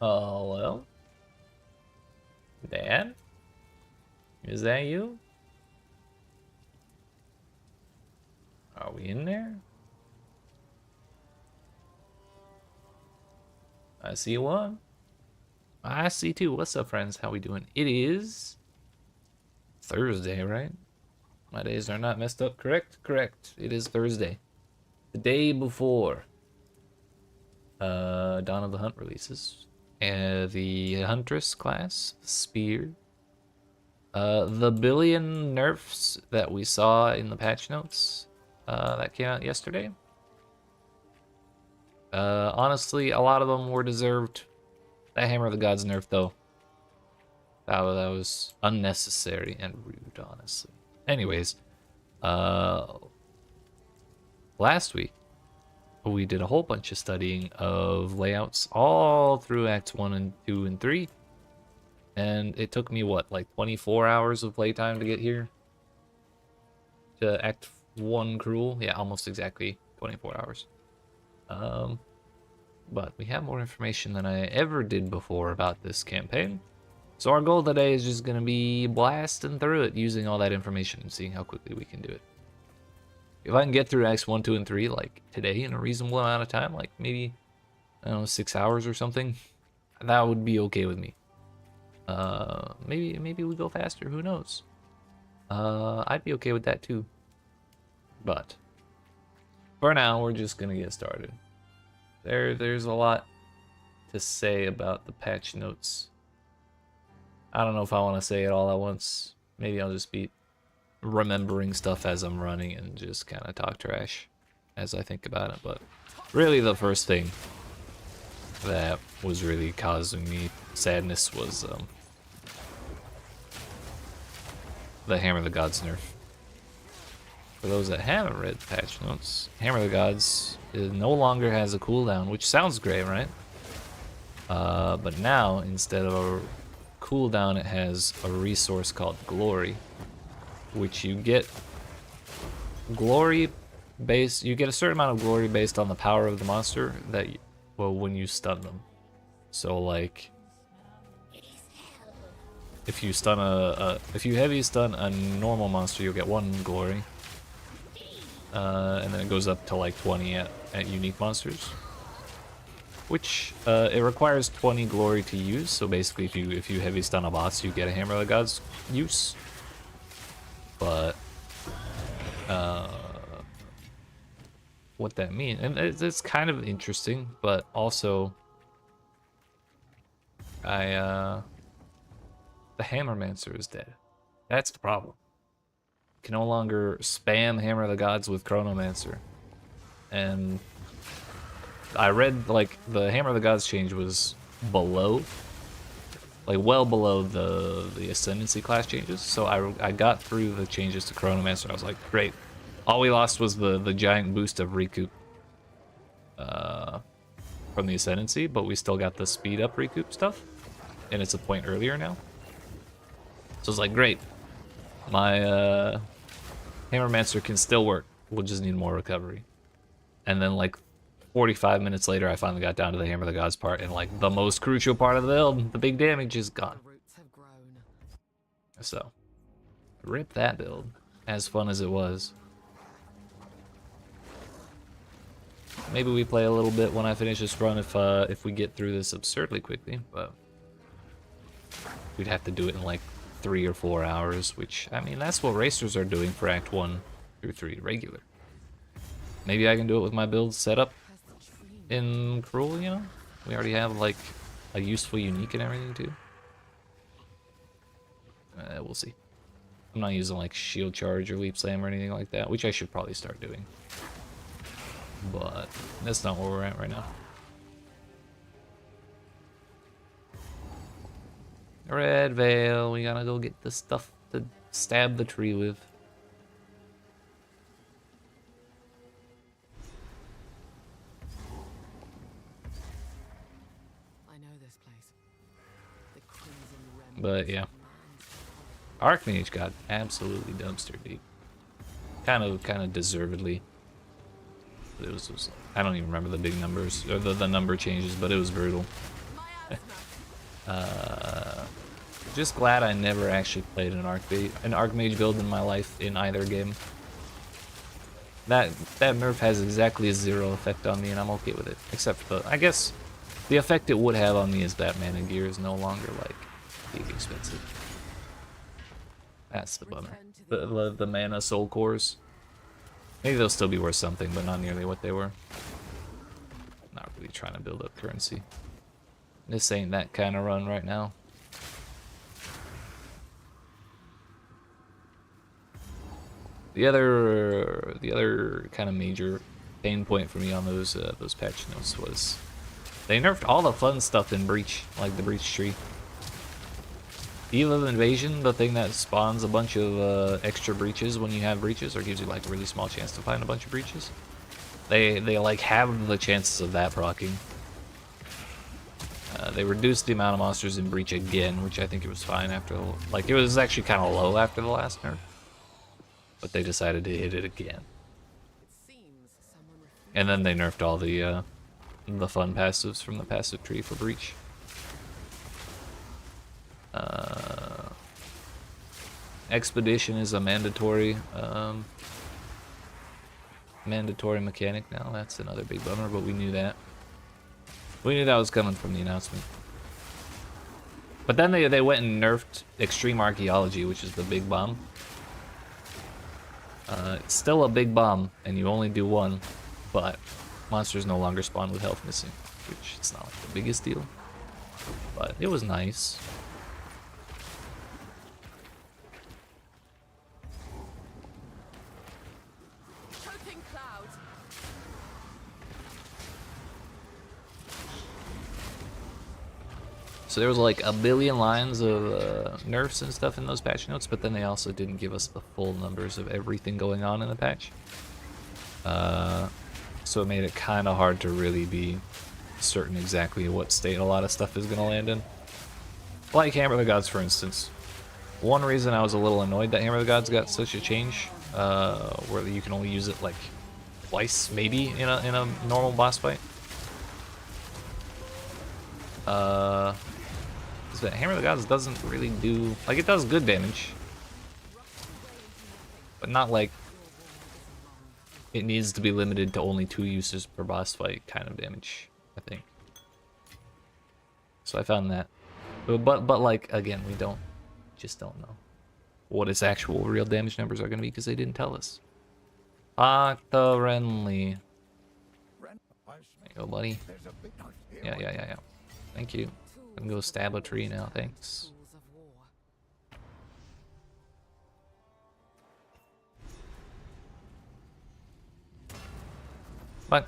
Oh, well. Dad? Is that you? Are we in there? I see one. I see two. What's up, friends? How we doing? It is Thursday, right? My days are not messed up. Correct? Correct. It is Thursday. The day before Dawn of the Hunt releases. The Huntress class, Spear. The billion nerfs that we saw in the patch notes that came out yesterday. Honestly, a lot of them were deserved. That Hammer of the Gods nerf, though, that was unnecessary and rude, honestly. Anyways, last week, we did a whole bunch of studying of layouts all through Acts 1 and 2 and 3. And it took me, what, like 24 hours of playtime to get here? To Act 1 Cruel? Yeah, almost exactly 24 hours. But we have more information than I ever did before about this campaign. So our goal today is just going to be blasting through it using all that information and seeing how quickly we can do it. If I can get through Acts 1, 2, and 3 like today in a reasonable amount of time, like maybe, I don't know, 6 hours or something, that would be okay with me. Maybe we go faster, who knows? I'd be okay with that too. But for now, we're just gonna get started. There's a lot to say about the patch notes. I don't know if I want to say it all at once. Maybe I'll just be remembering stuff as I'm running and just kind of talk trash as I think about it. But really the first thing that was really causing me sadness was the Hammer of the Gods nerf. For those that haven't read the patch notes, Hammer of the Gods no longer has a cooldown, which sounds great, right? But now, instead of a cooldown, it has a resource called Glory, which you get you get a certain amount of glory based on the power of the monster that, when you stun them. So like, if you stun if you heavy stun a normal monster, you'll get 1 glory. And then it goes up to like 20 at unique monsters, which it requires 20 glory to use. So basically, if you heavy stun a boss, you get a Hammer of the Gods use. But what that means, and it's kind of interesting, but also the Hammermancer is dead. That's the problem. Can no longer spam Hammer of the Gods with Chronomancer. And I read, like, the Hammer of the Gods change was below, like, well below the Ascendancy class changes. So I got through the changes to Chronomancer. I was like, great. All we lost was the giant boost of recoup from the Ascendancy, but we still got the speed up recoup stuff, and it's a point earlier now. So it's like, great. My Hammermancer can still work. We'll just need more recovery. And then like 45 minutes later, I finally got down to the Hammer of the Gods part, and like the most crucial part of the build, the big damage, is gone. So, rip that build. As fun as it was. Maybe we play a little bit when I finish this run if we get through this absurdly quickly, but we'd have to do it in like 3 or 4 hours, which, I mean, that's what racers are doing for Act 1 through 3 regular. Maybe I can do it with my build set up in Cruel, you know? We already have, like, a useful unique and everything, too. We'll see. I'm not using, like, Shield Charge or Leap Slam or anything like that, which I should probably start doing. But that's not where we're at right now. Red Veil, we gotta go get the stuff to stab the tree with. I know this place. The Crimson But yeah, Archmage got absolutely dumpster deep. Kind of deservedly. It was I don't even remember the big numbers or the number changes, but it was brutal. My Just glad I never actually played an Archmage build in my life in either game. That nerf has exactly 0 effect on me, and I'm okay with it. Except for, I guess, the effect it would have on me is that mana gear is no longer like big expensive. That's the bummer. The mana soul cores. Maybe they'll still be worth something, but not nearly what they were. Not really trying to build up currency. This ain't that kind of run right now. The other kind of major pain point for me on those patch notes was they nerfed all the fun stuff in Breach, like the Breach tree. Eve of Invasion, the thing that spawns a bunch of extra breaches when you have breaches, or gives you like a really small chance to find a bunch of breaches. They like have the chances of that proccing. They reduced the amount of monsters in Breach again, which I think it was fine after, like it was actually kind of low after the last nerf. But they decided to hit it again. And then they nerfed all the fun passives from the passive tree for Breach. Expedition is a mandatory mechanic now. That's another big bummer, but we knew that. We knew that was coming from the announcement. But then they went and nerfed Extreme Archaeology, which is the big bomb. It's still a big bomb, and you only do one, but monsters no longer spawn with health missing, which it's not like the biggest deal, but it was nice. So there was like a billion lines of nerfs and stuff in those patch notes, but then they also didn't give us the full numbers of everything going on in the patch. So it made it kind of hard to really be certain exactly what state a lot of stuff is going to land in. Like Hammer of the Gods, for instance. One reason I was a little annoyed that Hammer of the Gods got such a change, where you can only use it like twice, maybe, in a normal boss fight. Is that Hammer of the Gods doesn't really do, like, it does good damage, but not like it needs to be limited to only 2 uses per boss fight kind of damage, I think. So I found that, but like again, we just don't know what its actual real damage numbers are gonna be because they didn't tell us. Octa-Renly. There you go, buddy. Yeah. Thank you. I'm gonna go stab a tree now, thanks. But.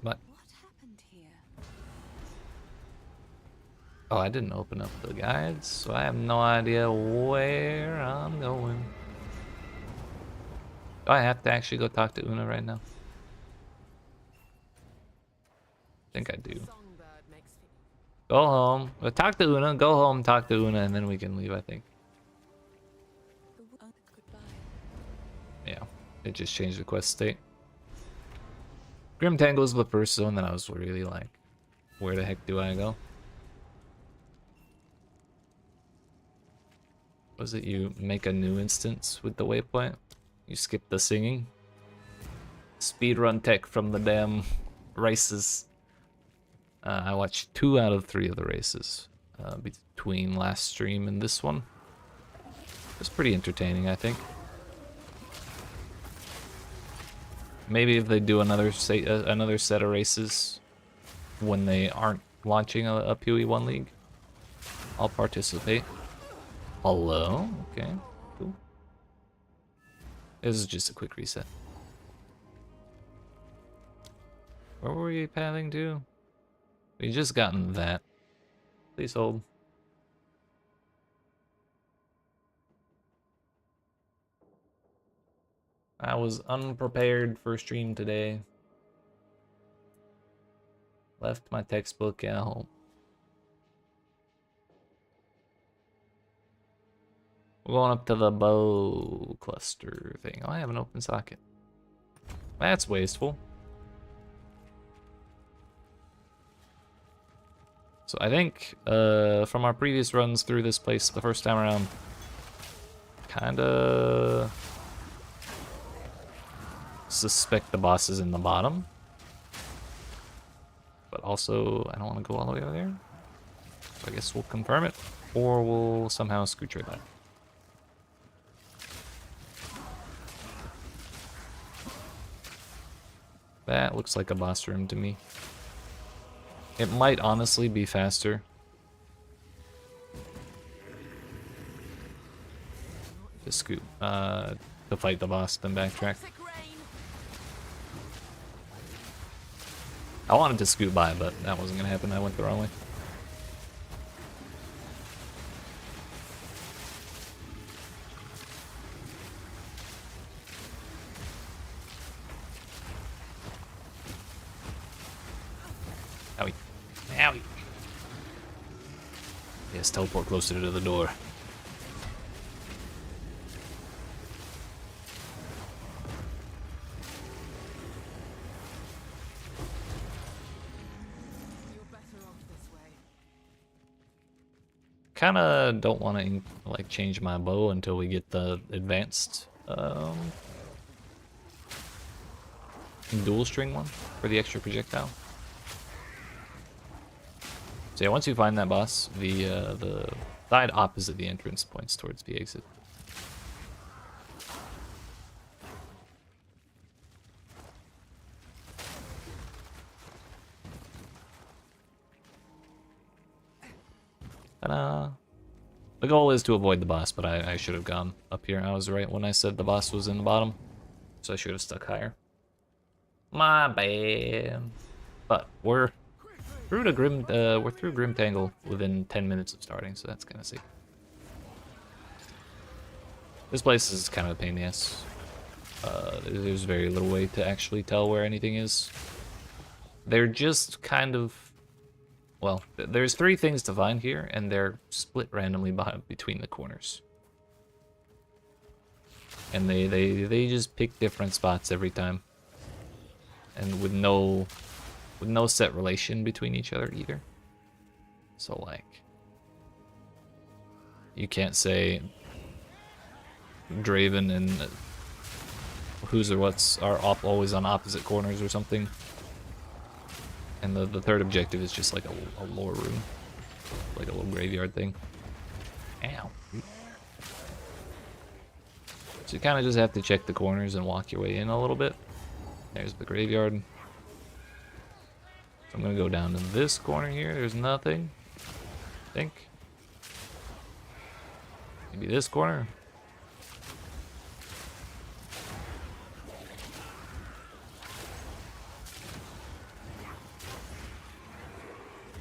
What happened here? Oh, I didn't open up the guides, so I have no idea where I'm going. Do I have to actually go talk to Una right now? I think I do. Go home. Well, talk to Una. Go home, talk to Una, and then we can leave, I think. Yeah, it just changed the quest state. Grim Tangle is the first zone that I was really like, where the heck do I go? Was it you make a new instance with the waypoint? You skip the singing? Speedrun tech from the damn races. I watched 2 out of 3 of the races between last stream and this one. It was pretty entertaining, I think. Maybe if they do another set of races when they aren't launching a PoE1 league, I'll participate. Hello? Okay, cool. This is just a quick reset. Where were we pathing to? We just gotten that. Please hold. I was unprepared for stream today. Left my textbook at home. We're going up to the bow cluster thing. Oh, I have an open socket. That's wasteful. So I think from our previous runs through this place the first time around, kinda suspect the boss is in the bottom. But also, I don't want to go all the way over there. So I guess we'll confirm it, or we'll somehow scooch right back. That looks like a boss room to me. It might honestly be faster to scoot, to fight the boss than backtrack. I wanted to scoot by, but that wasn't gonna happen. I went the wrong way. Owie. Owie. Yes, teleport closer to the door. Kinda don't want to like change my bow until we get the advanced dual string one for the extra projectile. So yeah, once you find that boss, the side opposite the entrance points towards the exit. The goal is to avoid the boss, but I should have gone up here. I was right when I said the boss was in the bottom, so I should have stuck higher. My bad. But we're through to Grim Tangle within 10 minutes of starting, so that's kind of sick. This place is kind of a pain in the ass. There's very little way to actually tell where anything is. They're just kind of, well, there's 3 things to find here, and they're split randomly between the corners. And they just pick different spots every time, and with no set relation between each other either. So like, you can't say Draven and Who's or What's are always on opposite corners or something. And the third objective is just like a lore room, like a little graveyard thing. Ow. So you kind of just have to check the corners and walk your way in a little bit. There's the graveyard. So I'm gonna go down to this corner here. There's nothing, I think. Maybe this corner.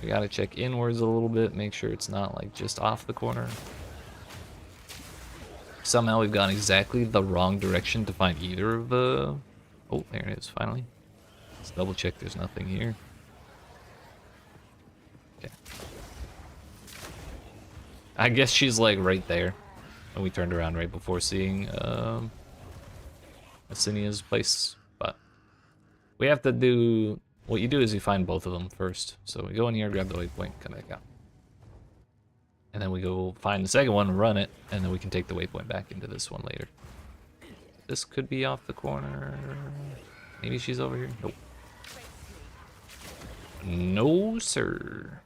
We gotta check inwards a little bit, make sure it's not like just off the corner. Somehow we've gone exactly the wrong direction to find either of the... Oh, there it is, finally. Let's double check there's nothing here. Okay. I guess she's like right there. And we turned around right before seeing Asinia's place. But we have to do... What you do is you find both of them first. So we go in here, grab the waypoint, come back out. And then we go find the second one, run it, and then we can take the waypoint back into this one later. This could be off the corner. Maybe she's over here. Nope. No, sir.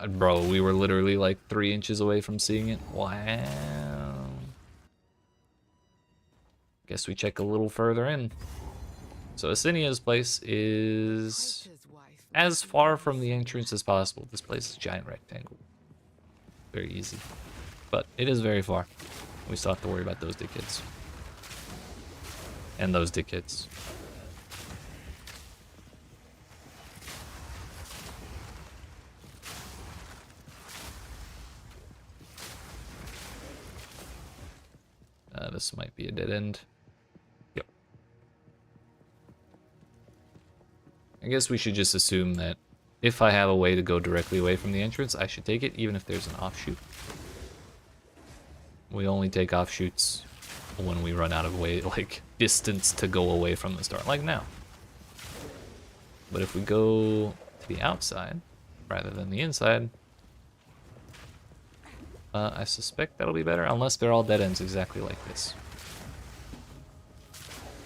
Bro, we were literally like 3 inches away from seeing it. Wow. Guess we check a little further in. So Asinia's place is as far from the entrance as possible. This place is a giant rectangle. Very easy. But it is very far. We still have to worry about those dickheads. And those dickheads. This might be a dead end. Yep. I guess we should just assume that if I have a way to go directly away from the entrance, I should take it, even if there's an offshoot. We only take offshoots when we run out of distance to go away from the start, like now. But if we go to the outside rather than the inside, I suspect that'll be better, unless they're all dead ends exactly like this.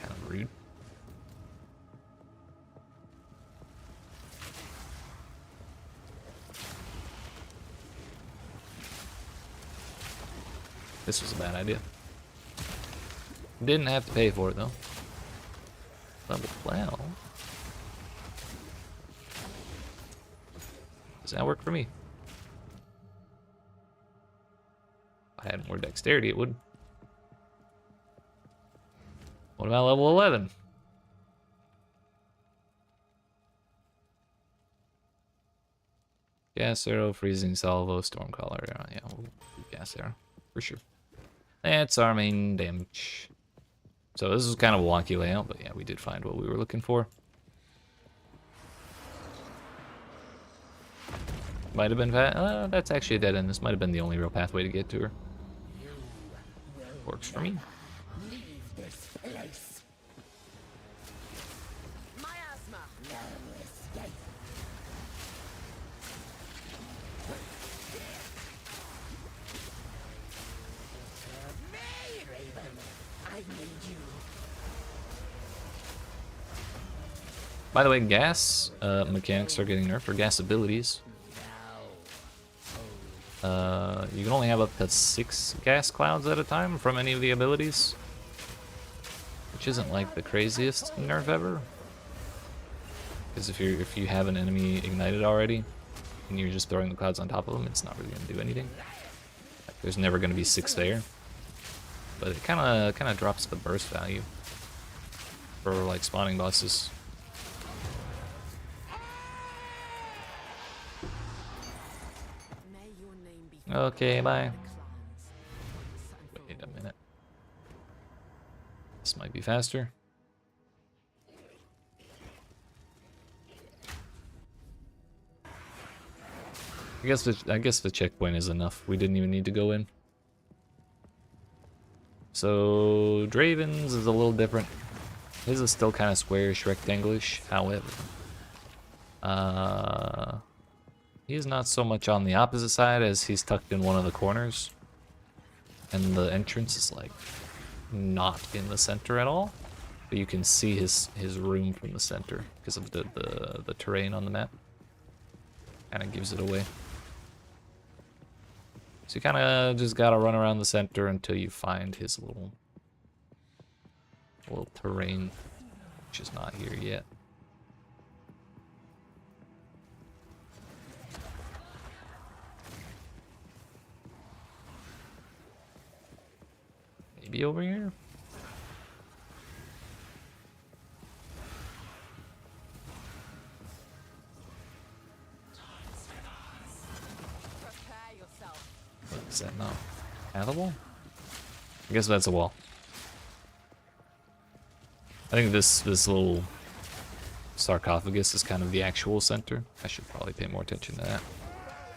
Kind of rude. This was a bad idea. Didn't have to pay for it though. Level 12. Does that work for me? If I had more dexterity, it would. What about level 11? Gas arrow, freezing salvo, storm collar. Yeah, we'll do gas arrow for sure. That's our main damage. So this is kind of a wonky layout, but yeah, we did find what we were looking for. Might have been that's actually a dead end. This might have been the only real pathway to get to her. Works for me. Leave this place. Miasma. No escape. Me, Raven. I need you. By the way, gas mechanics are getting nerfed, or gas abilities. You can only have up to 6 gas clouds at a time from any of the abilities, which isn't like the craziest nerf ever. Because if you have an enemy ignited already and you're just throwing the clouds on top of them, it's not really gonna do anything. Like, there's never gonna be 6 there, but it kind of drops the burst value for like spawning bosses. May your name be Okay, bye. clans. Wait a minute. This might be faster. I guess the checkpoint is enough. We didn't even need to go in. So Draven's is a little different. His is still kind of squarish, rectangle-ish. However, he's not so much on the opposite side as he's tucked in one of the corners, and the entrance is like not in the center at all. But you can see his room from the center because of the terrain on the map. Kind of gives it away. So you kind of just gotta run around the center until you find his little terrain, which is not here yet. Maybe over here? Prepare yourself. What is that now? Pathable? I guess that's a wall. I think this little sarcophagus is kind of the actual center. I should probably pay more attention to that.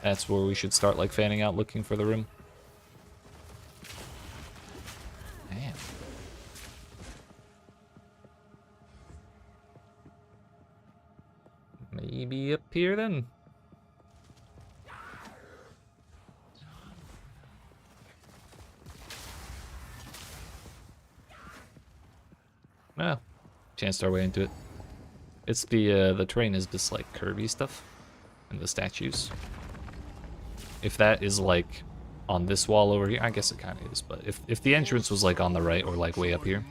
That's where we should start like fanning out looking for the room. Man. Maybe up here then. Ah, chanced our way into it. It's the terrain is just like curvy stuff, and the statues. If that is like on this wall over here, I guess it kind of is. But if the entrance was like on the right or like way up here,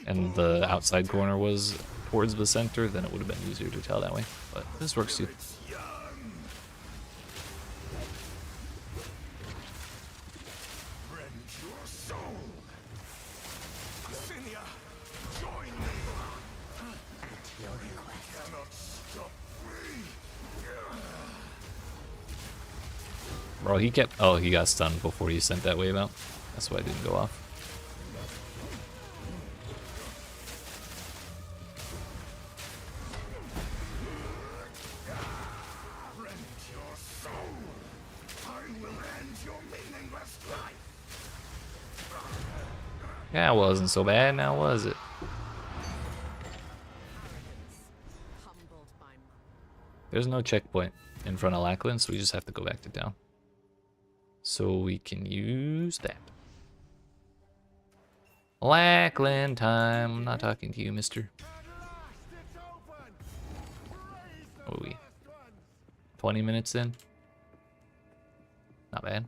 and the outside corner was towards the center, then it would have been easier to tell that way. But this works too. Bro, he kept... Oh, he got stunned before he sent that wave out. That's why it didn't go off. Yeah, it wasn't so bad, now was it? Humbled by my There's no checkpoint in front of Lackland, so we just have to go back to town. So we can use that. Lackland time. I'm not talking to you, mister. What are we? 20 minutes in? Not bad.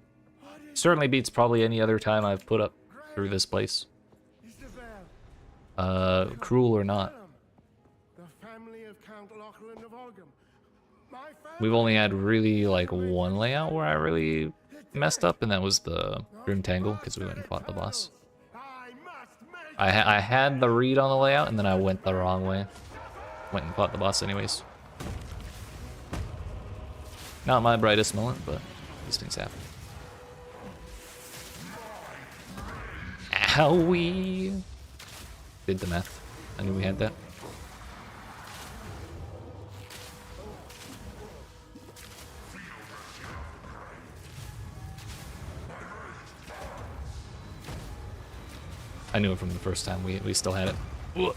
Certainly beats probably any other time I've put up through this place. Cruel or not. We've only had really like one layout where I really messed up, and that was the Grim Tangle, because we went and fought the boss. I had the read on the layout, and then I went the wrong way. Went and fought the boss anyways. Not my brightest moment, but these things happen. Owie! Did the math. I knew we had that. I knew it from the first time. We still had it. Yeah.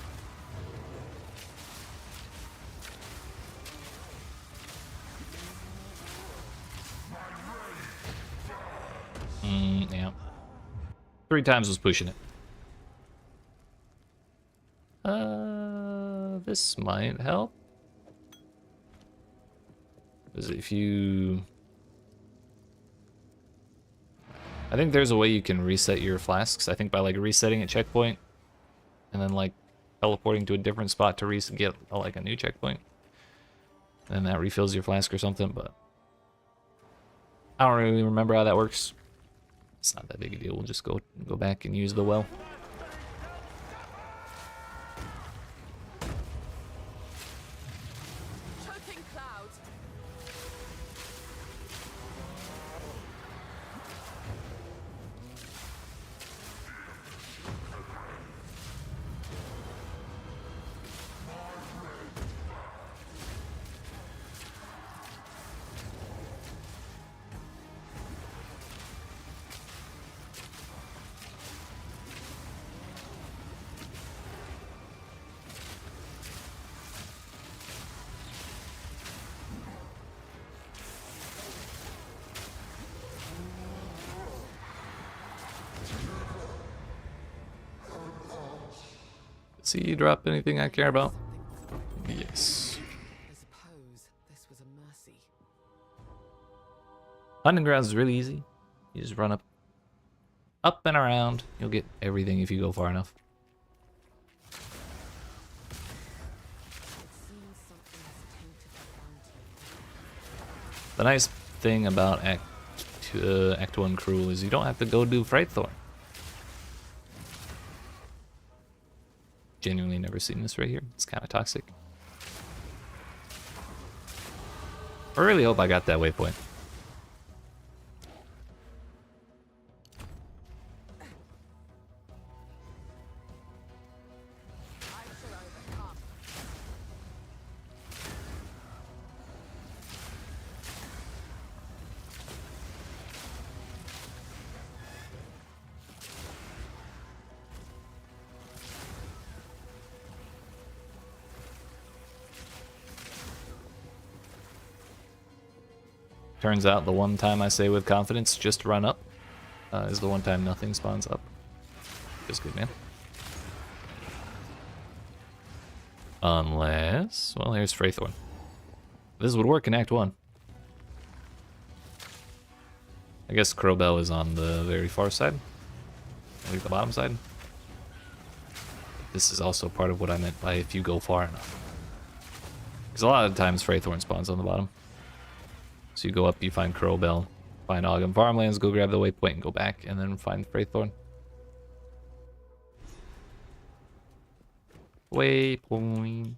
3 times was pushing it. This might help. Because if you... I think there's a way you can reset your flasks. I think by like resetting a checkpoint and then like teleporting to a different spot to get like a new checkpoint. And that refills your flask or something, but I don't really remember how that works. It's not that big a deal. We'll just go back and use the well. choking cloud. See you drop anything I care about? Yes. I suppose this was a mercy. Hunting grounds is really easy. You just run up and around. You'll get everything if you go far enough. It seems something has tainted the bounty. The nice thing about Act 1 Cruel is you don't have to go do Traitor. Genuinely never seen this right here. It's kind of toxic. I really hope I got that waypoint. I shall overcome. Turns out the one time I say with confidence, just run up, is the one time nothing spawns up. Feels good, man. Unless, well, here's Traitor. This would work in Act 1. I guess Crowbell is on the very far side. Maybe the bottom side. This is also part of what I meant by if you go far enough. Because a lot of times Traitor spawns on the bottom. So you go up, you find Crowbell, find Ogam Farmlands, go grab the waypoint and go back, and then find Traitor. Waypoint.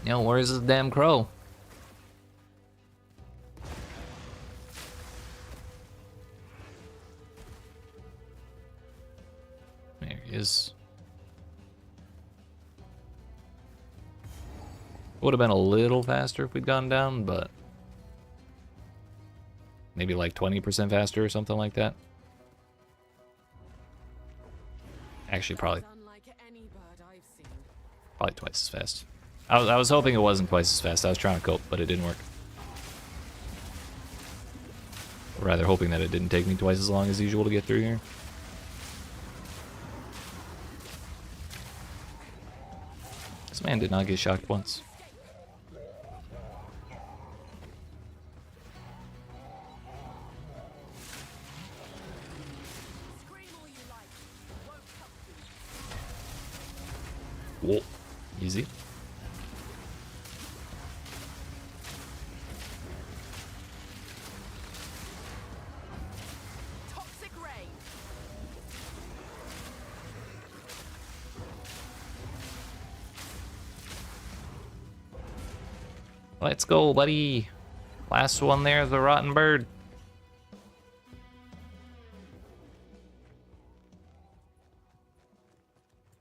Yo, where's this damn crow? There he is. Would have been a little faster if we'd gone down, but maybe like 20% faster or something like that. Actually, probably twice as fast. I was hoping it wasn't twice as fast. I was trying to cope, but it didn't work. Or rather, hoping that it didn't take me twice as long as usual to get through here. This man did not get shocked once. Whoa, easy. toxic rain. Let's go, buddy. Last one there, the rotten bird.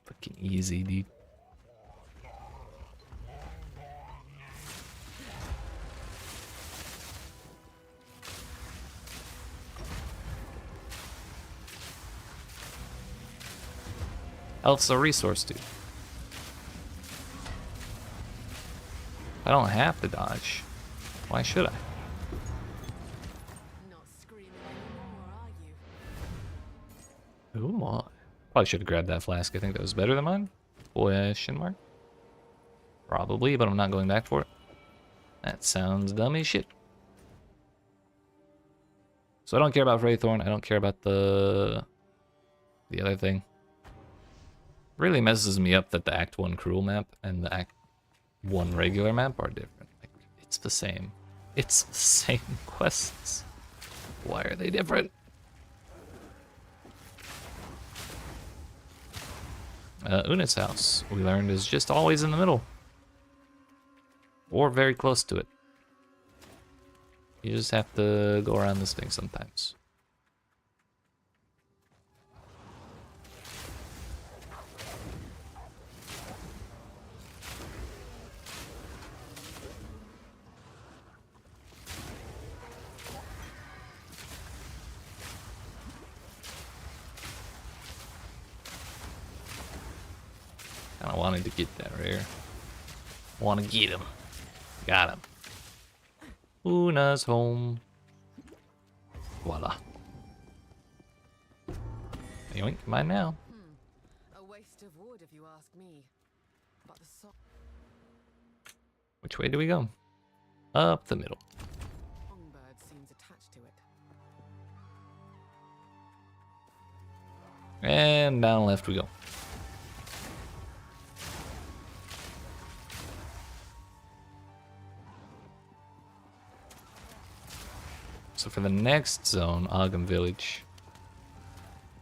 Fucking easy, dude. Health's a resource, dude. I don't have to dodge. Why should I? Not screaming anymore, are you? Who am I? Probably should have grabbed that flask. I think that was better than mine. Question mark? Probably, but I'm not going back for it. That sounds dumb as shit. So I don't care about Wraithorn. I don't care about the other thing. Really messes me up that the Act 1 Cruel map and the Act 1 regular map are different. Like, it's the same. It's the same quests. Why are they different? Una's house, we learned, is just always in the middle. Or very close to it. You just have to go around this thing sometimes. Kinda wanted to get that rare. Wanna get him. Got him. Una's home. Voila. Yoink, mine now. A waste of wood, if you ask me. But the Which way do we go? Up the middle. songbird seems attached to it. And down left we go. So for the next zone, Ogum Village,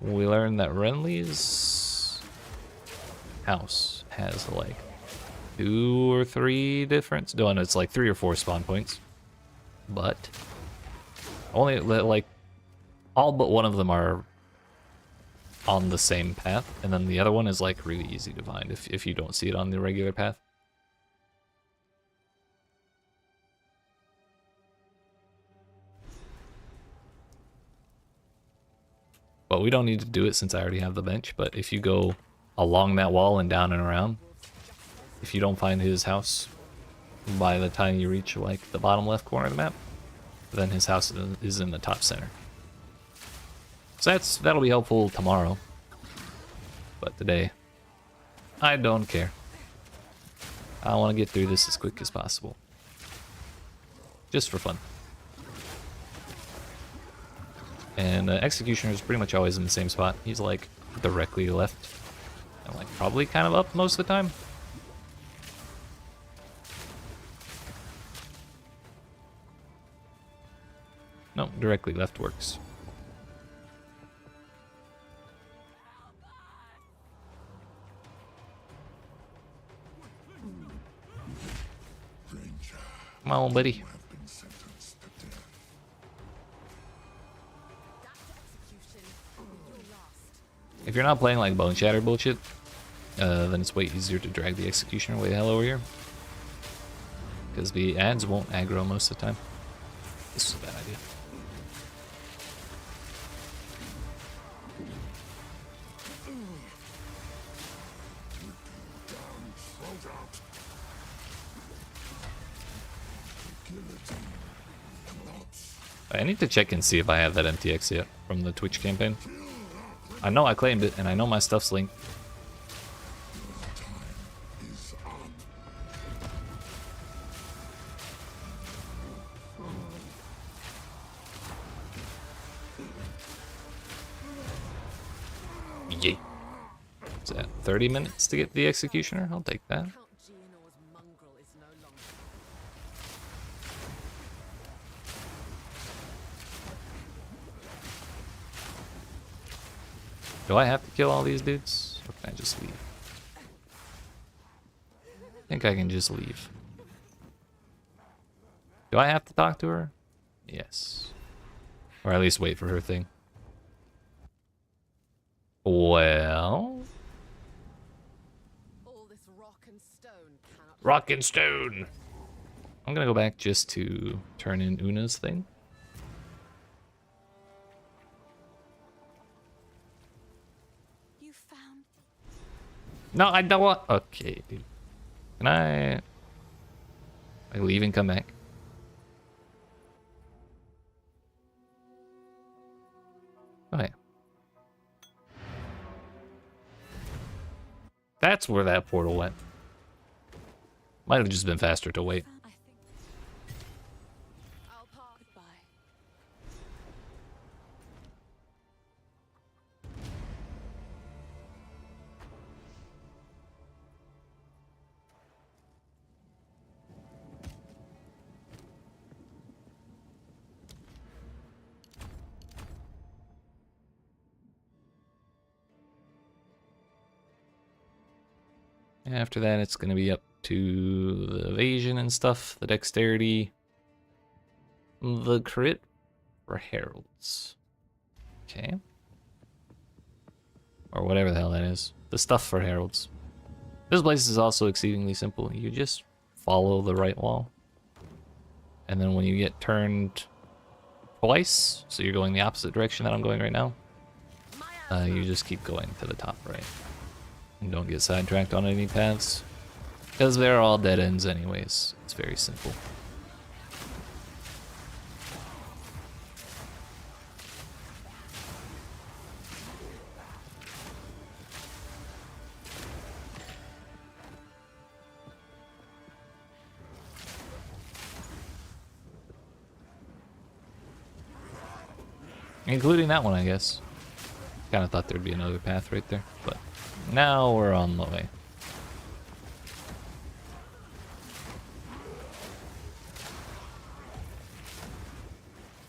we learned that Renly's house has like 2 or 3 different, no, it's like 3 or 4 spawn points, but only like all but one of them are on the same path, and then the other one is like really easy to find if you don't see it on the regular path. But we don't need to do it since I already have the bench. But if you go along that wall and down and around, if you don't find his house by the time you reach like the bottom left corner of the map, then his house is in the top center. So that'll be helpful tomorrow. But today, I don't care. I want to get through this as quick as possible. Just for fun. And Executioner is pretty much always in the same spot. He's like directly left. And like probably kind of up most of the time. No, directly left works. Come on, buddy. If you're not playing like Bone Shatter bullshit, then it's way easier to drag the Executioner way the hell over here. Because the ads won't aggro most of the time. This is a bad idea. I need to check and see if I have that MTX yet from the Twitch campaign. I know I claimed it, and I know my stuff's linked. Yay. Is that 30 minutes to get the Executioner? I'll take that. Do I have to kill all these dudes? Or can I just leave? I think I can just leave. Do I have to talk to her? Yes. Or at least wait for her thing. Well... All this rock and stone cannot... Rock and stone! I'm gonna go back just to turn in Una's thing. You found... No, I don't want... Okay, dude. Can I leave and come back? Oh, yeah. That's where that portal went. Might have just been faster to wait. I think... I'll park. Goodbye. After that, it's going to be up to the evasion and stuff, the dexterity, the crit for heralds. Okay. Or whatever the hell that is. The stuff for heralds. This place is also exceedingly simple. You just follow the right wall. And then when you get turned twice, so you're going the opposite direction that I'm going right now, you just keep going to the top right. And don't get sidetracked on any paths, because they're all dead ends anyways. It's very simple. Including that one, I guess. Kind of thought there'd be another path right there, but now we're on the way.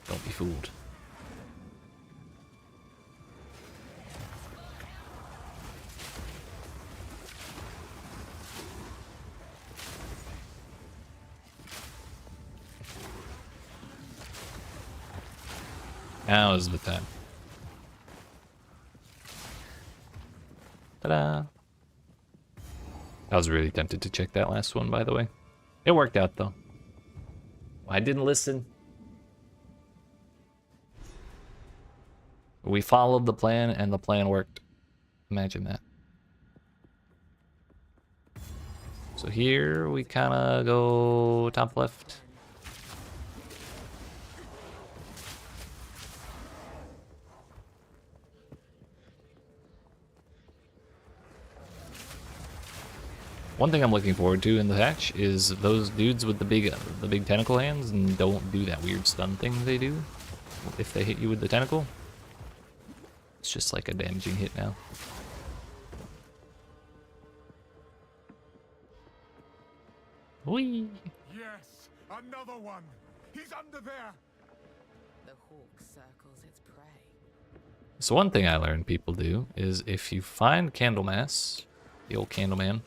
Don't be fooled. Now is the time. Ta-da! I was really tempted to check that last one, by the way. It worked out, though. I didn't listen. We followed the plan, and the plan worked. Imagine that. So here, we kind of go top left. One thing I'm looking forward to in the patch is those dudes with the big tentacle hands and don't do that weird stun thing they do if they hit you with the tentacle. It's just like a damaging hit now. Whee! Yes, another one. He's under there. The hawk circles its prey. So one thing I learned people do is if you find Candlemass, the old Candleman,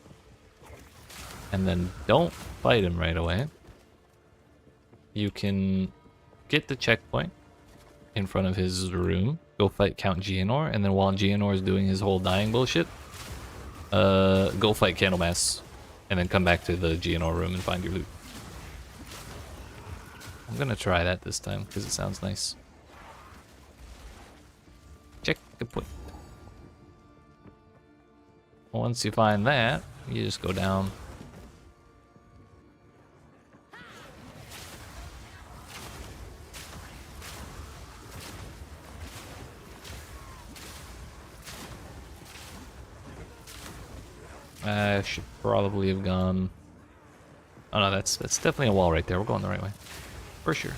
and then don't fight him right away, you can get the checkpoint in front of his room, go fight Count Geonor, and then while Geonor is doing his whole dying bullshit, go fight Candlemass, and then come back to the Geonor room and find your loot. I'm gonna try that this time because it sounds nice. Checkpoint. Once you find that, you just go down. I should probably have gone. Oh no, that's definitely a wall right there. We're going the right way, for sure.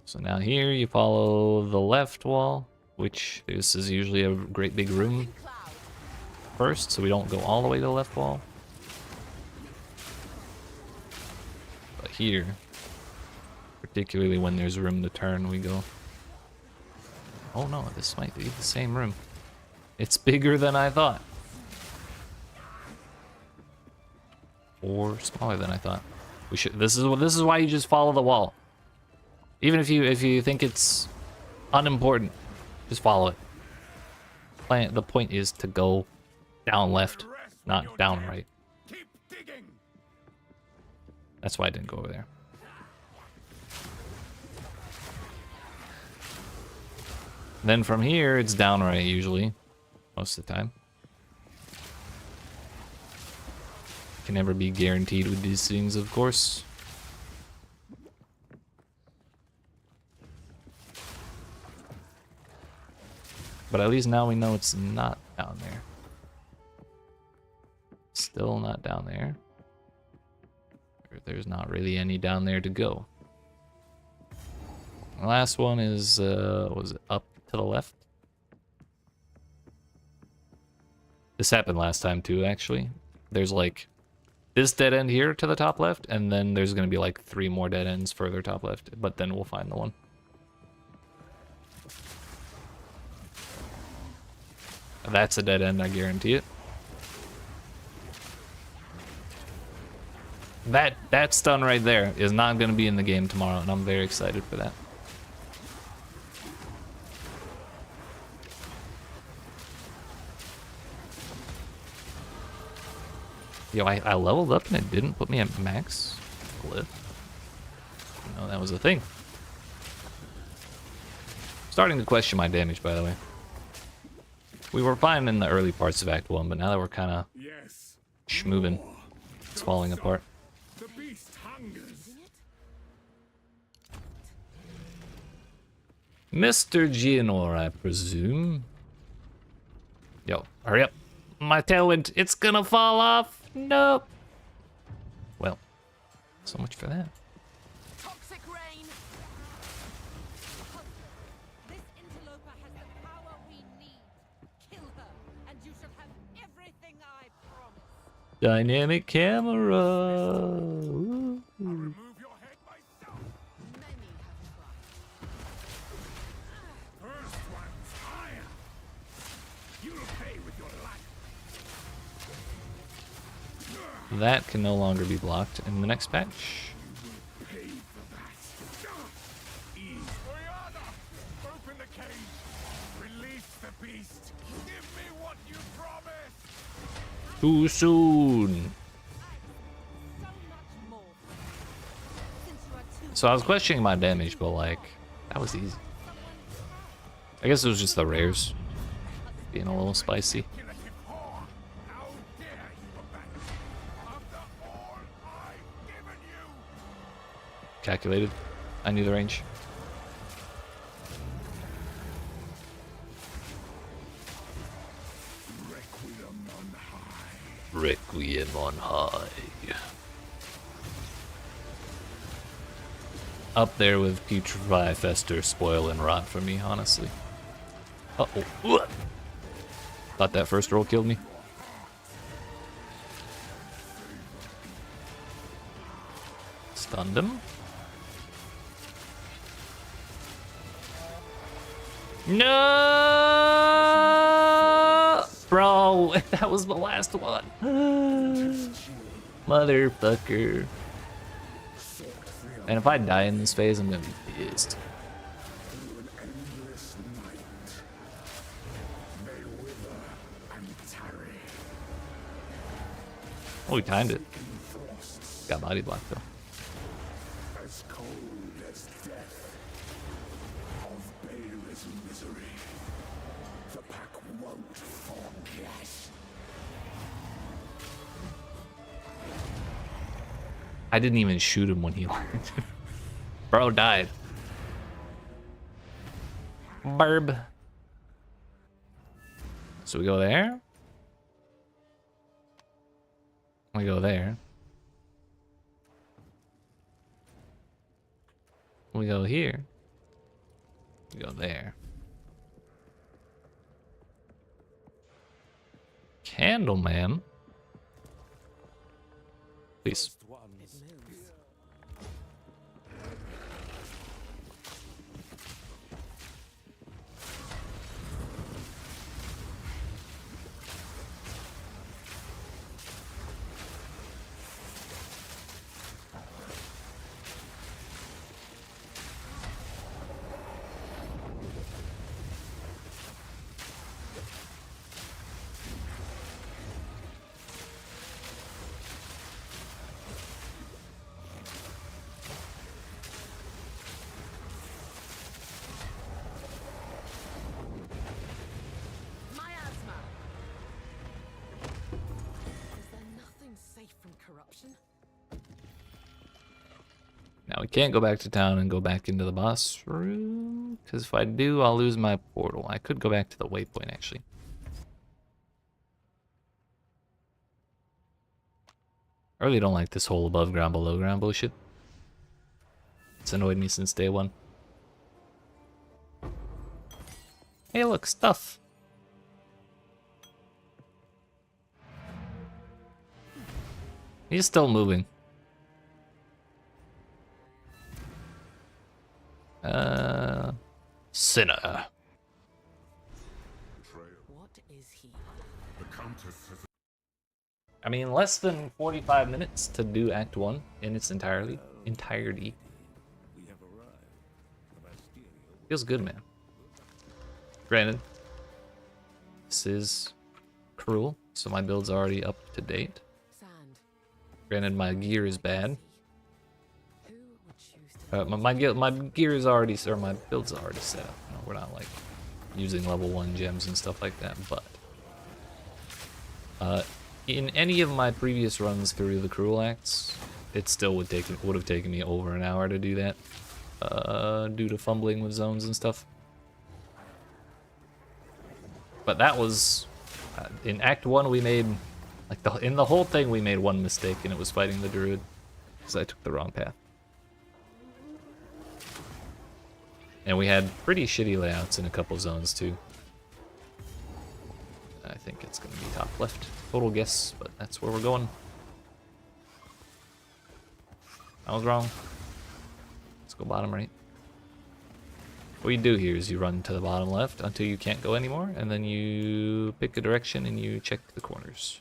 So now here you follow the left wall, which this is usually a great big room first, so we don't go all the way to the left wall. But here, particularly when there's room to turn, we go. Oh no, this might be the same room. It's bigger than I thought. Or smaller than I thought. We should. This is why you just follow the wall. Even if you think it's unimportant, just follow it. The point is to go down left, not down right. Keep digging. That's why I didn't go over there. Then from here, it's down right usually, most of the time. Can never be guaranteed with these things, of course. But at least now we know it's not down there. Still not down there. There's not really any down there to go. The last one is, was it up to the left? This happened last time too, actually. There's like this dead end here to the top left, and then there's gonna be like 3 more dead ends further top left, but then we'll find the one. That's a dead end, I guarantee it. That stun right there is not going to be in the game tomorrow, and I'm very excited for that. Yo, I leveled up and it didn't put me at max glyph. No, that was a thing. Starting to question my damage, by the way. We were fine in the early parts of Act 1, but now that we're kind of schmoving, it's falling apart. The beast hungers. Mr. Geonor, I presume. Yo, hurry up. My tailwind, it's gonna fall off. Nope. Well, so much for that. Toxic rain. This interloper has the power we need. Kill her, and you shall have everything I promised. Dynamic camera. Ooh. Remove your head myself. Many have tried. First one's higher. You'll pay with your life. That can no longer be blocked in the next patch. Pay for that. Oriana, open the cage. Release the beast. Give me what you promised. Too soon. So much more. Since you are too So I was questioning my damage, but like, that was easy. I guess it was just the rares being a little spicy. Manipulative whore. How dare you abandon me after all I've given you? Calculated. I knew the range. Requiem on high. Requiem on high. Up there with Putrefy, Fester, Spoil, and Rot for me, honestly. Uh-oh. Thought that first roll killed me. Stunned him. No! way. That was the last one. Motherfucker. And if I die in this phase, I'm gonna be pissed. Through an endless night, they wither and tarry. Oh, we timed it. In frosts Got body blocked though. as cold as death, of baleless misery. The pack won't forget. I didn't even shoot him when he learned. Bro died. Barb. So we go there. We go there. We go here. We go there. Candleman. Please. Miasma. Is there nothing safe from corruption? Now we can't go back to town and go back into the boss room, because if I do, I'll lose my portal. I could go back to the waypoint, actually. I really don't like this whole above ground, below ground bullshit. It's annoyed me since day one. Hey, look, stuff. He's still moving. Sinner. What is he? The Countess has I mean, less than 45 minutes to do Act 1 in its entirety. we have arrived. The Bastille. Feels good, man. Granted, this is cruel, so my build's already up to date. Sand. Granted, my gear is bad. Who would choose to My gear is already, or my build's already set up. You know, we're not like using level 1 gems and stuff like that, but in any of my previous runs through the cruel acts, it still would have taken me over an hour to do that, due to fumbling with zones and stuff. But that was in Act 1 we made like in the whole thing we made one mistake, and it was fighting the druid, because I took the wrong path. And we had pretty shitty layouts in a couple zones too. I think it's gonna be top left. Total guess, but that's where we're going. I was wrong. Let's go bottom right. What you do here is you run to the bottom left until you can't go anymore, and then you pick a direction and you check the corners.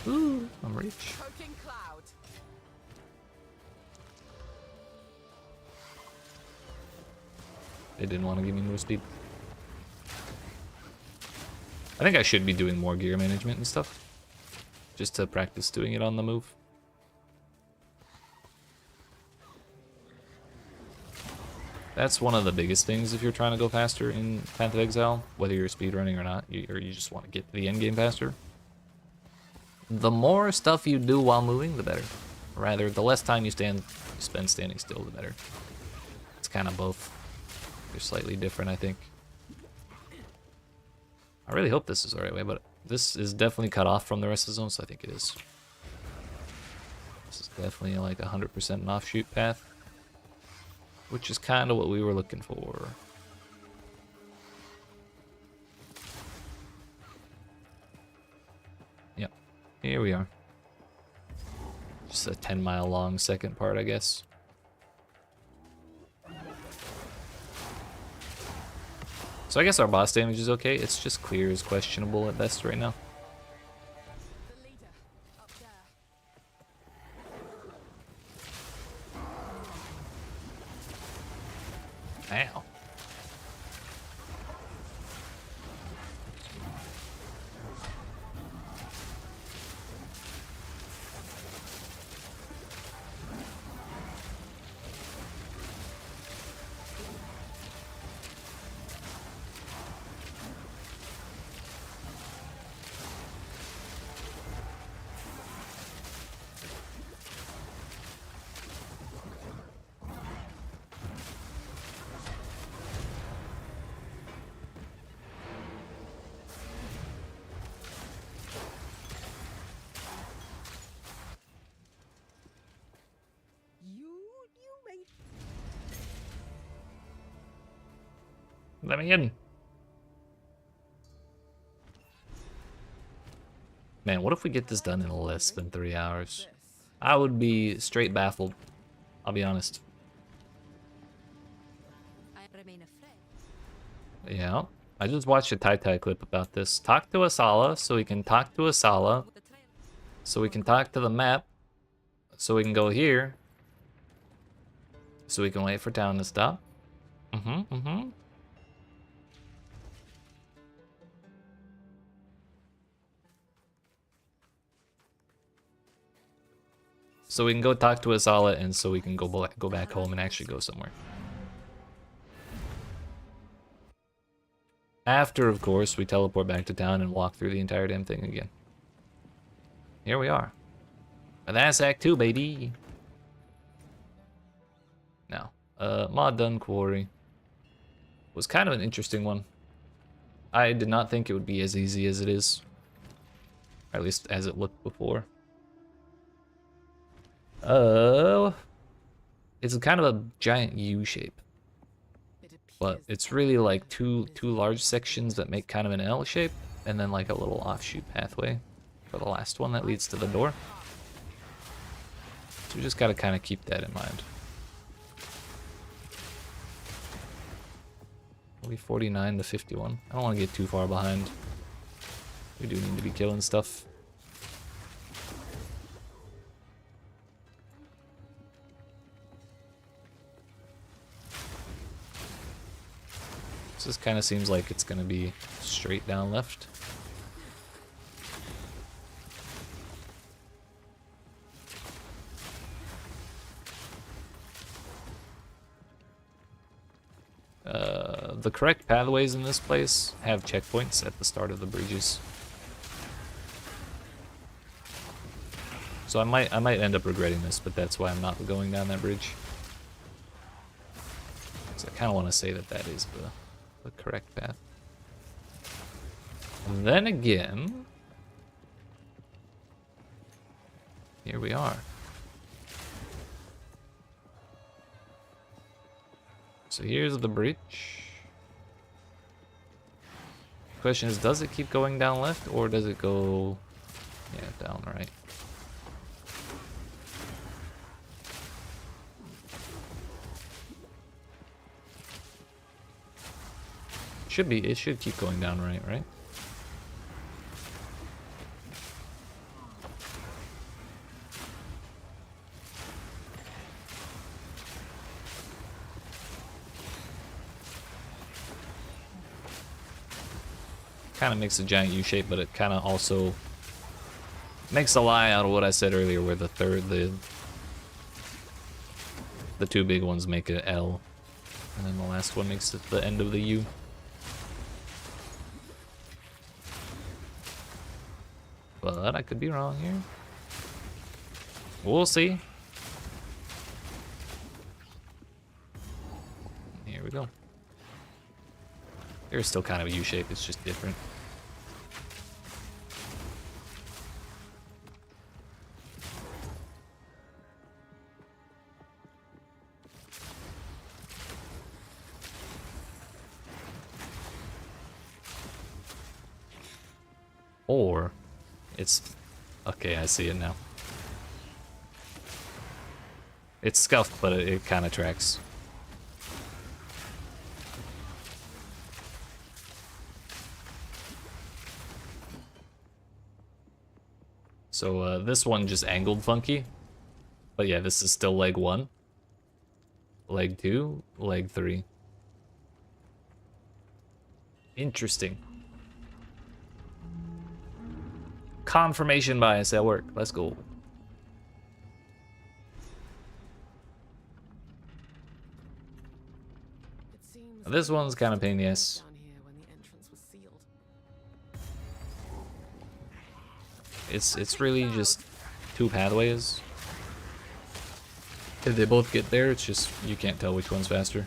Ooh, I'm rich. Poking cloud. They didn't want to give me move speed. I think I should be doing more gear management and stuff, just to practice doing it on the move. That's one of the biggest things if you're trying to go faster in Path of Exile, whether you're speedrunning or not, or you just want to get to the end game faster. The more stuff you do while moving, the better. Rather, the less time you spend standing still, the better. It's kind of both. They're slightly different, I think. I really hope this is the right way, but this is definitely cut off from the rest of the zone, so I think it is. This is definitely like 100% an offshoot path, which is kind of what we were looking for. Yep, here we are. Just a 10-mile long second part, I guess. So I guess our boss damage is okay. It's just clear is questionable at best right now. The leader, up there. Ow. You made Let me in. Man, what if we get this done in less than 3 hours? I would be straight baffled. I'll be honest. I remain afraid. Yeah. I just watched a Tai clip about this. Talk to Asala so we can talk to Asala. The trail. So we can talk to the map. So we can go here. So we can wait for town to stop. So we can go talk to Asala, and so we can go back home and actually go somewhere. After, of course, we teleport back to town and walk through the entire damn thing again. Here we are. And that's Act 2, baby! Now, Mod Done Quarry was kind of an interesting one. I did not think it would be as easy as it is. Or at least as it looked before. It's kind of a giant U shape. But it's really like two large sections that make kind of an L shape, and then like a little offshoot pathway for the last one that leads to the door. So we just gotta kind of keep that in mind. Only 49 to 51. I don't want to get too far behind. We do need to be killing stuff. This kind of seems like it's going to be straight down left. The correct pathways in this place have checkpoints at the start of the bridges. So I might end up regretting this, but that's why I'm not going down that bridge. So I kind of want to say that that is the correct path. And then again, here we are. So here's the bridge. Question is, does it keep going down left or does it go, yeah, down right? It should keep going down right? Kind of makes a giant U shape, but it kind of also makes a lie out of what I said earlier, where the two big ones make an L, and then the last one makes it the end of the U. But I could be wrong here. We'll see. Here we go. There's still kind of a U shape, it's just different. Or it's okay, I see it now. It's scuffed, but it kind of tracks. So this one just angled funky. But yeah, this is still leg 1. Leg 2, leg 3. Interesting. Confirmation bias at work. Let's go. This one's kind of pain in the ass. It's really just 2 pathways. If they both get there, it's just you can't tell which one's faster.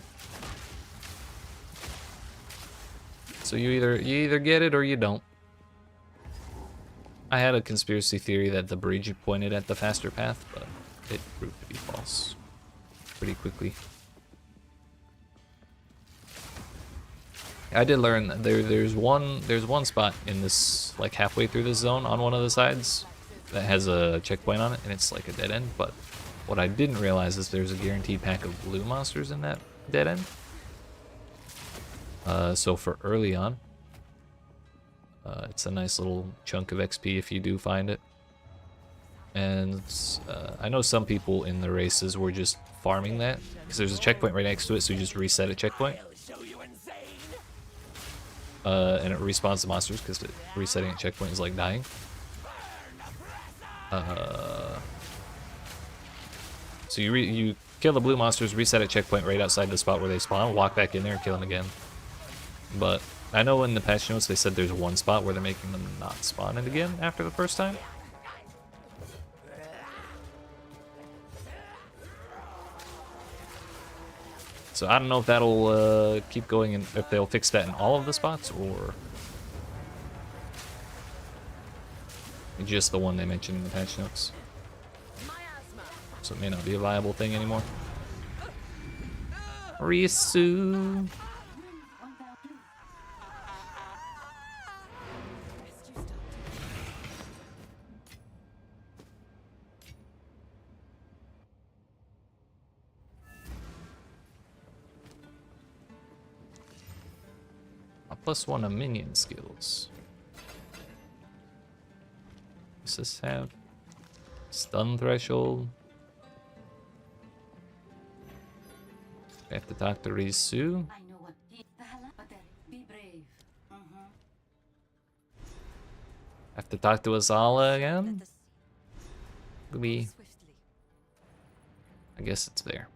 So you either get it or you don't. I had a conspiracy theory that the bridge pointed at the faster path, but it proved to be false pretty quickly. I did learn that there's one spot in this, like halfway through this zone on one of the sides that has a checkpoint on it, and it's like a dead end. But what I didn't realize is there's a guaranteed pack of blue monsters in that dead end. So for early on, it's a nice little chunk of XP if you do find it. And I know some people in the races were just farming that because there's a checkpoint right next to it, so you just reset a checkpoint. And it respawns the monsters because resetting a checkpoint is like dying. So you kill the blue monsters, reset a checkpoint right outside the spot where they spawn, walk back in there and kill them again. But I know in the patch notes they said there's one spot where they're making them not spawn it again after the first time. So I don't know if that'll keep going and if they'll fix that in all of the spots or just the one they mentioned in the patch notes. So it may not be a viable thing anymore. Risu. +1 of minion skills. Does this have stun threshold? I have to talk to Risu. I know what the hell, but be brave. Have to talk to Azala again? Could be. I guess it's there.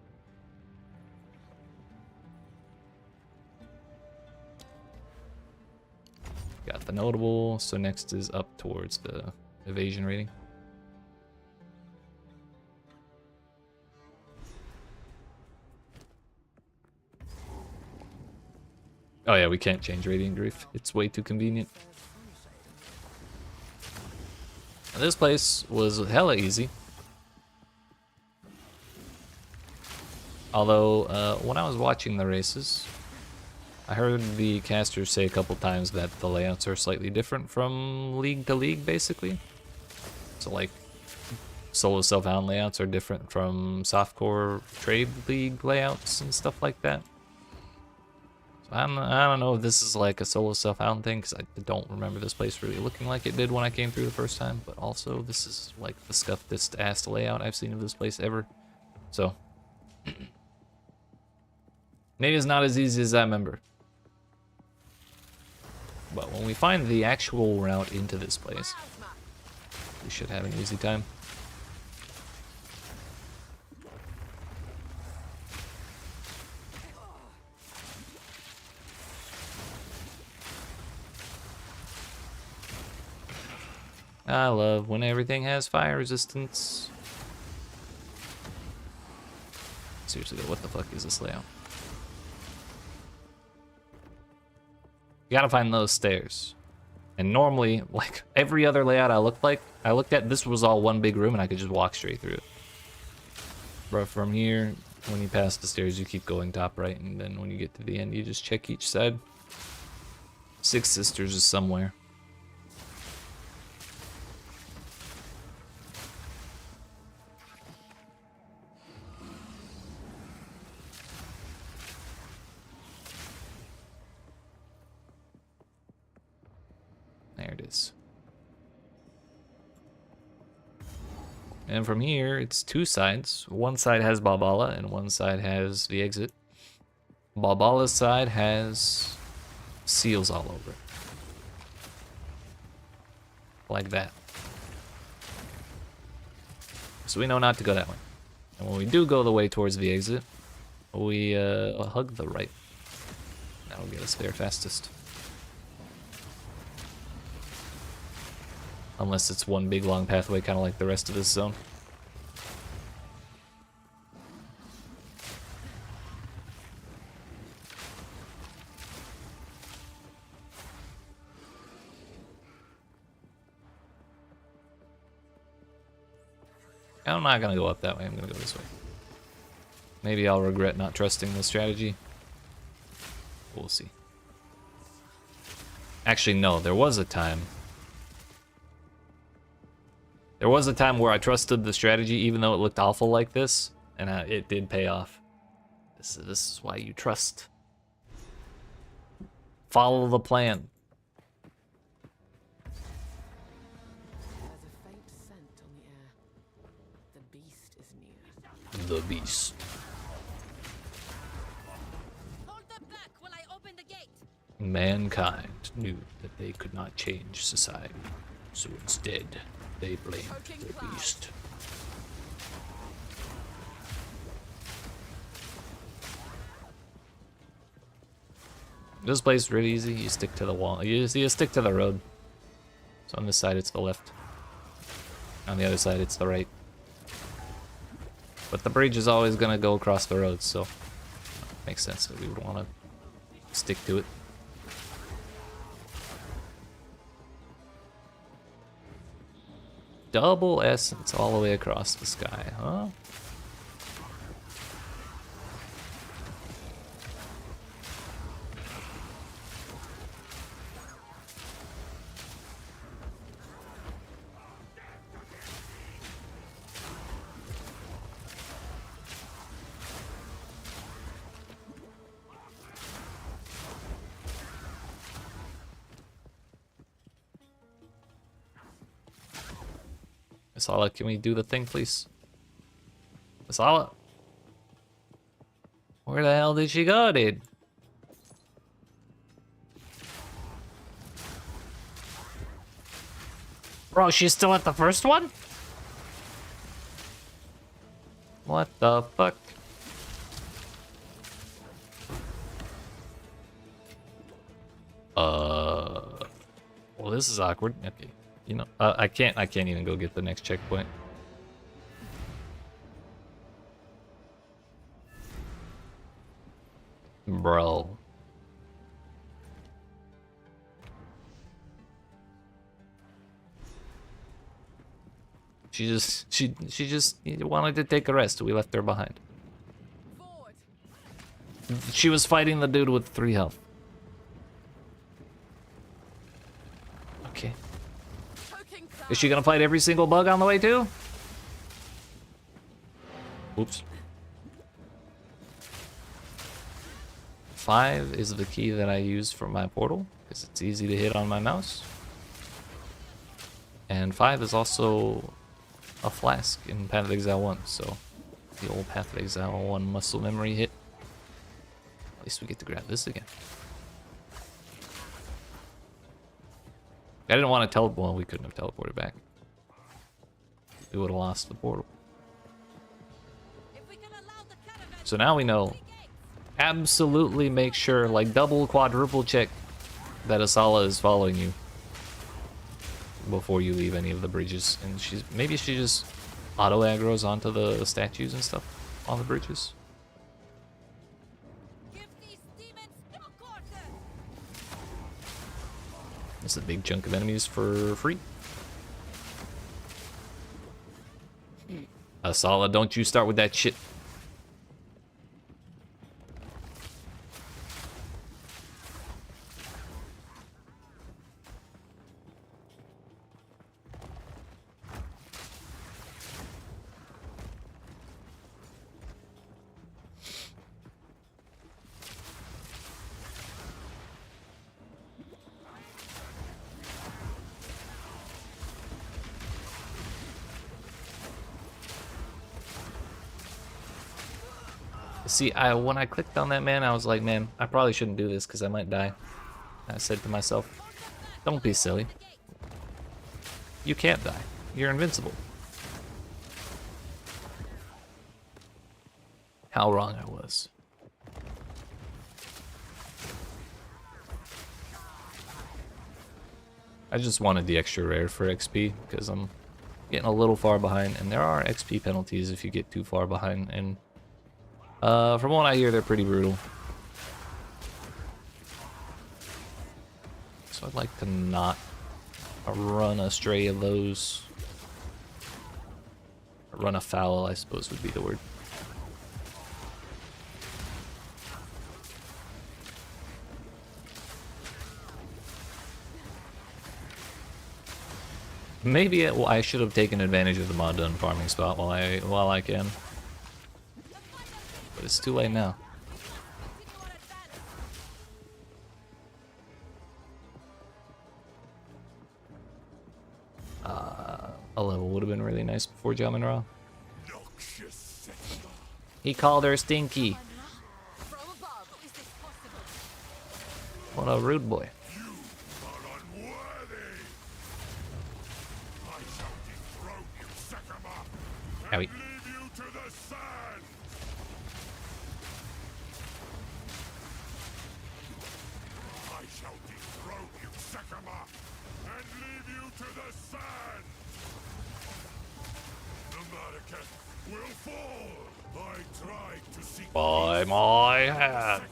Got the notable, so next is up towards the evasion rating. Oh yeah, we can't change Radiant Grief. It's way too convenient. Now, this place was hella easy. Although, when I was watching the races, I heard the casters say a couple times that the layouts are slightly different from league to league, basically. So like, solo self-hound layouts are different from softcore trade league layouts and stuff like that. So I don't know if this is like a solo self-hound thing, because I don't remember this place really looking like it did when I came through the first time, but also this is like the scuffedest ass layout I've seen of this place ever. So, maybe it's not as easy as I remember. But when we find the actual route into this place, we should have an easy time. I love when everything has fire resistance. Seriously though, what the fuck is this layout? You gotta find those stairs. And normally, like every other layout I looked at, this was all one big room and I could just walk straight through it. But from here, when you pass the stairs, you keep going top right, and then when you get to the end, you just check each side. Six Sisters is somewhere. it is. And from here, it's two sides. One side has Balbala, and one side has the exit. Balbala's side has seals all over it. Like that. So we know not to go that way. And when we do go the way towards the exit, we hug the right. That'll get us there fastest. Unless it's one big long pathway, kind of like the rest of this zone. I'm not gonna go up that way, I'm gonna go this way. Maybe I'll regret not trusting this strategy. We'll see. Actually, no, there was a time. There was a time where I trusted the strategy even though it looked awful like this, and it did pay off. This is why you trust. Follow the plan. There's a faint scent on the air. The beast is near. The beast. Hold them back while I open the gate. Mankind knew that they could not change society, so instead, they blamed the beast. This place is really easy. You stick to the wall. You stick to the road. So on this side, it's the left. On the other side, it's the right. But the bridge is always gonna go across the road, so makes sense that we would want to stick to it. Double essence all the way across the sky, huh? Masala, can we do the thing, please? Masala? Where the hell did she go, dude? Bro, she's still at the first one? What the fuck? Well, this is awkward. Okay. You know, I can't even go get the next checkpoint. Bro. She just wanted to take a rest. We left her behind. Forward. She was fighting the dude with 3 health. Okay. Choking Is she gonna fight every single bug on the way too? Oops. 5 is the key that I use for my portal, because it's easy to hit on my mouse. And 5 is also a flask in Path of Exile 1, so the old Path of Exile 1 muscle memory hit. At least we get to grab this again. I didn't want to teleport. Well, we couldn't have teleported back. We would have lost the portal. If we can allow the caravan So now we know. Absolutely make sure, like double, quadruple check that Asala is following you before you leave any of the bridges. And maybe she just auto aggro's onto the statues and stuff on the bridges. give these demons no quarter. It's a big chunk of enemies for free. Asala, don't you start with that shit. See, when I clicked on that man, I was like, man, I probably shouldn't do this because I might die. I said to myself, don't be silly. You can't die. You're invincible. How wrong I was. I just wanted the extra rare for XP because I'm getting a little far behind, and there are XP penalties if you get too far behind, and from what I hear, they're pretty brutal. So I'd like to not run astray of those. Run afoul, I suppose would be the word. Maybe I should have taken advantage of the mod done farming spot while I can. But it's too late now. A level would have been really nice before Jamin Ra. He called her stinky. What a rude boy. Owie. By my hand.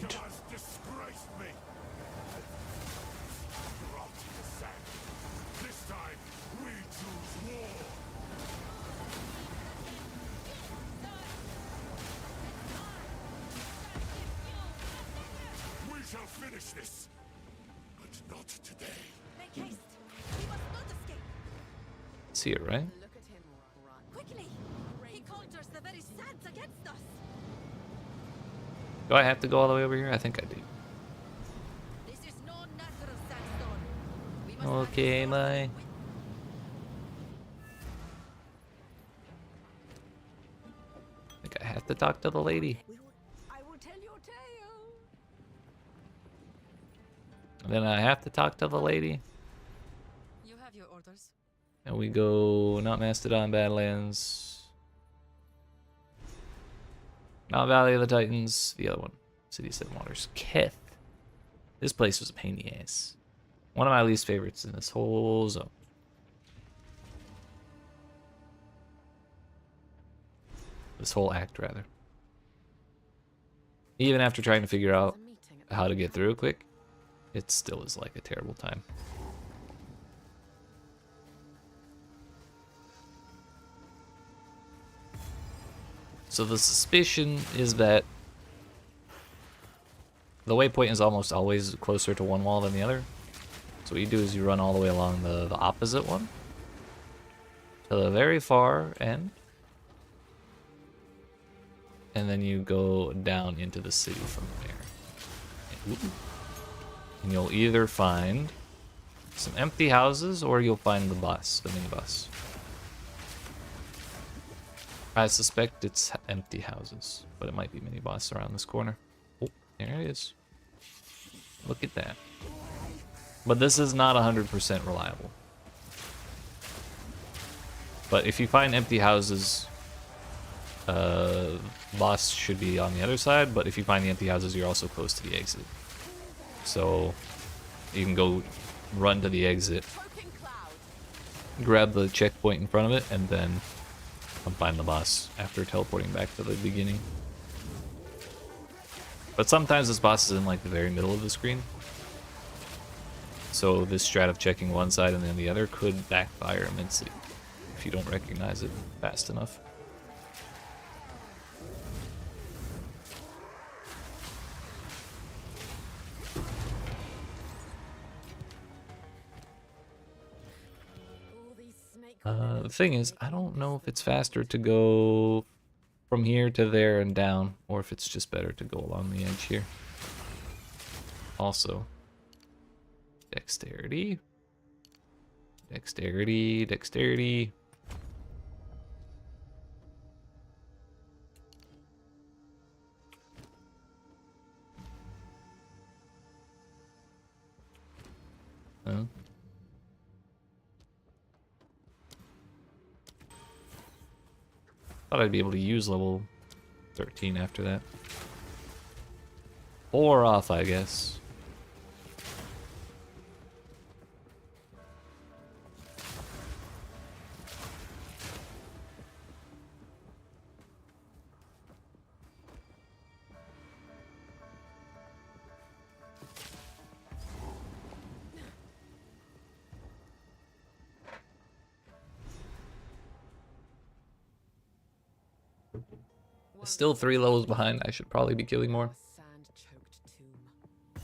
This, but not today. Make haste. We must not escape. See it, right? Look at him run. Quickly. He conjures the very sands against us. Do I have to go all the way over here? I think I do. This is no natural sandstone. We must Okay, have my. I think I have to talk to the lady. will tell your tale. And then I have to talk to the lady. You have your orders. And we go not Mastodon Badlands. Not Valley of the Titans. The other one. City of Seven Waters. Keth. This place was a pain in the ass. One of my least favorites in this whole zone. This whole act, rather. Even after trying to figure out how to get through it quick, it still is like a terrible time. So the suspicion is that the waypoint is almost always closer to one wall than the other. So what you do is you run all the way along the opposite one to the very far end. And then you go down into the city from there. And you'll either find some empty houses or you'll find the bus, the minibus. I suspect it's empty houses, but it might be minibus around this corner. Oh, there it is. Look at that. But this is not 100% reliable. But if you find empty houses, boss should be on the other side, but if you find the empty houses, you're also close to the exit. So you can go run to the exit, grab the checkpoint in front of it, and then come find the boss after teleporting back to the beginning. But sometimes this boss is in like the very middle of the screen. So this strat of checking one side and then the other could backfire immensely if you don't recognize it fast enough. The thing is, I don't know if it's faster to go from here to there and down, or if it's just better to go along the edge here. Also, dexterity, dexterity, dexterity. Huh? Thought I'd be able to use level 13 after that. Or off, I guess. Still 3 levels behind. I should probably be killing more. Sand-choked tomb.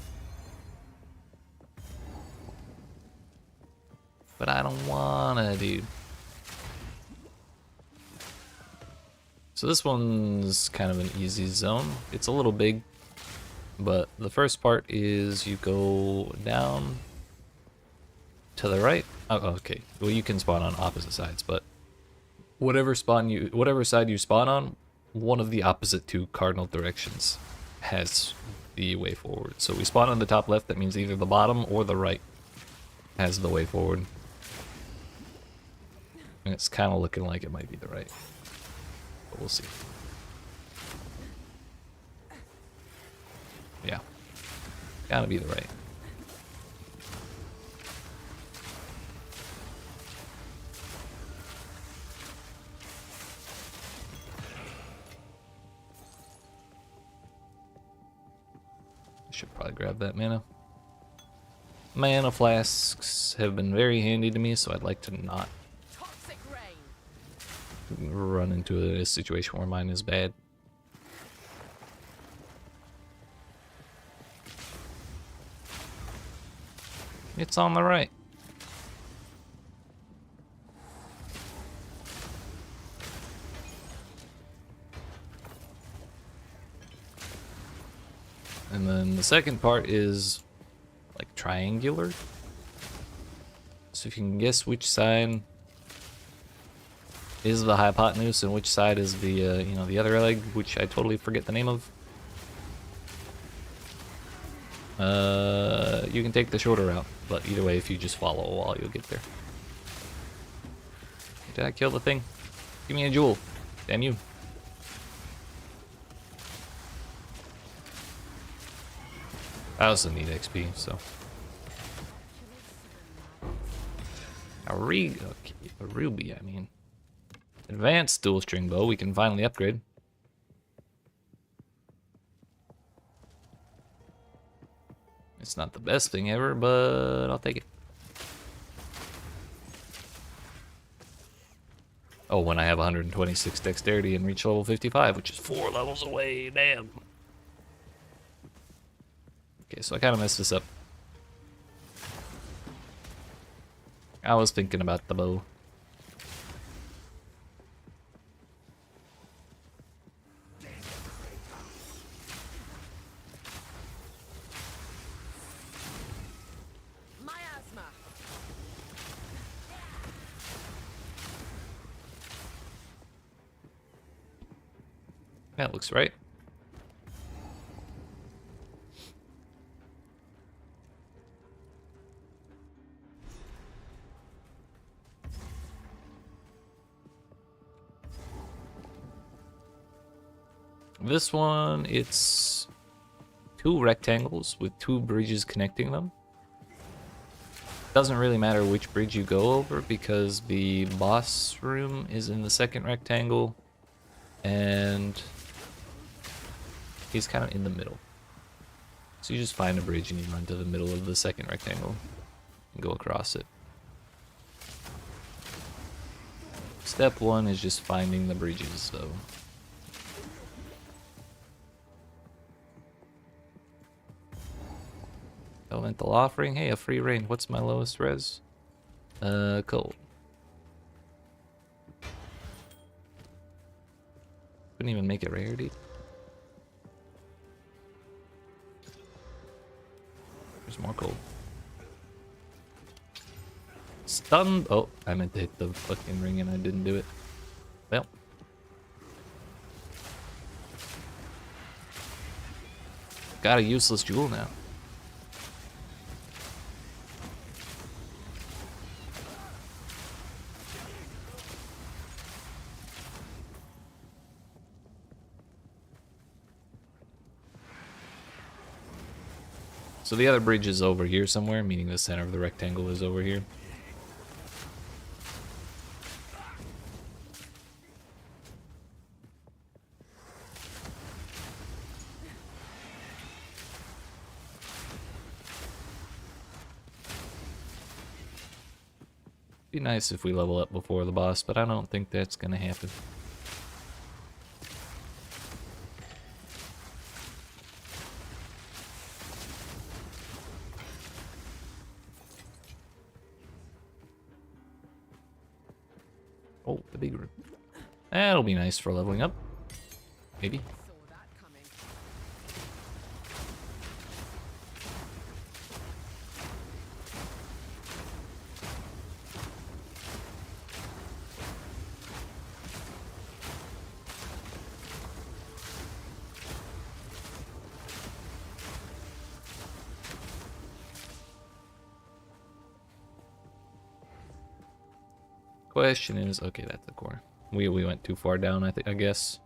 But I don't wanna, dude. So this one's kind of an easy zone. It's a little big, but the first part is you go down to the right. Oh, okay. Well, you can spawn on opposite sides, but whatever side you spawn on, one of the opposite 2 cardinal directions has the way forward. So we spawn on the top left, that means either the bottom or the right has the way forward. And it's kind of looking like it might be the right. But we'll see. Yeah. Gotta be the right. Should probably grab that mana. Mana flasks have been very handy to me, so I'd like to not Toxic rain. run into a situation where mine is bad. It's on the right. And then the second part is like triangular. So if you can guess which side is the hypotenuse and which side is the you know, the other leg, which I totally forget the name of. You can take the shorter route, but either way, if you just follow a wall, you'll get there. Did I kill the thing? Give me a jewel. Damn you. I also need XP, so. A ruby, I mean. Advanced dual string bow, we can finally upgrade. It's not the best thing ever, but I'll take it. Oh, when I have 126 dexterity and reach level 55, which is 4 levels away, damn. Okay, so I kind of messed this up. I was thinking about the bow. Miasma. That looks right. This one, it's 2 rectangles with 2 bridges connecting them. Doesn't really matter which bridge you go over because the boss room is in the second rectangle and he's kind of in the middle. So you just find a bridge and you run to the middle of the second rectangle and go across it. Step 1 is just finding the bridges, so. Elemental offering. Hey, a free rain. What's my lowest res? Cold. Couldn't even make it rarity. There's more cold. Stunned. Oh, I meant to hit the fucking ring and I didn't do it. Well. Got a useless jewel now. So the other bridge is over here somewhere, meaning the center of the rectangle is over here. Be nice if we level up before the boss, but I don't think that's gonna happen. Oh, the big room. That'll be nice for leveling up. Maybe. Saw that coming. Question is, okay, that's the corner. We went too far down, I guess.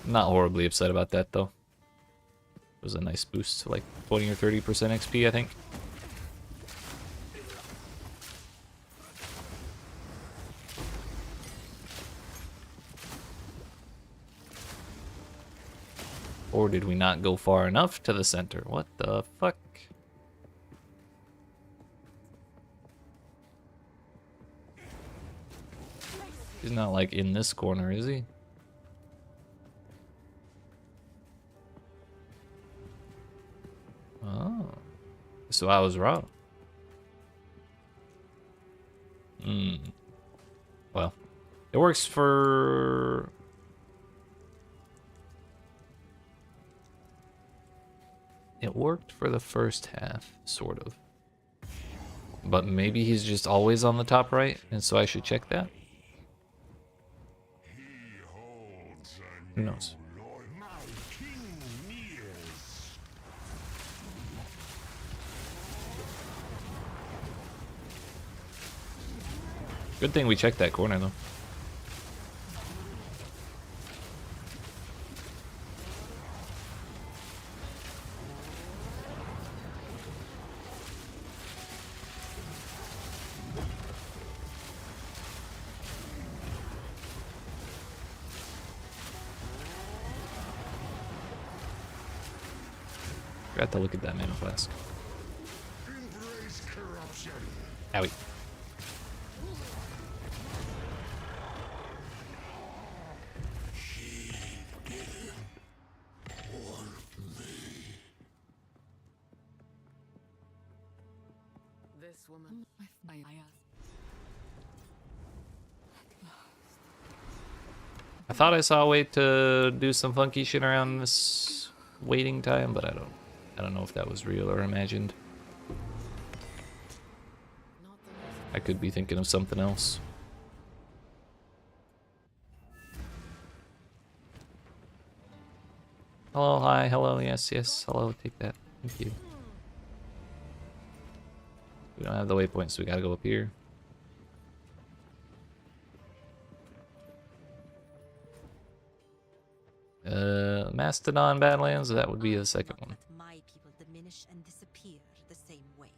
Not horribly upset about that though. It was a nice boost to like 20 or 30% XP, I think. Or did we not go far enough to the center? What the fuck? He's not like in this corner, is he? Oh. So I was wrong. Well, it works for... It worked for the first half, sort of. But maybe he's just always on the top right, and so I should check that? Who knows? Good thing we checked that corner, though. Forgot to look at that mana flask. Owie. This woman. I thought I saw a way to do some funky shit around this waiting time, but I don't know if that was real or imagined. I could be thinking of something else. Hello, hi, hello, yes, yes, hello, take that. Thank you. We don't have the waypoint, so we gotta go up here. Mastodon Badlands, that would be the second one. My people diminish and disappear the same way.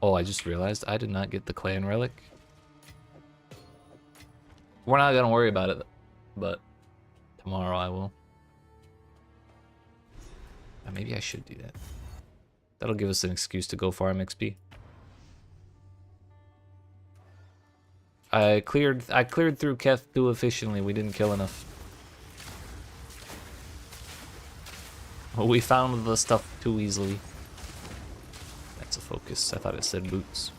Oh, I just realized I did not get the clan relic. We're not gonna worry about it, but tomorrow I will. Maybe I should do that. That'll give us an excuse to go farm XP. I cleared through Keth too efficiently. We didn't kill enough. We found the stuff too easily. That's a focus. I thought it said boots.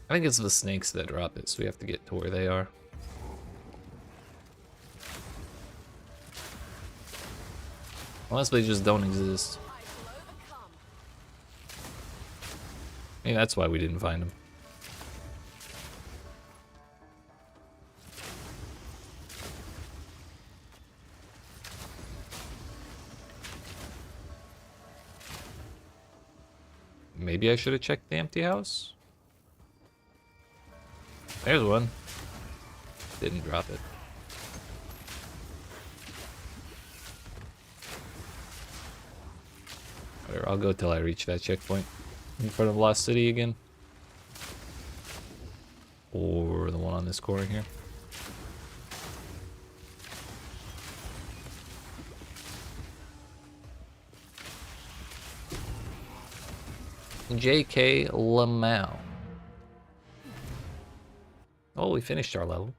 I think it's the snakes that drop it, so we have to get to where they are. Unless they just don't exist. Maybe that's why we didn't find them. Maybe I should have checked the empty house? There's one. Didn't drop it. Whatever, I'll go till I reach that checkpoint in front of Lost City again. Or the one on this corner here. J.K. Lamau. Oh, we finished our level.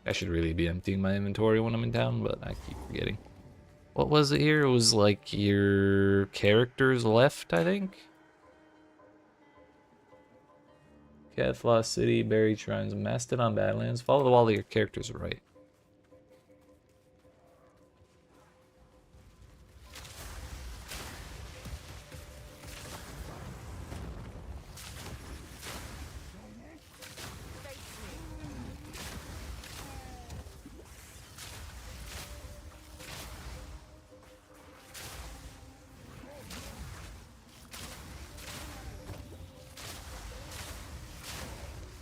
I should really be emptying my inventory when I'm in town, but I keep forgetting. What was it here? It was like your characters left, I think? Cath, Lost City, Buried Shrines, Mastodon Badlands. Follow the wall that your characters are right.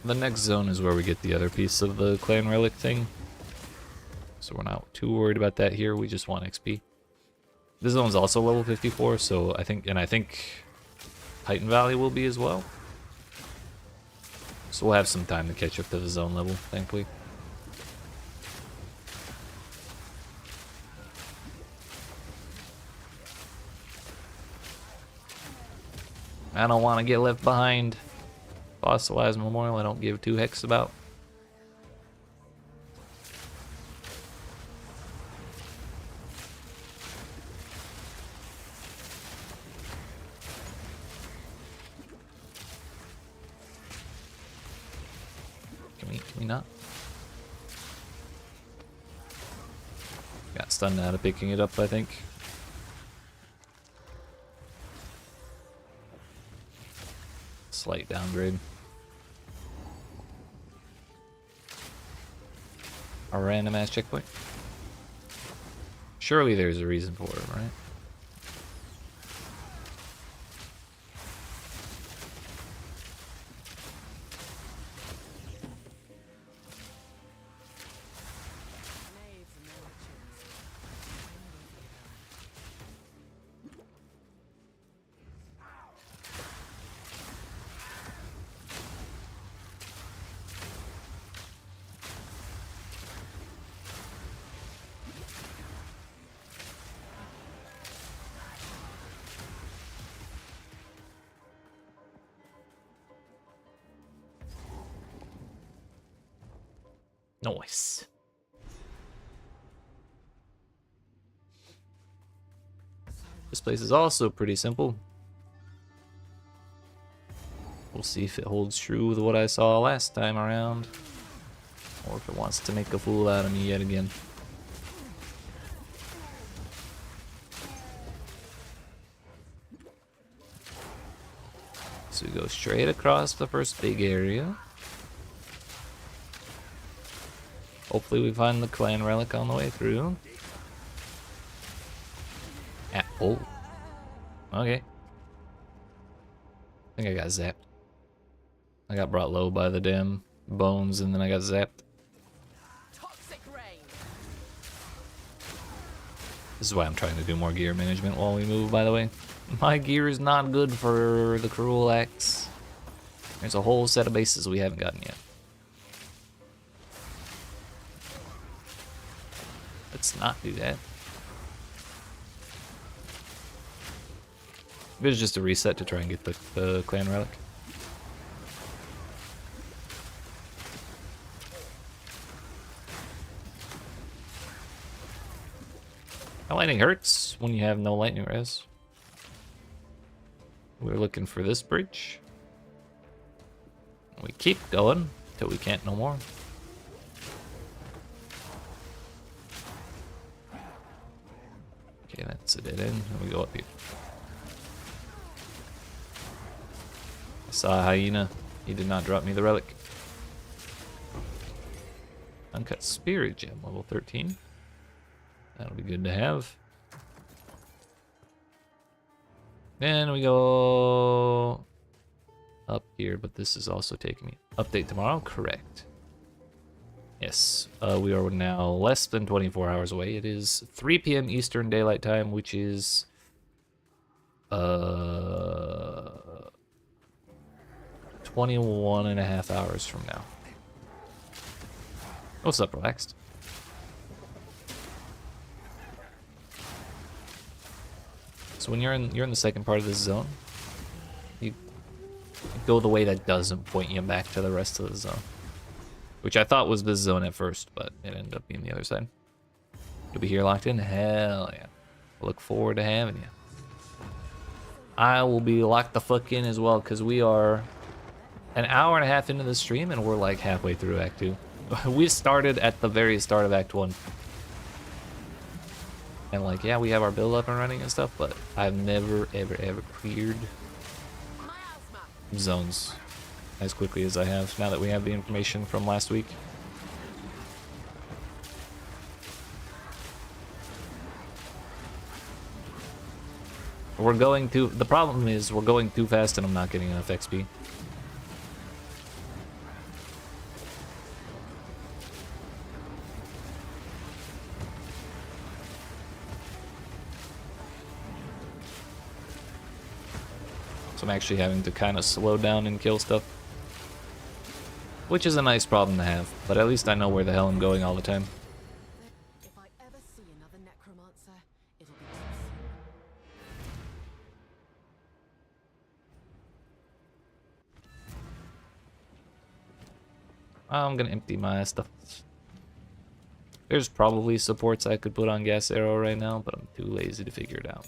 The next zone is where we get the other piece of the clan relic thing. So we're not too worried about that here, we just want XP. This zone's also level 54, so I think Titan Valley will be as well. So we'll have some time to catch up to the zone level, thankfully. I don't want to get left behind. Fossilized Memorial, I don't give two hecks about. Can we not? Got stunned out of picking it up, I think. Slight downgrade. A random ass checkpoint. Surely there's a reason for it, right? Nice. This place is also pretty simple. We'll see if it holds true with what I saw last time around, or if it wants to make a fool out of me yet again. So we go straight across the first big area. Hopefully we find the clan relic on the way through. Oh. Okay. I think I got zapped. I got brought low by the damn bones and then I got zapped. Toxic rain. This is why I'm trying to do more gear management while we move, by the way. My gear is not good for the cruel axe. There's a whole set of bases we haven't gotten yet. Let's not do that. It was just a reset to try and get the clan relic. That lightning hurts when you have no lightning res. We're looking for this bridge. We keep going till we can't no more. Okay, that's a dead end. And we go up here. I saw a hyena. He did not drop me the relic. Uncut spirit gem, level 13. That'll be good to have. Then we go up here, but this is also taking me. Update tomorrow? Correct. Yes, we are now less than 24 hours away. It is 3 p.m. Eastern Daylight Time, which is 21 and a half hours from now. What's up, Relaxed? So when you're in the second part of this zone, you go the way that doesn't point you back to the rest of the zone. Which I thought was this zone at first, but it ended up being the other side. You'll be here locked in? Hell yeah. Look forward to having you. I will be locked the fuck in as well, because we are an hour and a half into the stream and we're like halfway through Act 2. We started at the very start of Act 1. And like, yeah, we have our build up and running and stuff, but I've never, ever cleared zones as quickly as I have now that we have the information from last week. The problem is we're going too fast and I'm not getting enough XP. So I'm actually having to kind of slow down and kill stuff. Which is a nice problem to have, but at least I know where the hell I'm going all the time. If I ever see another necromancer, it'll be I'm gonna empty my stuff. There's probably supports I could put on Gas Arrow right now, but I'm too lazy to figure it out.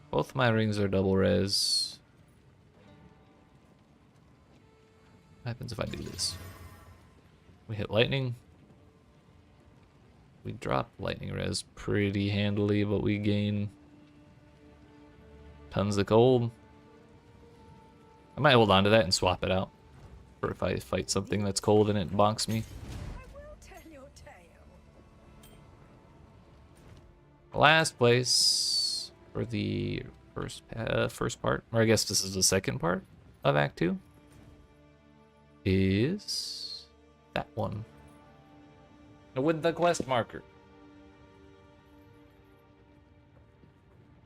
Both my rings are double res. What happens if I do this? We hit lightning. We drop lightning res pretty handily, but we gain tons of cold. I might hold on to that and swap it out for if I fight something that's cold and it bonks me. I will tell your tale. Last place for the first part, or I guess this is the second part of Act 2, is that one. With the quest marker.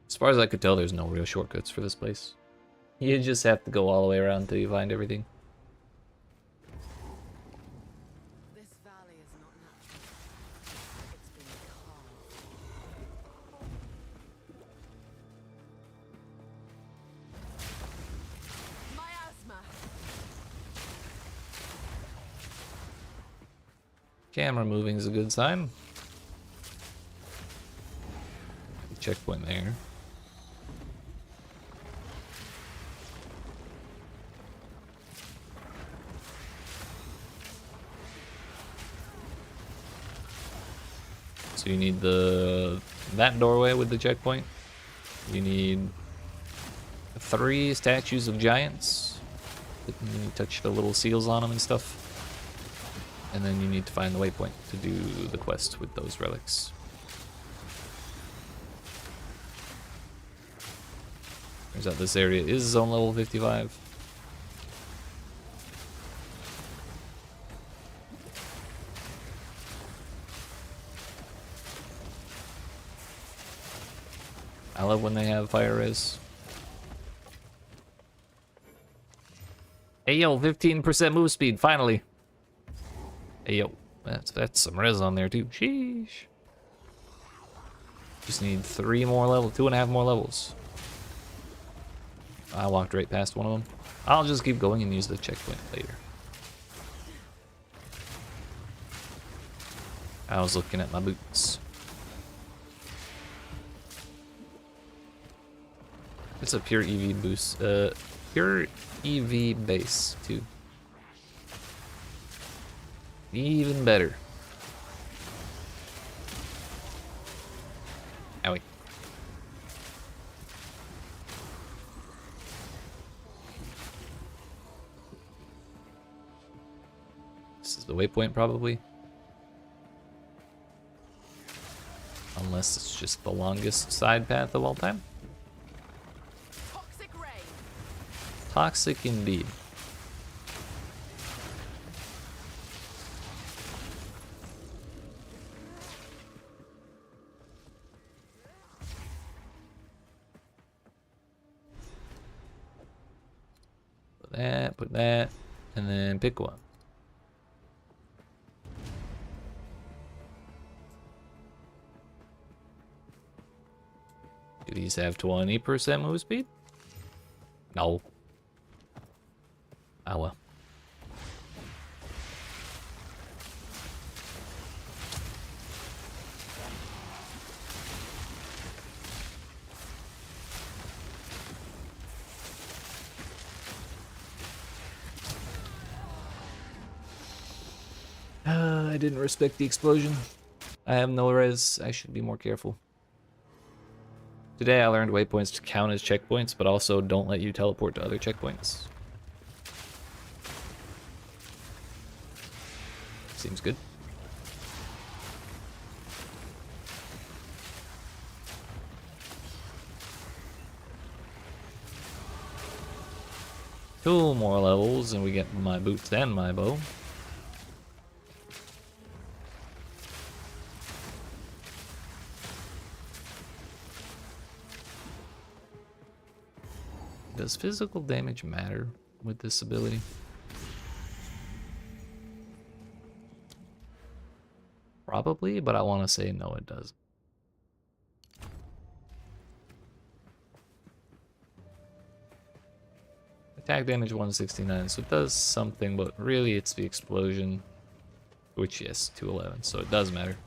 As far as I could tell, there's no real shortcuts for this place. You just have to go all the way around until you find everything. this valley is not natural. It's been carved. Miasma. Camera moving is a good sign. Checkpoint there. So you need that doorway with the checkpoint. You need 3 statues of giants. You touch the little seals on them and stuff. And then you need to find the waypoint to do the quest with those relics. Turns out this area is zone level 55. I love when they have fire res. Hey yo, 15% move speed, finally. Hey yo, that's some res on there too. Sheesh. Just need 3 more levels, 2.5 more levels. I walked right past one of them. I'll just keep going and use the checkpoint later. I was looking at my boots. It's a pure EV boost, pure EV base too. Even better. Owie. This is the waypoint, probably. Unless it's just the longest side path of all time. Toxic ray. Toxic indeed. Put that, and then pick one. Do these have 20% move speed? No. Oh well. I didn't respect the explosion. I have no res. I should be more careful. Today I learned waypoints to count as checkpoints, but also don't let you teleport to other checkpoints. Seems good. Two more levels and we get my boots and my bow. Does physical damage matter with this ability? Probably, but I want to say no, it doesn't. Attack damage 169, so it does something, but really it's the explosion, which yes, 211, so it does matter.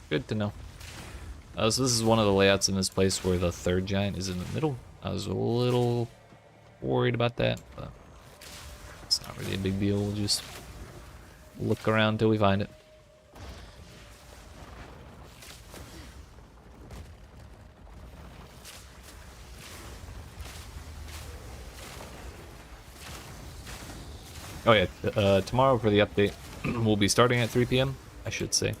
Good to know. So this is one of the layouts in this place where the third giant is in the middle. I was a little worried about that, but it's not really a big deal. We'll just look around till we find it. Oh yeah, tomorrow for the update, we'll be starting at 3 p.m., I should say.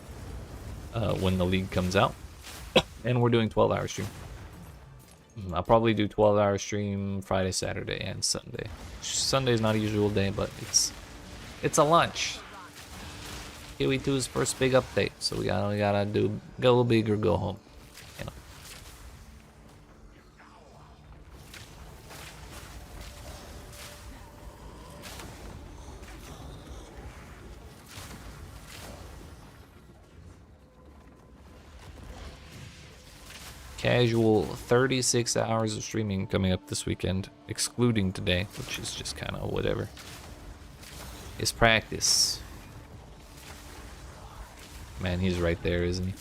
When the league comes out, and we're doing 12-hour stream. I'll probably do 12-hour stream Friday, Saturday, and Sunday. Sunday's not a usual day, but it's a lunch. Kiwi 2's first big update, so we gotta do go big or go home. You know. Casual 36 hours of streaming coming up this weekend, excluding today, which is just kind of whatever. It's practice. Man, he's right there, isn't he?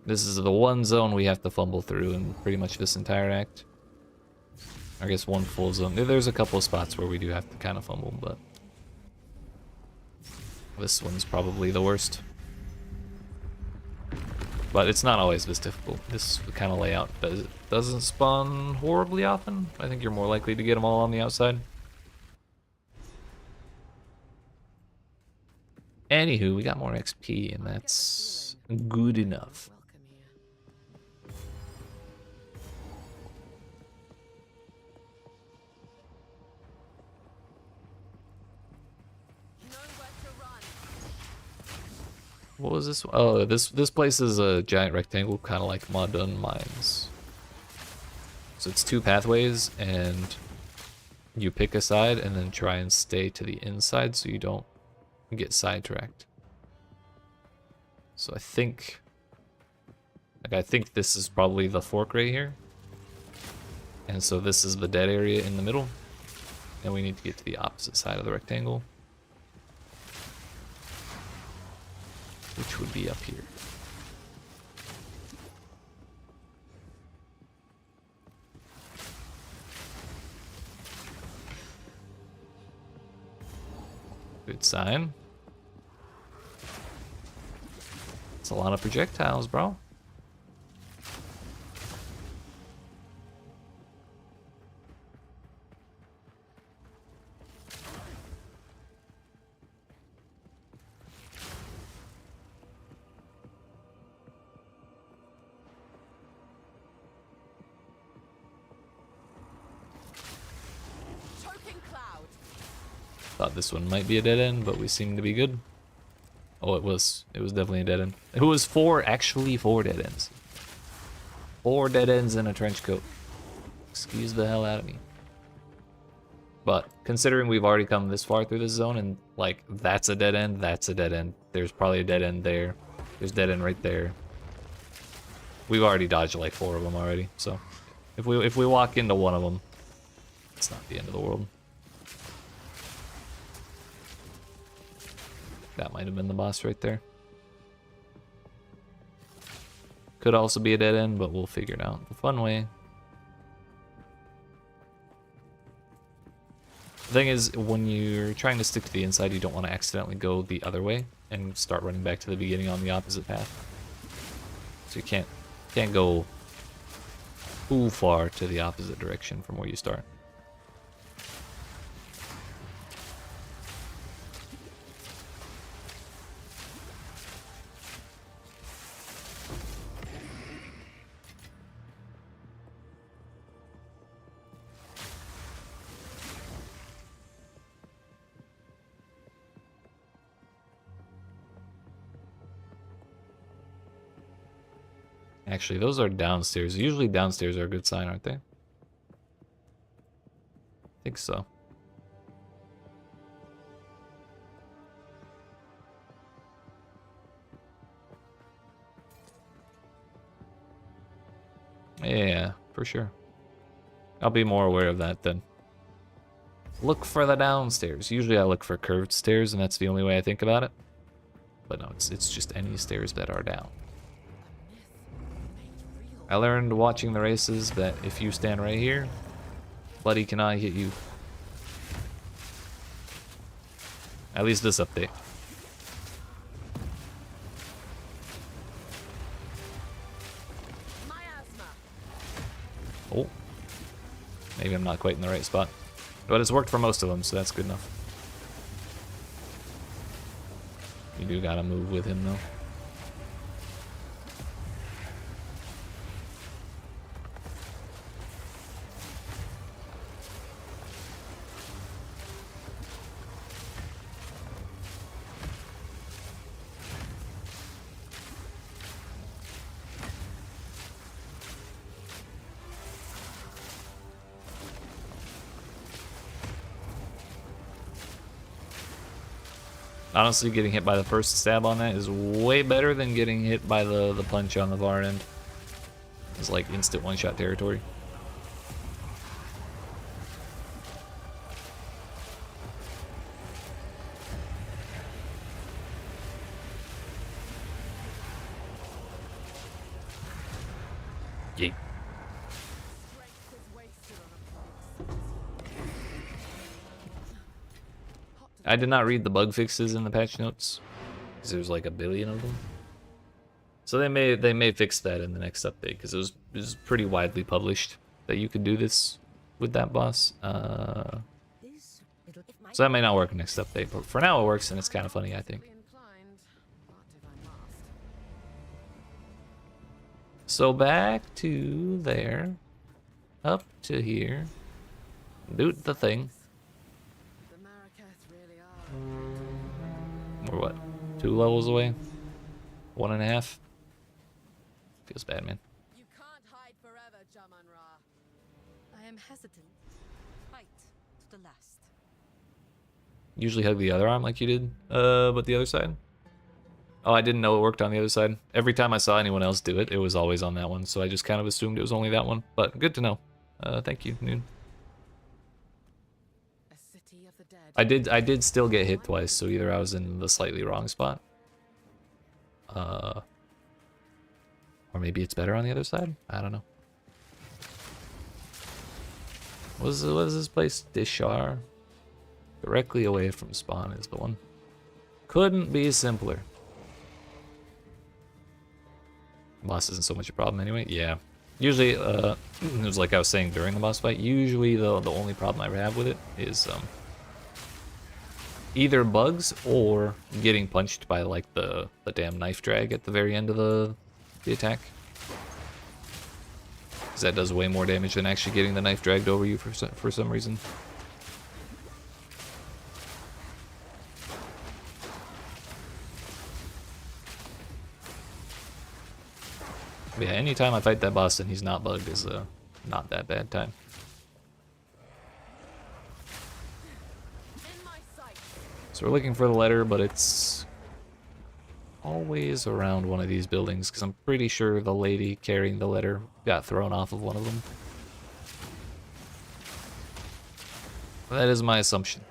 This is the one zone we have to fumble through in pretty much this entire act. I guess one full zone. There's a couple of spots where we do have to kind of fumble, but this one's probably the worst. But it's not always this difficult. This kind of layout doesn't spawn horribly often. I think you're more likely to get them all on the outside. Anywho, we got more XP, and that's good enough. Welcome here. Nowhere to run. What was this? Oh, this place is a giant rectangle, kind of like Modern Mines. So it's two pathways, and you pick a side and then try and stay to the inside so you don't get sidetracked. So I think this is probably the fork right here. And so this is the dead area in the middle. And we need to get to the opposite side of the rectangle, which would be up here. Good sign. It's a lot of projectiles, bro. Choking cloud. Thought this one might be a dead end, but we seem to be good. Oh, it was. It was definitely a dead end. It was actually four dead ends. 4 dead ends in a trench coat. Excuse the hell out of me. But considering we've already come this far through this zone and like that's a dead end, that's a dead end. There's probably a dead end there. There's dead end right there. We've already dodged like 4 of them already. So if we walk into one of them, it's not the end of the world. That might have been the boss right there. Could also be a dead end, but we'll figure it out the fun way. The thing is, when you're trying to stick to the inside, you don't want to accidentally go the other way and start running back to the beginning on the opposite path. So you can't go too far to the opposite direction from where you start. Actually, those are downstairs. Usually downstairs are a good sign, aren't they? I think so. Yeah, for sure. I'll be more aware of that then. Look for the downstairs. Usually I look for curved stairs, and that's the only way I think about it. But no, it's just any stairs that are down. I learned watching the races that if you stand right here, Buddy cannot hit you. At least this update. Oh. Maybe I'm not quite in the right spot. But it's worked for most of them, so that's good enough. You do gotta move with him, though. Honestly, getting hit by the first stab on that is way better than getting hit by the punch on the far end. It's like instant one-shot territory. Yeet. I did not read the bug fixes in the patch notes because there's like a billion of them. So they may fix that in the next update because it was pretty widely published that you could do this with that boss. So that may not work in the next update, but for now it works and it's kind of funny, I think. So back to there, up to here, do the thing. We're what? 2 levels away? 1.5? Feels bad, man. You can't hide forever, Jaman-Ra. I am hesitant. Fight to the last. Usually hug the other arm like you did, but the other side? Oh, I didn't know it worked on the other side. Every time I saw anyone else do it, it was always on that one, so I just kind of assumed it was only that one. But good to know. Thank you, Noon. I did still get hit twice, so either I was in the slightly wrong spot. Or maybe it's better on the other side? I don't know. What is this place? Dishar? Directly away from spawn is the one. Couldn't be simpler. Boss isn't so much a problem anyway. Yeah. Usually, it was like I was saying during the boss fight, usually the only problem I have with it is either bugs or getting punched by like the damn knife drag at the very end of the attack. Because that does way more damage than actually getting the knife dragged over you for some reason. But yeah, anytime I fight that boss and he's not bugged is not that bad time. So we're looking for the letter, but it's always around one of these buildings, because I'm pretty sure the lady carrying the letter got thrown off of one of them. That is my assumption.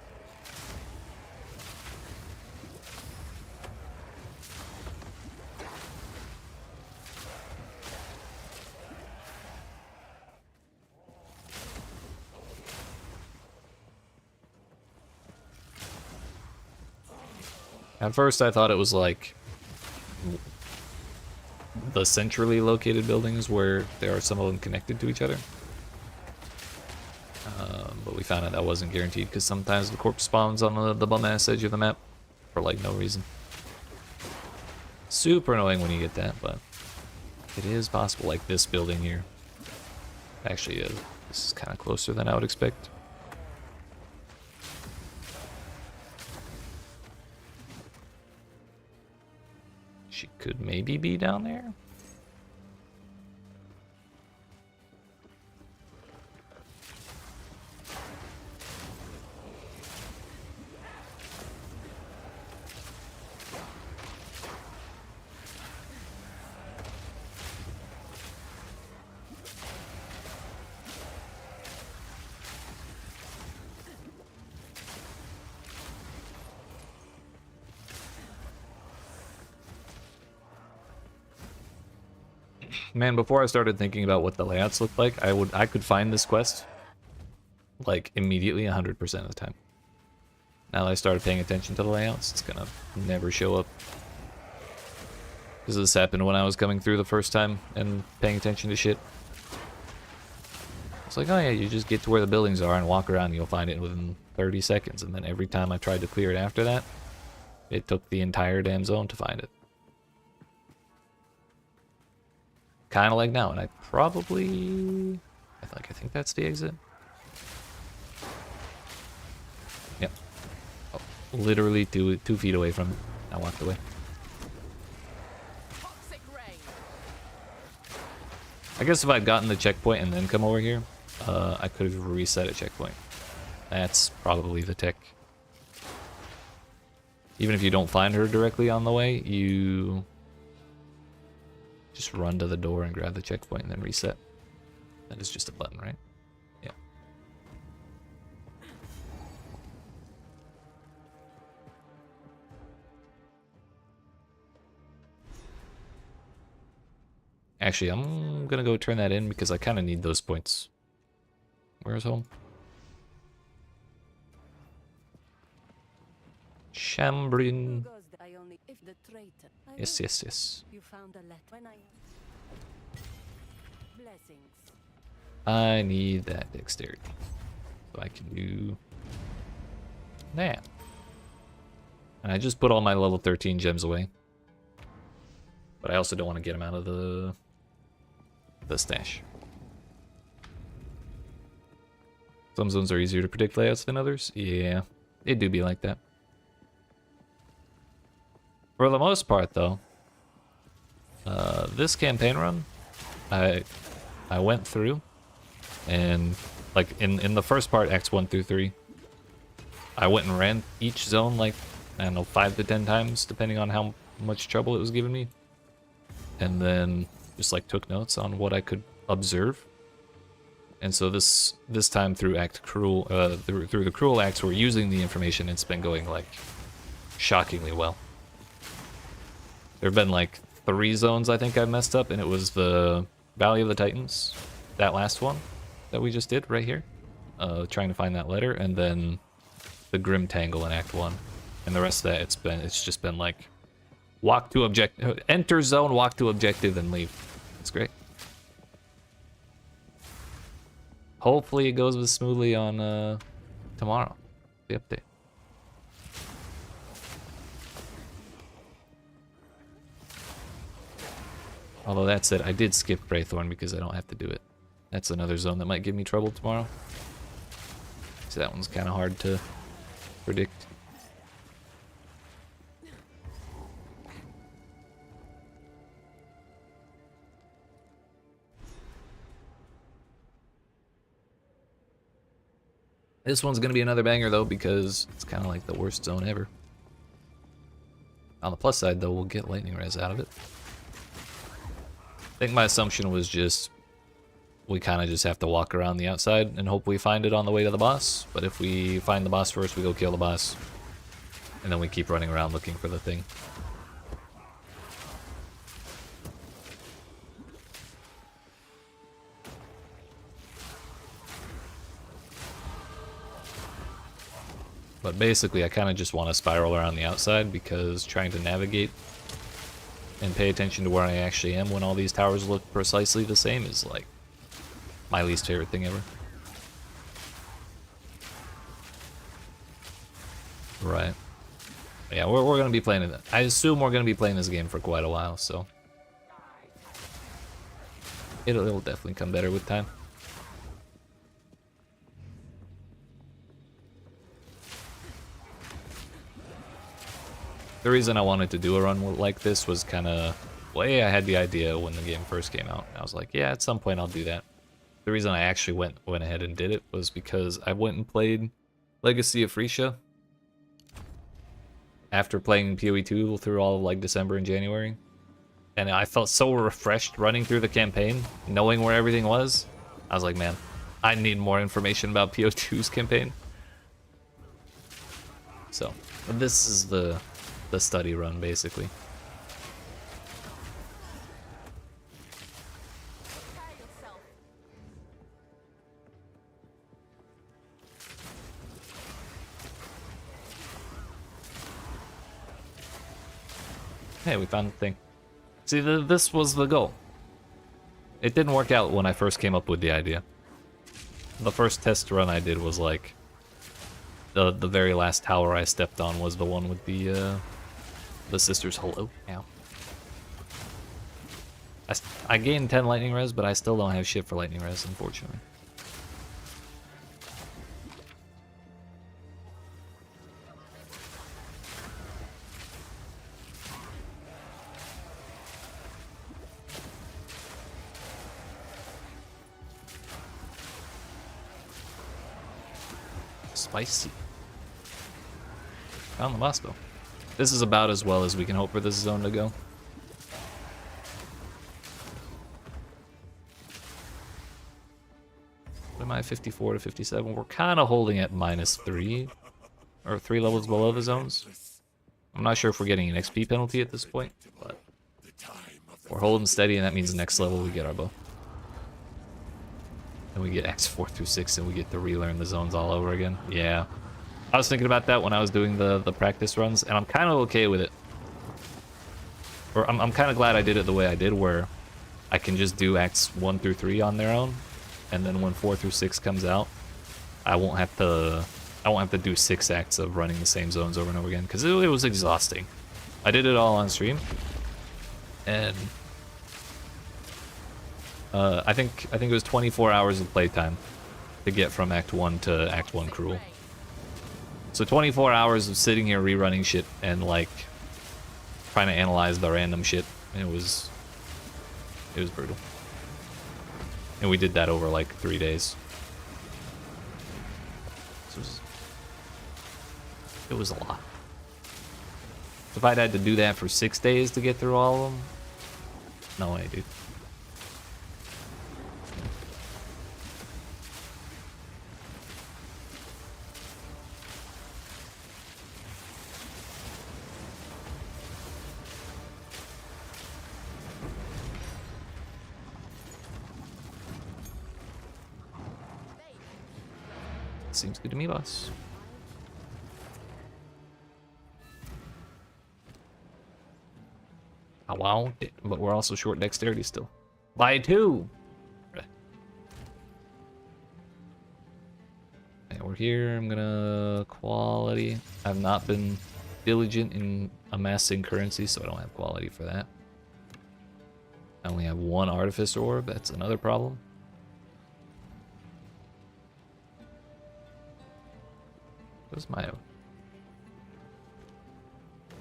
At first I thought it was like the centrally located buildings where there are some of them connected to each other. But we found out that wasn't guaranteed because sometimes the corpse spawns on the bum-ass edge of the map for like no reason. Super annoying when you get that, but it is possible. Like this building here. Actually, this is kind of closer than I would expect. She could maybe be down there. Man, before I started thinking about what the layouts looked like, I could find this quest like immediately 100% of the time. Now that I started paying attention to the layouts, it's gonna never show up. Because this happened when I was coming through the first time and paying attention to shit. It's like, oh yeah, you just get to where the buildings are and walk around and you'll find it within 30 seconds. And then every time I tried to clear it after that, it took the entire damn zone to find it. Kind of like now, and I probably... I think that's the exit. Yep. Oh, literally 2 feet away from it. I walked away. I guess if I'd gotten the checkpoint and then come over here, I could have reset a checkpoint. That's probably the tech. Even if you don't find her directly on the way, you just run to the door and grab the checkpoint and then reset. That is just a button, right? Yeah. Actually, I'm gonna go turn that in because I kind of need those points. Where's home? Chambrin. Yes, yes, yes. You found a letter when blessings. I need that dexterity. So I can do that. And I just put all my level 13 gems away. But I also don't want to get them out of the stash. Some zones are easier to predict layouts than others. Yeah, it do be like that. For the most part, though, this campaign run, I went through, and like in the first part, Acts 1 through 3, I went and ran each zone like, I don't know, 5 to 10 times, depending on how much trouble it was giving me, and then just like took notes on what I could observe. And so this time through through the cruel acts, we're using the information. It's been going like shockingly well. There have been like 3 zones I think I messed up, and it was the Valley of the Titans, that last one that we just did right here, trying to find that letter, and then the Grim Tangle in Act 1. And the rest of that, it's just been like, walk to objective, enter zone, walk to objective, and leave. It's great. Hopefully it goes as smoothly on tomorrow, the update. Although that said, I did skip Greythorn because I don't have to do it. That's another zone that might give me trouble tomorrow. So that one's kind of hard to predict. This one's going to be another banger, though, because it's kind of like the worst zone ever. On the plus side, though, we'll get lightning res out of it. I think my assumption was just we kind of just have to walk around the outside and hope we find it on the way to the boss. But if we find the boss first, we go kill the boss. And then we keep running around looking for the thing. But basically, I kind of just want to spiral around the outside because trying to navigate and pay attention to where I actually am when all these towers look precisely the same is like my least favorite thing ever. Right. Yeah, we're going to be playing it. I assume we're going to be playing this game for quite a while, so it'll definitely come better with time. The reason I wanted to do a run like this was kind of, well, I had the idea when the game first came out. I was like, yeah, at some point I'll do that. The reason I actually went ahead and did it was because I went and played Legacy of Frisia after playing PoE 2 through all of like December and January. And I felt so refreshed running through the campaign, knowing where everything was. I was like, man, I need more information about PoE 2's campaign. So, this is the study run, basically. Hey, we found the thing. See, this was the goal. It didn't work out when I first came up with the idea. The first test run I did was like the very last tower I stepped on was the one with the sisters. Hello. Ow. I gained 10 lightning res, but I still don't have shit for lightning res, unfortunately. Spicy. Found the boss though. This is about as well as we can hope for this zone to go. What am I, 54 to 57? We're kind of holding at -3, or 3 levels below the zones. I'm not sure if we're getting an XP penalty at this point, but we're holding steady, and that means next level we get our bow. And we get X 4 through 6, and we get to relearn the zones all over again. Yeah. I was thinking about that when I was doing the practice runs, and I'm kind of okay with it. Or I'm kind of glad I did it the way I did, where I can just do Acts 1 through 3 on their own, and then when 4 through 6 comes out, I won't have to do 6 acts of running the same zones over and over again, because it was exhausting. I did it all on stream, and I think it was 24 hours of playtime to get from Act 1 to Act 1 Cruel. So 24 hours of sitting here rerunning shit and like trying to analyze the random shit. It was brutal. And we did that over like 3 days. So it was a lot. If I'd had to do that for 6 days to get through all of them, no way, dude. Seems good to me, boss. I want it, but we're also short dexterity still. By 2! Yeah, we're here. I'm gonna quality. I've not been diligent in amassing currency, so I don't have quality for that. I only have 1 artificer orb. That's another problem. Where's my...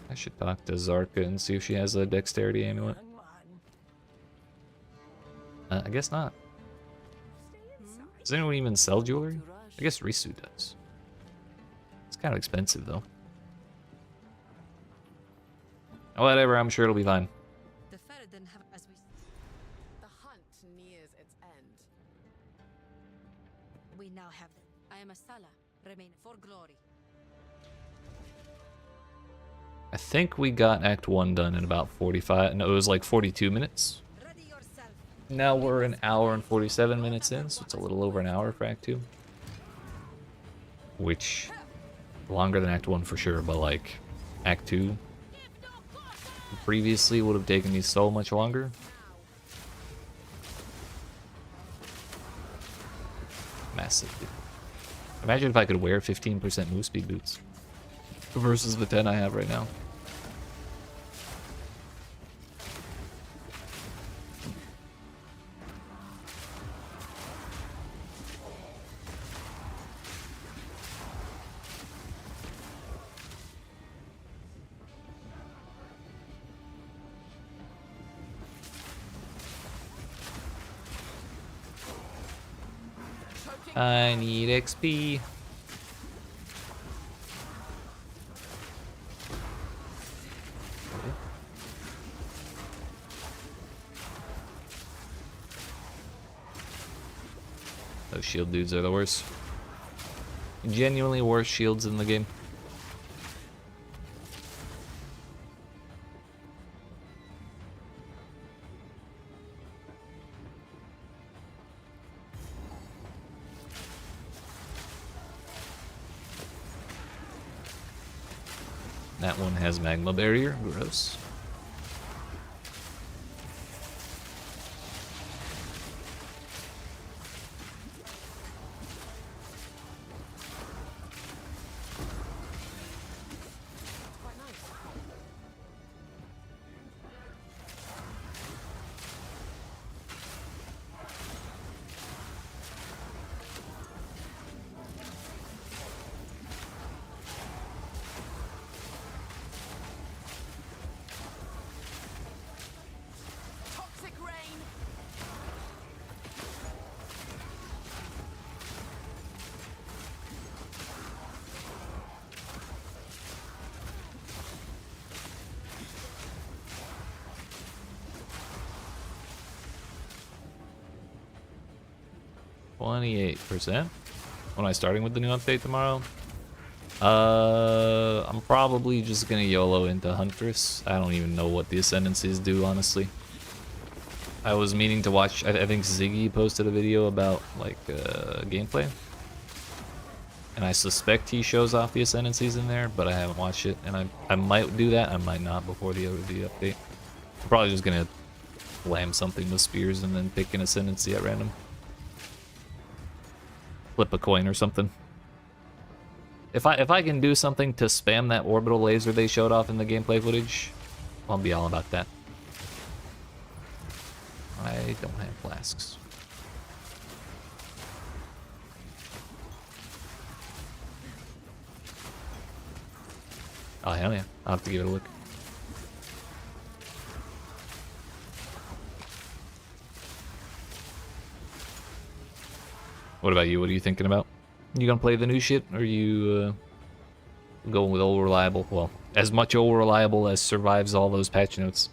I should talk to Zarka and see if she has a dexterity amulet. I guess not. Does anyone even sell jewelry? I guess Risu does. It's kind of expensive though. Whatever, I'm sure it'll be fine. The Ferryden have, as we The hunt nears its end. we now have them. I am a Sala, remain for glory. I think we got Act 1 done in about 45. No, it was like 42 minutes. Ready yourself. Now we're an hour and 47 minutes in, so it's a little over an hour for Act 2. Which, longer than Act 1 for sure, but like, Act 2 previously would have taken me so much longer. Massive. Imagine if I could wear 15% move speed boots versus the 10 I have right now. I need XP. Those shield dudes are the worst. Genuinely worst shields in the game. That one has magma barrier. Gross. Quite nice. Toxic rain. %. When I starting with the new update tomorrow? I'm probably just gonna YOLO into Huntress. I don't even know what the ascendancies do, honestly. I was meaning to watch, I think Ziggy posted a video about, like, gameplay. And I suspect he shows off the ascendancies in there, but I haven't watched it. And I might do that, I might not before the update. I'm probably just gonna lamb something with spears and then pick an ascendancy at random. Flip a coin or something. If I can do something to spam that orbital laser they showed off in the gameplay footage, I'll be all about that. I don't have flasks. Oh hell yeah, I'll have to give it a look. What about you? What are you thinking about? You gonna play the new shit, or are you going with old reliable? Well, as much old reliable as survives all those patch notes.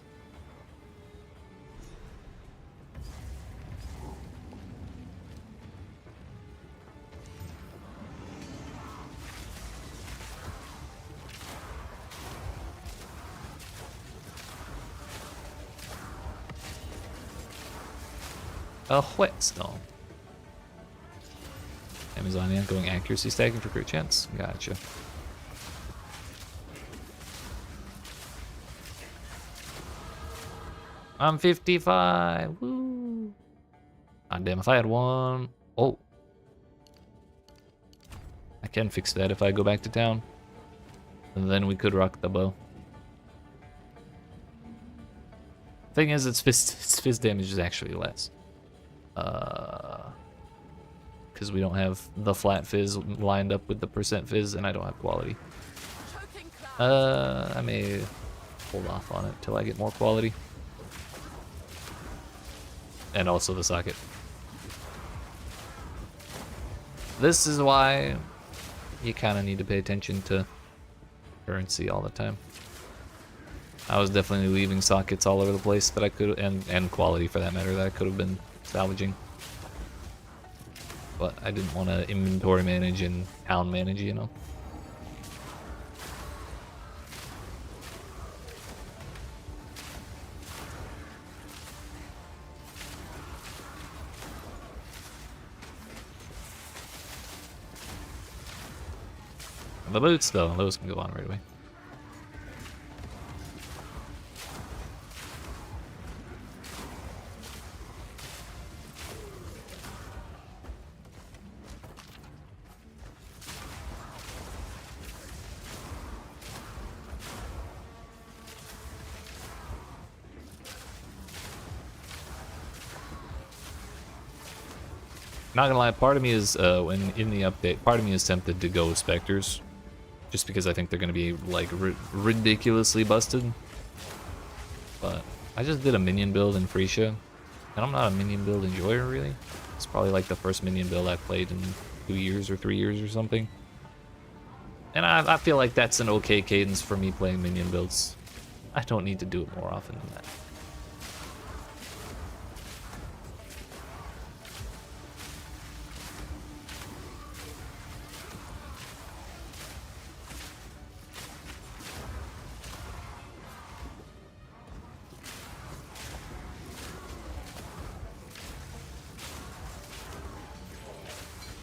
A whetstone. Amazonian going accuracy stacking for crit chance. Gotcha. I'm 55. Woo. God damn, if I had one. Oh. I can fix that if I go back to town. And then we could rock the bow. Thing is, its fizz damage is actually less. Because we don't have the flat fizz lined up with the percent fizz, and I don't have quality. I may hold off on it till I get more quality. And also the socket. This is why you kind of need to pay attention to currency all the time. I was definitely leaving sockets all over the place that I could, and quality for that matter, that I could have been salvaging. But I didn't want to inventory manage and town manage, you know. The boots, though, those can go on right away. Not gonna lie, part of me is, when in the update, part of me is tempted to go with Spectres. Just because I think they're gonna be, like, ridiculously busted. But I just did a minion build in Frisia, and I'm not a minion build enjoyer, really. It's probably like the first minion build I've played in 2 years or 3 years or something. And I feel like that's an okay cadence for me playing minion builds. I don't need to do it more often than that.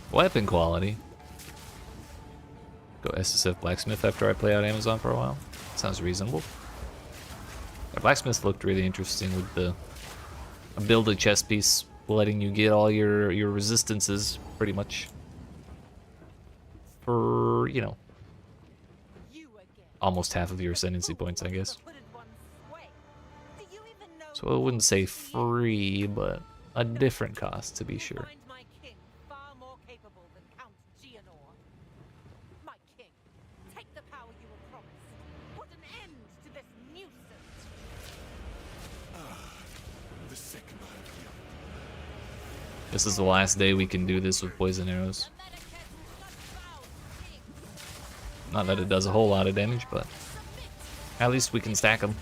Weapon quality. Go SSF Blacksmith after I play out Amazon for a while. Sounds reasonable. Yeah, Blacksmith looked really interesting with the build a chest piece, letting you get all your resistances pretty much for, you know, almost half of your ascendancy points, I guess. So I wouldn't say free, but a different cost to be sure. This is the last day we can do this with poison arrows. Not that it does a whole lot of damage, but at least we can stack them.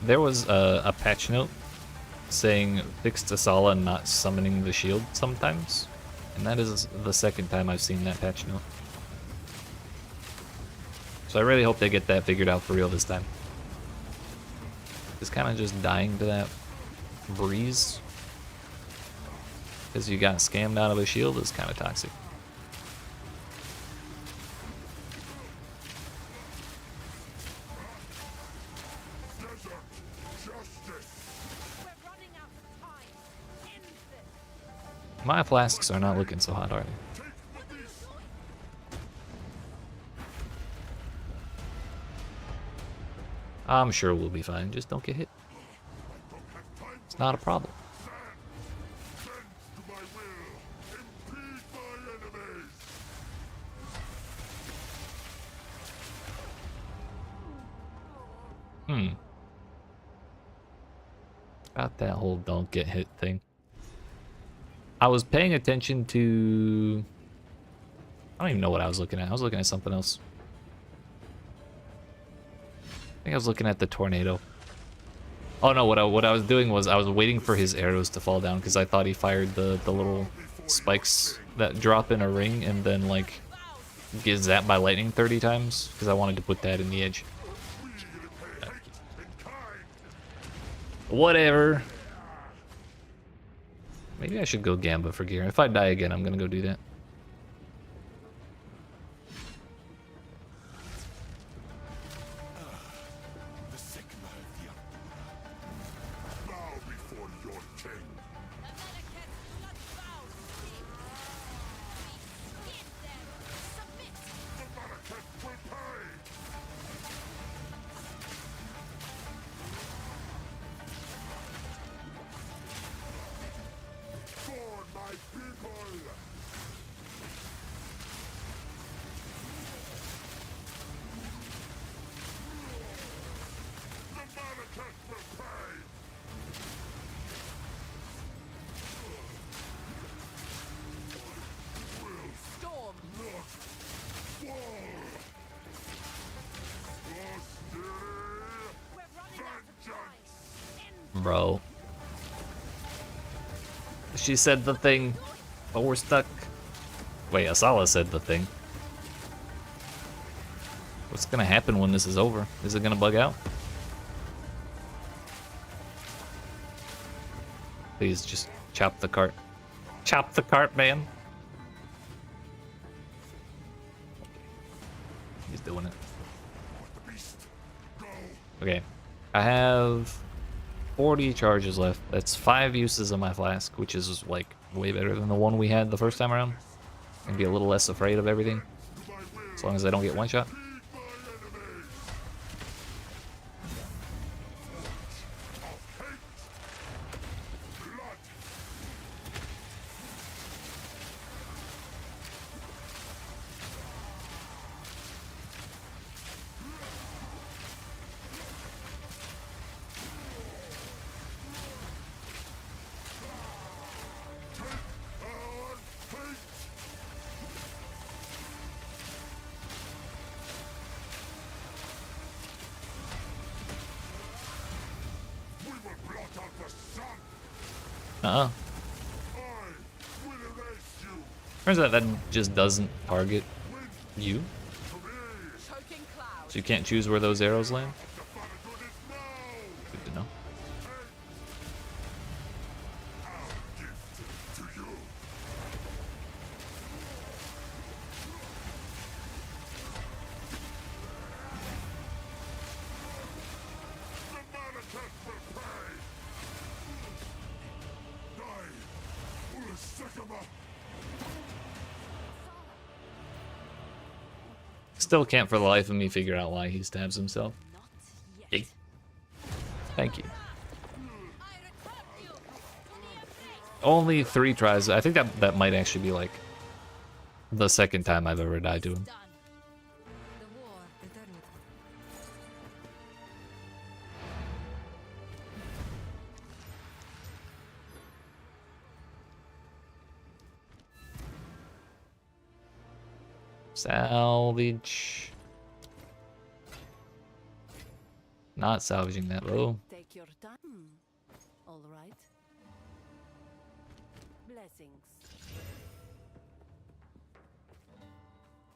There was a patch note saying fix Tasala not summoning the shield sometimes, and that is the second time I've seen that patch note. So I really hope they get that figured out for real this time. It's kind of just dying to that breeze, because you got scammed out of a shield is kind of toxic. My flasks are not looking so hot, are they? I'm sure we'll be fine, just don't get hit. It's not a problem. About that whole don't get hit thing. I was paying attention to... I don't even know what I was looking at. I was looking at something else. I think I was looking at the tornado. Oh no, what I was doing was I was waiting for his arrows to fall down because I thought he fired the little spikes that drop in a ring and then like get zapped by lightning 30 times because I wanted to put that in the edge. Whatever. Maybe I should go Gamba for gear. If I die again, I'm gonna go do that. Bro. She said the thing, but we're stuck. Wait, Asala said the thing. What's gonna happen when this is over? Is it gonna bug out? Please just chop the cart. Chop the cart, man. He's doing it. Okay. I have 40 charges left. That's 5 uses of my flask, which is like way better than the one we had the first time around. And be a little less afraid of everything. As long as I don't get one shot. Uh-uh. Turns out that just doesn't target you. So you can't choose where those arrows land. Good to know. Still can't for the life of me figure out why he stabs himself. Yay. Thank you. Only 3 tries. I think that might actually be like the second time I've ever died to him. Salvage. Not salvaging that low. Take your time. All right. Blessings.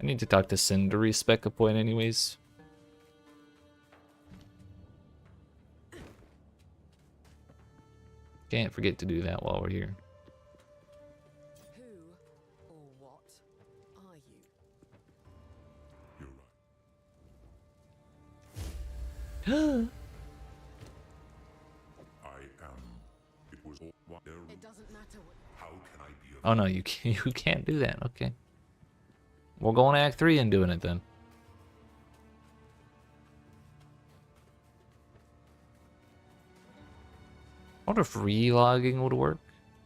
I need to talk to Sin to respec a point anyways. Can't forget to do that while we're here. Who or what are you? You're right. I am. It was all what there. It doesn't matter what. How can I be of Oh no, you can't do that. Okay. We'll go on Act 3 and doing it then. I wonder if relogging would work.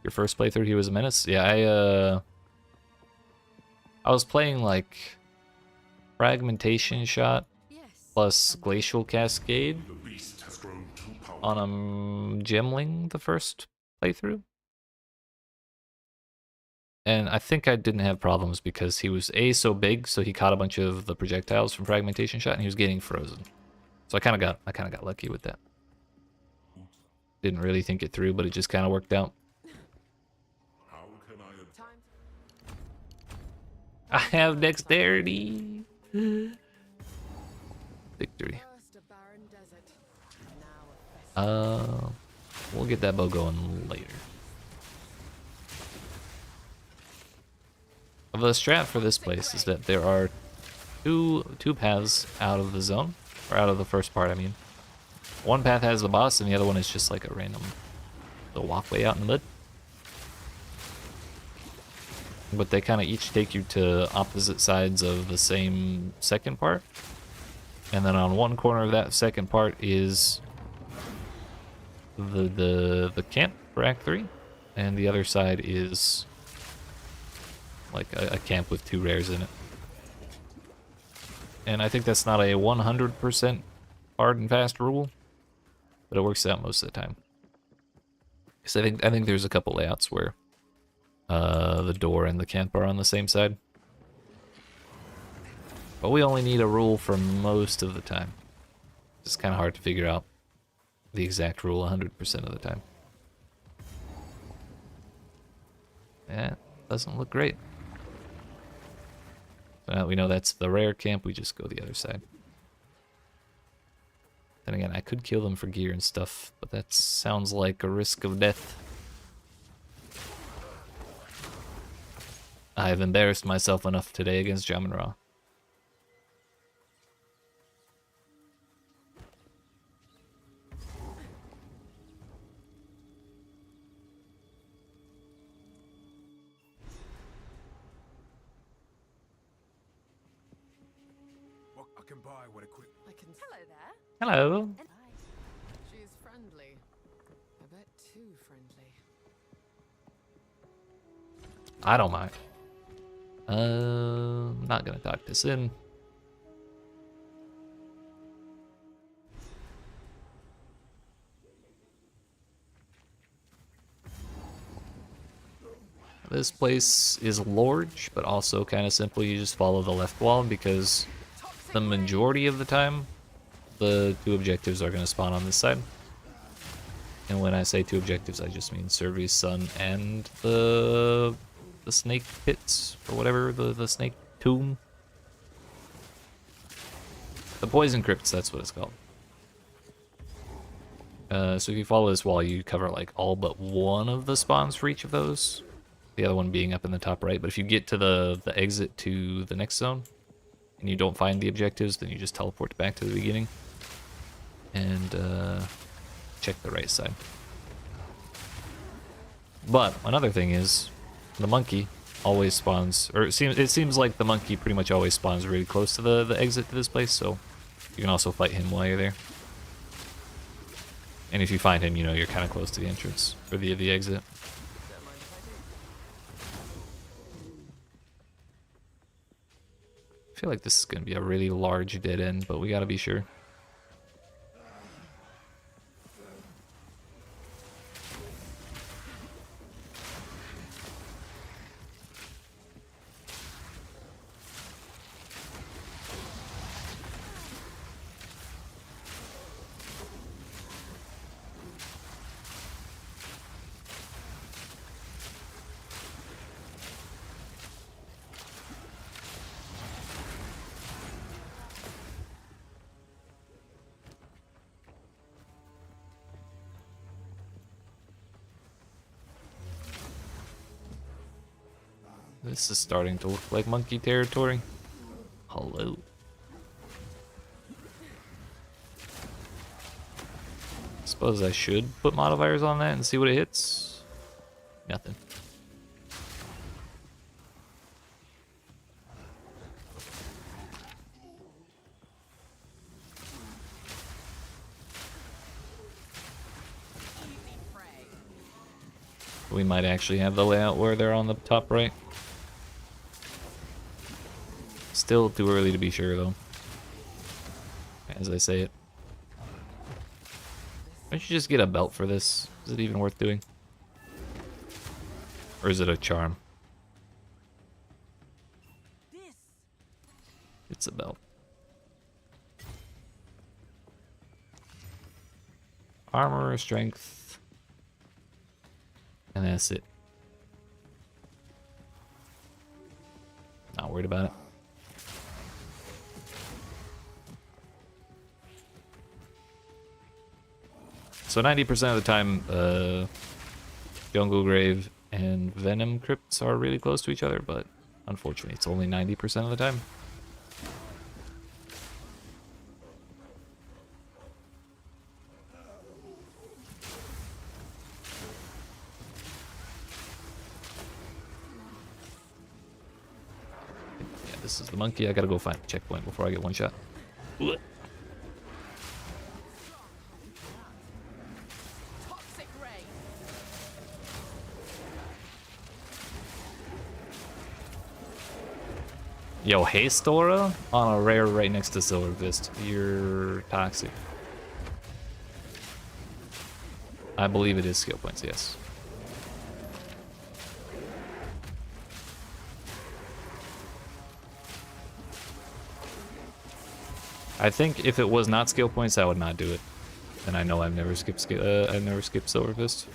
Your first playthrough, he was a menace. Yeah, I was playing like Fragmentation Shot plus Glacial Cascade the beast has grown too powerful? on a Gemling the first playthrough. And I think I didn't have problems because he was so big, so he caught a bunch of the projectiles from Fragmentation Shot and he was getting frozen. So I kinda got lucky with that. Didn't really think it through, but it just kinda worked out. How can I Time. I have dexterity. Victory. First a barren desert. Now a festival. We'll get that bow going later. The strat for this place is that there are two paths out of the zone, or out of the first part, I mean. One path has the boss, and the other one is just like a random little walkway out in the mud. But they kind of each take you to opposite sides of the same second part. And then on one corner of that second part is the camp for Act 3, and the other side is like a camp with 2 rares in it. And I think that's not a 100% hard and fast rule, but it works out most of the time. Because I think there's a couple layouts where the door and the camp are on the same side. But we only need a rule for most of the time. It's kind of hard to figure out. the exact rule 100% of the time. Yeah, doesn't look great. So now we know that's the rare camp, we just go the other side. Then again, I could kill them for gear and stuff, but that sounds like a risk of death. I have embarrassed myself enough today against Jamin-Ra. What I can buy what equipment. I can. Hello there. Hello. She's friendly. A bit too friendly. I don't mind. Not gonna talk this in. This place is large, but also kind of simple. You just follow the left wall because the majority of the time, the 2 objectives are going to spawn on this side. And when I say 2 objectives, I just mean Survey's Sun and the snake pits, or whatever, the snake tomb. The poison crypts, that's what it's called. So if you follow this wall, you cover like all but one of the spawns for each of those. The other one being up in the top right. But if you get to the exit to the next zone, and you don't find the objectives, then you just teleport back to the beginning. And check the right side. But another thing is, the monkey always spawns, or it seems like the monkey pretty much always spawns really close to the exit to this place, so you can also fight him while you're there. And if you find him, you know you're kind of close to the entrance, or the exit. I feel like this is going to be a really large dead end, but we got to be sure. This is starting to look like monkey territory. Hello. Suppose I should put modifiers on that and see what it hits. Nothing. We might actually have the layout where they're on the top right. Still too early to be sure though, as I say it. Why don't you just get a belt for this? Is it even worth doing? Or is it a charm? It's a belt. Armor, strength, and that's it. Not worried about it. So 90% of the time, Jungle Grave and Venom Crypts are really close to each other, but unfortunately it's only 90% of the time. Yeah, this is the monkey. I gotta go find the checkpoint before I get one shot. Ugh. Yo, Haste Aura on a rare right next to Silver Fist. You're toxic. I believe it is skill points, yes. I think if it was not skill points, I would not do it. And I know I've never skipped Silver Fist.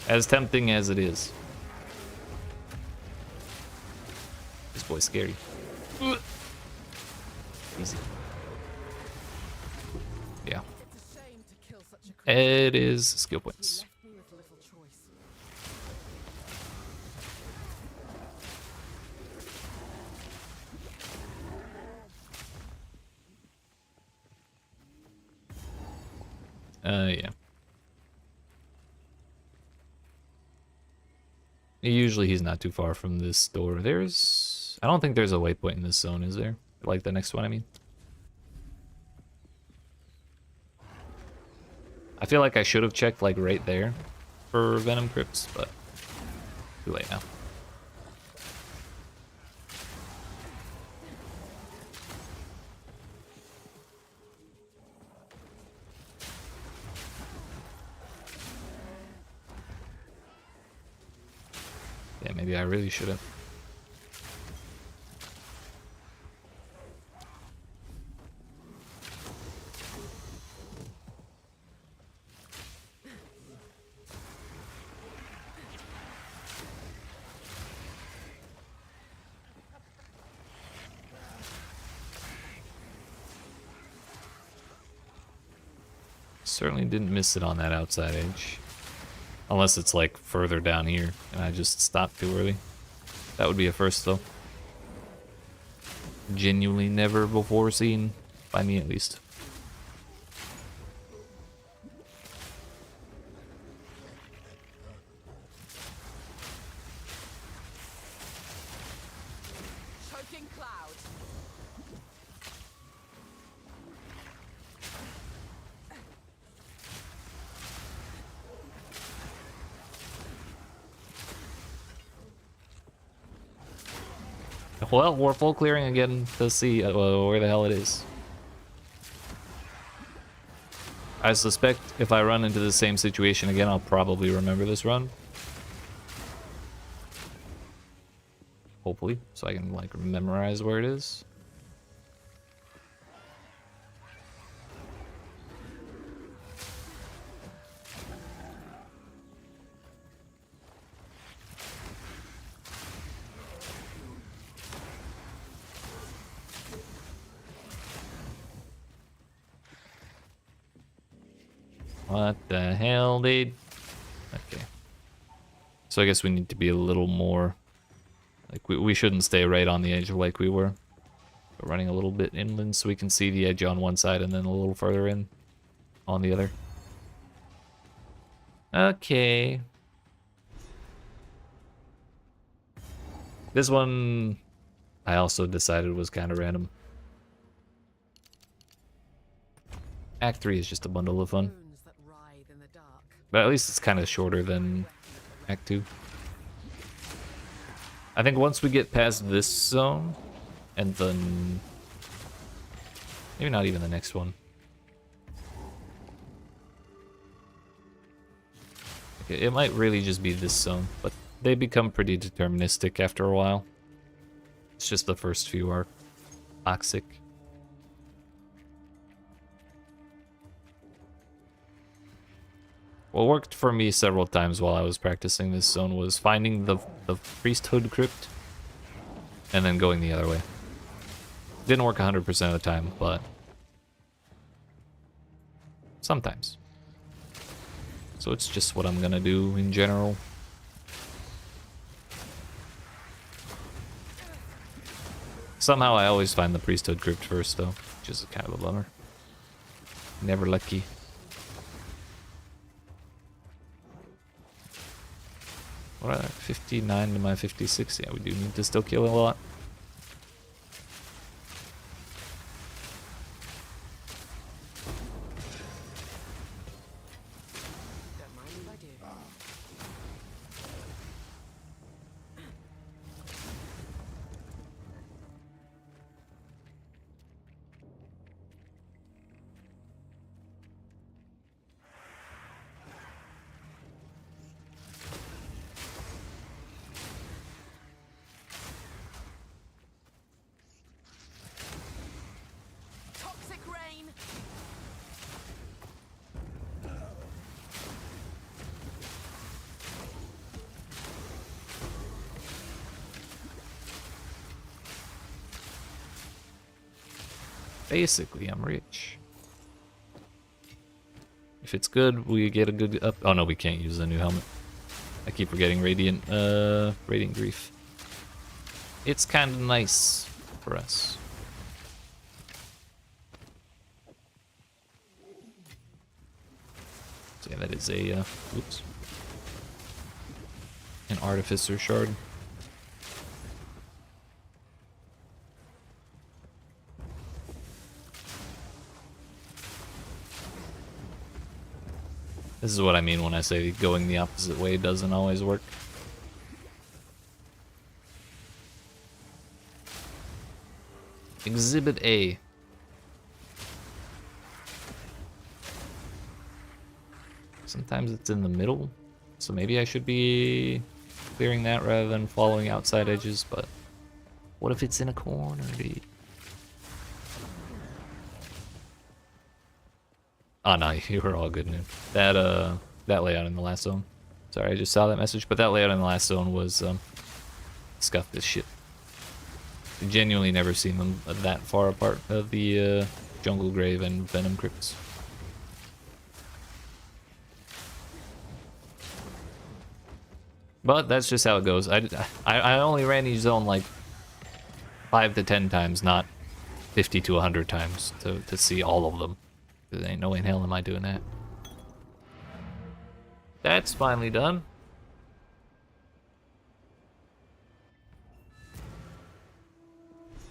As tempting as it is. This boy's scary. Easy. Yeah. It's a shame to kill such a creature. It is skill You points. left me with little choice. Yeah. Usually he's not too far from this door. I don't think there's a waypoint in this zone, is there? Like the next one, I mean. I feel like I should have checked like right there for Venom Crypts, but too late now. Yeah, maybe I really should have. Certainly didn't miss it on that outside edge. Unless it's like further down here and I just stopped too early. That would be a first though. Genuinely never before seen, by me at least. Choking cloud. Well, we're full clearing again to see where the hell it is. I suspect if I run into the same situation again, I'll probably remember this run. Hopefully, so I can like memorize where it is. What the hell, dude? Okay. So I guess we need to be a little more... Like, we shouldn't stay right on the edge like we were. We're running a little bit inland so we can see the edge on one side and then a little further in on the other. Okay. This one I also decided was kind of random. Act 3 is just a bundle of fun. Wounds that writhe in the dark. But at least it's kind of shorter than Act 2. I think once we get past this zone, and then... Maybe not even the next one. Okay, it might really just be this zone, but they become pretty deterministic after a while. It's just the first few are toxic. What worked for me several times while I was practicing this zone was finding the priesthood crypt and then going the other way. Didn't work 100% of the time, but sometimes. So it's just what I'm gonna do in general. Somehow I always find the priesthood crypt first though, which is kind of a bummer. Never lucky. What are they? 59 to my 56? Yeah, we do need to still kill a lot. Don't mind if I do. Basically, I'm rich. If it's good, we get a good up. Oh no, we can't use the new helmet. I keep forgetting Radiant Grief. It's kind of nice for us. So yeah, that is a oops, an Artificer shard. This is what I mean when I say going the opposite way doesn't always work. Exhibit A. Sometimes it's in the middle, so maybe I should be clearing that rather than following outside edges, but what if it's in a corner, dude? Oh no, you were all good, dude. That layout in the last zone. Sorry, I just saw that message, but that layout in the last zone was scuffed as shit. I've genuinely never seen them that far apart of the Jungle Grave and Venom Crypts. But that's just how it goes. I only ran each zone like 5 to 10 times, not 50 to 100 times to see all of them. There ain't no way in hell am I doing that. That's finally done.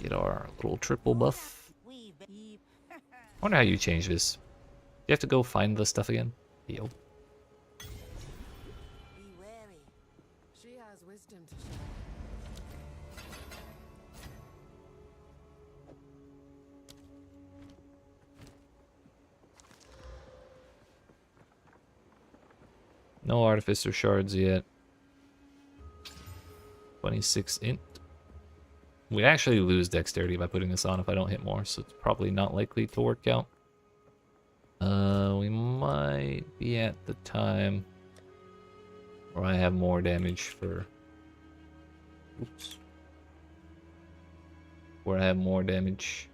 Get our little triple buff. Wonder how you change this. You have to go find the stuff again? Yo. She has wisdom to share. No Artificer shards yet. 26 int. We actually lose dexterity by putting this on if I don't hit more, so it's probably not likely to work out. We might be at the time where I have more damage for... Oops. Where I have more damage.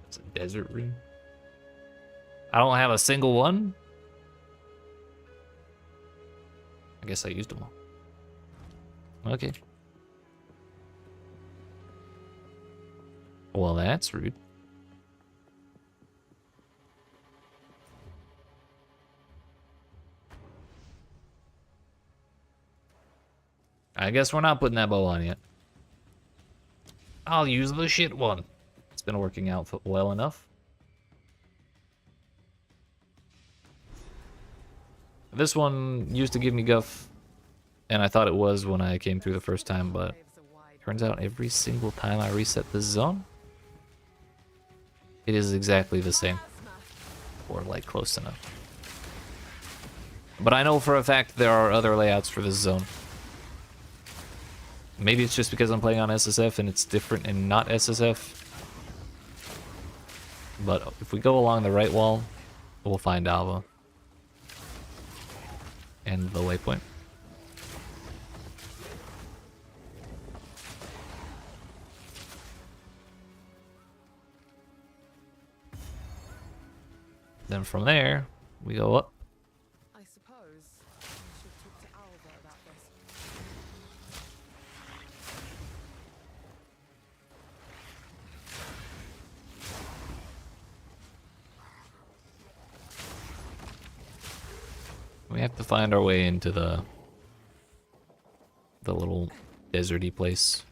It's a desert rune. I don't have a single one? I guess I used them all. Okay. Well, that's rude. I guess we're not putting that bow on yet. I'll use the shit one. It's been working out well enough. This one used to give me guff, and I thought it was when I came through the first time, but turns out every single time I reset the zone, it is exactly the same, or like close enough. But I know for a fact there are other layouts for this zone. Maybe it's just because I'm playing on SSF and it's different and not SSF. But if we go along the right wall, we'll find Alva. And the waypoint. Then from there, we go up. I suppose I should talk to Alva about this. We have to find our way into the little deserty place.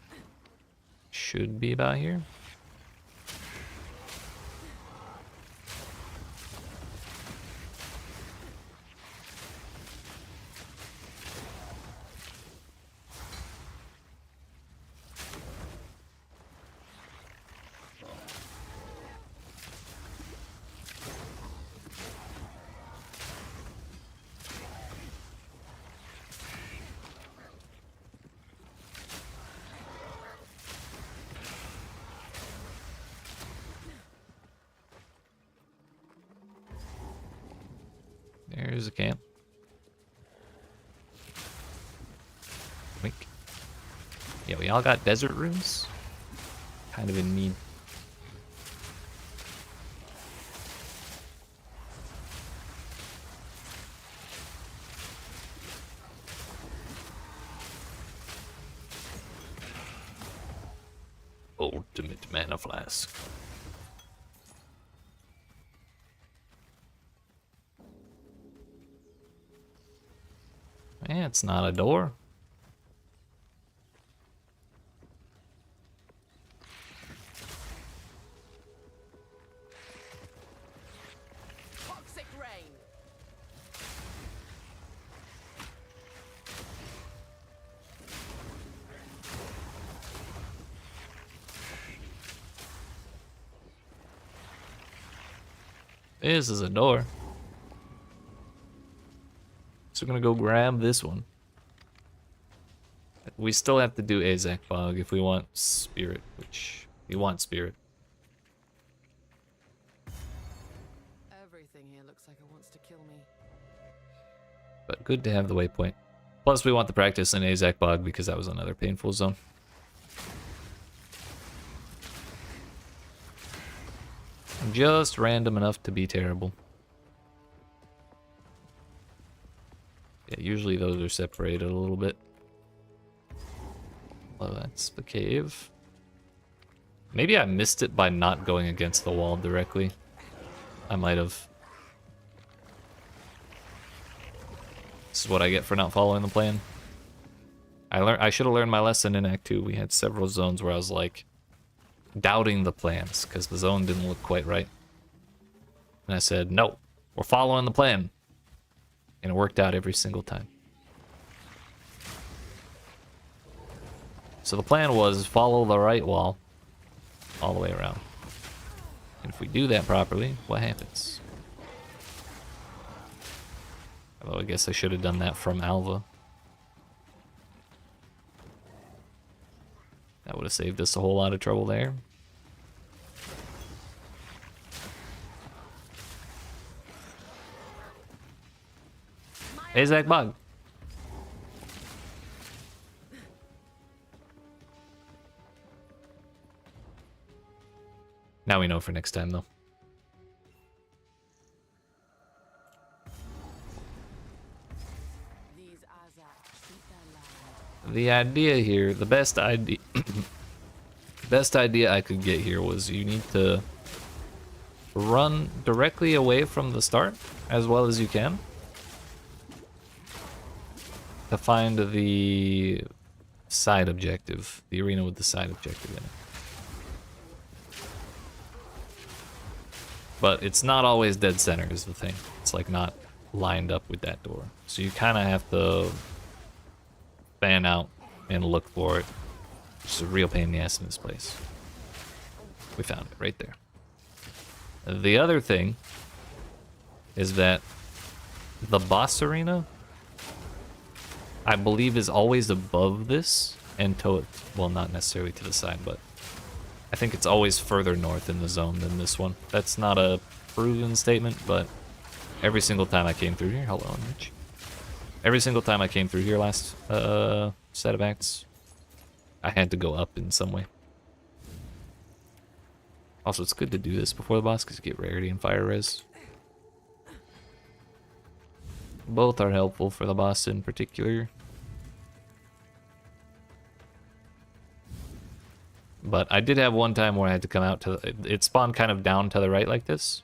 Should be about here. There's a camp. Wink. Yeah, we all got desert runes. Kind of in need. Ultimate mana flask. Yeah, it's not a door. Toxic rain. This is a door. So we're gonna go grab this one. We still have to do Azak Bog if we want Spirit, which we want Spirit. Everything here looks like it wants to kill me. But good to have the waypoint. Plus we want the practice in Azak Bog because that was another painful zone. Just random enough to be terrible. Yeah, usually those are separated a little bit. Oh, that's the cave. Maybe I missed it by not going against the wall directly. I might have. This is what I get for not following the plan. I should have learned my lesson in Act 2. We had several zones where I was like doubting the plans because the zone didn't look quite right. And I said, no, we're following the plan. And it worked out every single time. So the plan was follow the right wall all the way around. And if we do that properly, what happens? Although I guess I should have done that from Alva. That would have saved us a whole lot of trouble there. Azak Bog. Now we know for next time, though. These Azak seek their land. The idea here, the best idea, best idea I could get here was you need to run directly away from the start as well as you can to find the side objective, the arena with the side objective in it. But it's not always dead center is the thing. It's like not lined up with that door. So you kind of have to fan out and look for it. Which is a real pain in the ass in this place. We found it right there. The other thing is that the boss arena, I believe, is always above this and well, not necessarily to the side, but I think it's always further north in the zone than this one. That's not a proven statement, but every single time I came through here, hello, Rich. Every single time I came through here last set of acts, I had to go up in some way. Also, it's good to do this before the boss because you get rarity and fire res. Both are helpful for the boss in particular. But I did have one time where I had to come out to it spawned kind of down to the right like this.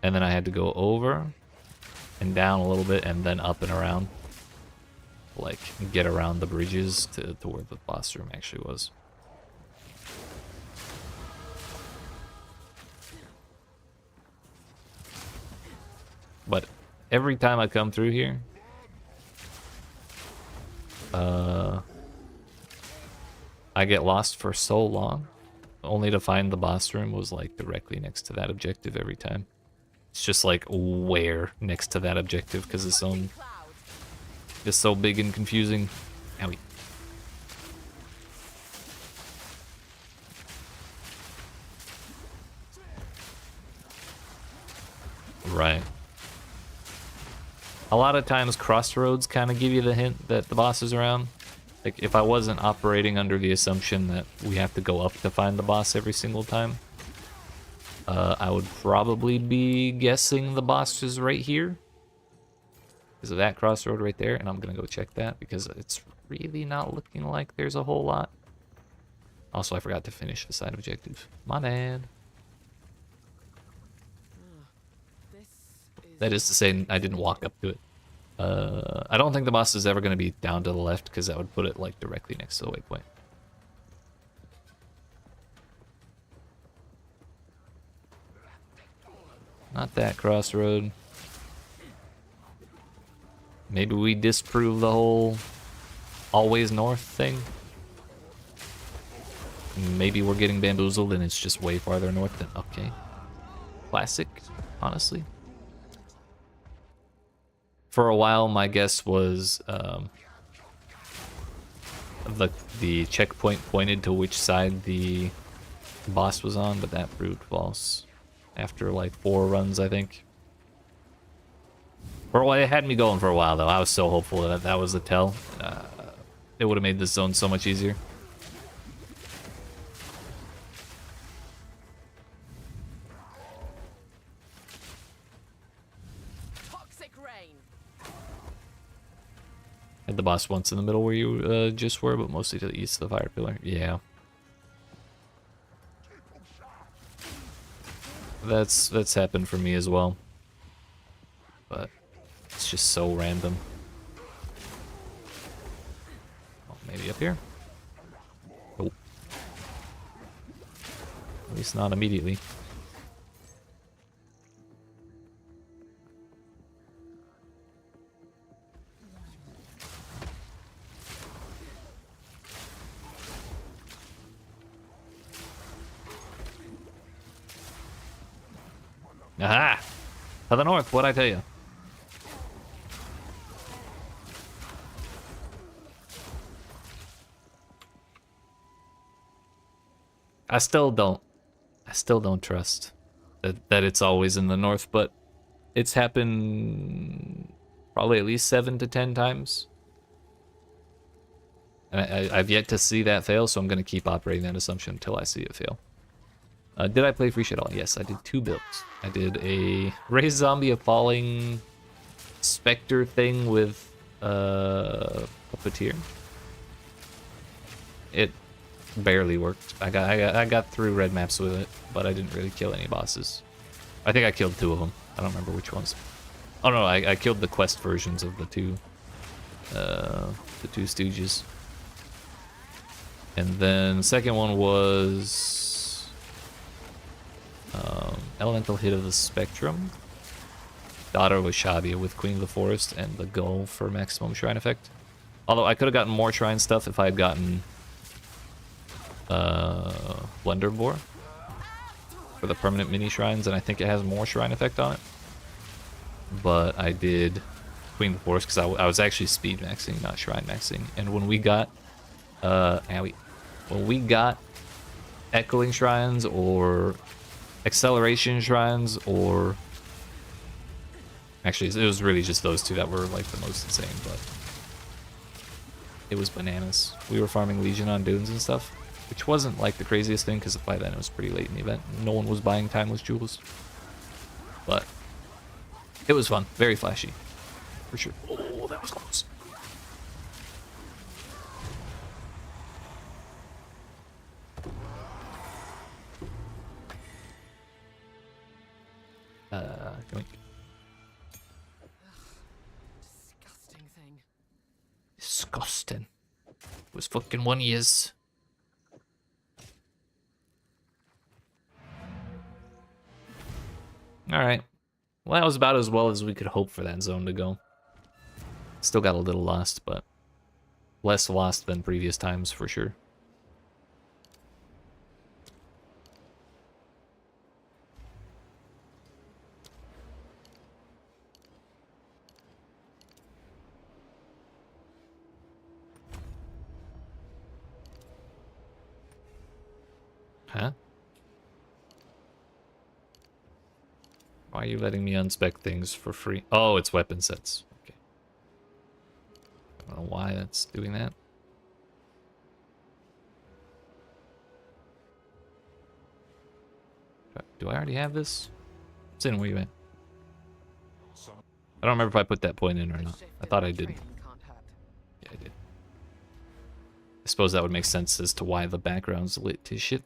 And then I had to go over and down a little bit and then up and around. Like, get around the bridges to where the boss room actually was. But every time I come through here, I get lost for so long, only to find the boss room was like directly next to that objective every time. It's just like where next to that objective because this zone is so big and confusing. Owie. Right. A lot of times crossroads kind of give you the hint that the boss is around. Like, if I wasn't operating under the assumption that we have to go up to find the boss every single time, I would probably be guessing the boss is right here. Because of that crossroad right there, and I'm gonna go check that because it's really not looking like there's a whole lot. Also, I forgot to finish the side objective. My bad. This That is to say, I didn't walk up to it. I don't think the boss is ever going to be down to the left because that would put it like directly next to the waypoint. Not that crossroad. Maybe we disprove the whole always north thing. Maybe we're getting bamboozled and it's just way farther north than... Okay. Classic, honestly. For a while, my guess was the checkpoint pointed to which side the boss was on, but that proved false. After like 4 runs, I think. For a while, it had me going for a while, though. I was so hopeful that that was the tell. It would have made this zone so much easier. toxic rain. Had the boss once in the middle where you just were, but mostly to the east of the fire pillar. Yeah. That's happened for me as well. But it's just so random. Oh, maybe up here? Oh. At least not immediately. Aha! To the north, what'd I tell you? I still don't trust that it's always in the north, but it's happened probably at least 7 to 10 times. And I've yet to see that fail, so I'm going to keep operating that assumption until I see it fail. Did I play free shit all? Yes, I did 2 builds. I did a raised zombie, a falling specter thing with puppeteer. It barely worked. I got through red maps with it, but I didn't really kill any bosses. I think I killed 2 of them. I don't remember which ones. Oh no, I killed the quest versions of the two stooges. And then the second one was Elemental Hit of the Spectrum, Daughter of Ashabia with Queen of the Forest, and the Gull for maximum shrine effect. Although I could have gotten more shrine stuff if I had gotten Blunderbore for the permanent mini shrines, and I think it has more shrine effect on it. But I did Queen of the Forest because I was actually speed maxing, not shrine maxing. And when we got echoing shrines or acceleration shrines, or actually it was really just those 2 that were like the most insane, but it was bananas. We were farming Legion on dunes and stuff, which wasn't like the craziest thing because by then it was pretty late in the event. No one was buying timeless jewels, but it was fun. Very flashy, for sure. Oh, that was close. Yoink. Disgusting thing. Disgusting. It was fucking 1 years. Alright. Well, that was about as well as we could hope for that zone to go. Still got a little lost, but less lost than previous times for sure. Huh? Why are you letting me unspec things for free? Oh, it's weapon sets. Okay. I don't know why that's doing that. Do I already have this? It's in where you at? I don't remember if I put that point in or not. I thought I did. Training can't hurt. Yeah, I did. I suppose that would make sense as to why the background's lit to shit.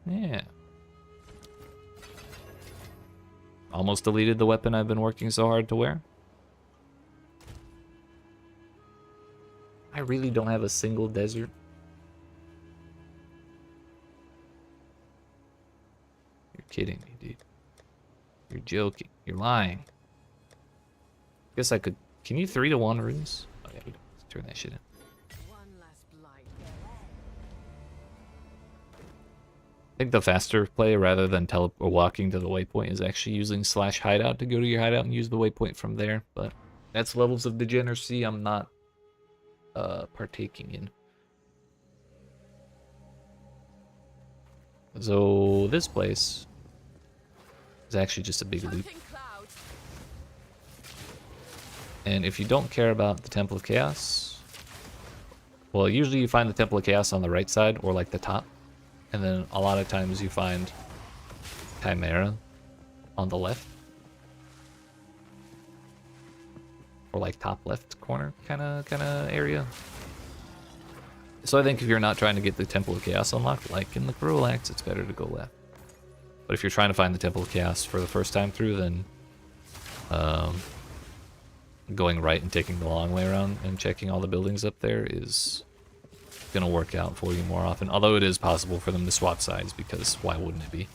Yeah. Almost deleted the weapon I've been working so hard to wear. I really don't have a single desert. You're kidding me, dude. You're joking. You're lying. Guess I could... Can you 3-to-1 runes? Oh yeah, let's turn that shit in. One last blight. I think the faster play, rather than or walking to the waypoint, is actually using /hideout to go to your hideout and use the waypoint from there. But that's levels of degeneracy I'm not partaking in. So this place is actually just a big loop. And if you don't care about the Temple of Chaos, well, usually you find the Temple of Chaos on the right side or like the top. And then a lot of times you find Chimera on the left. Or like top left corner kind of area. So I think if you're not trying to get the Temple of Chaos unlocked, like in the Cruel Axe, it's better to go left. But if you're trying to find the Temple of Chaos for the first time through, then going right and taking the long way around and checking all the buildings up there is gonna work out for you more often. Although it is possible for them to swap sides, because why wouldn't it be?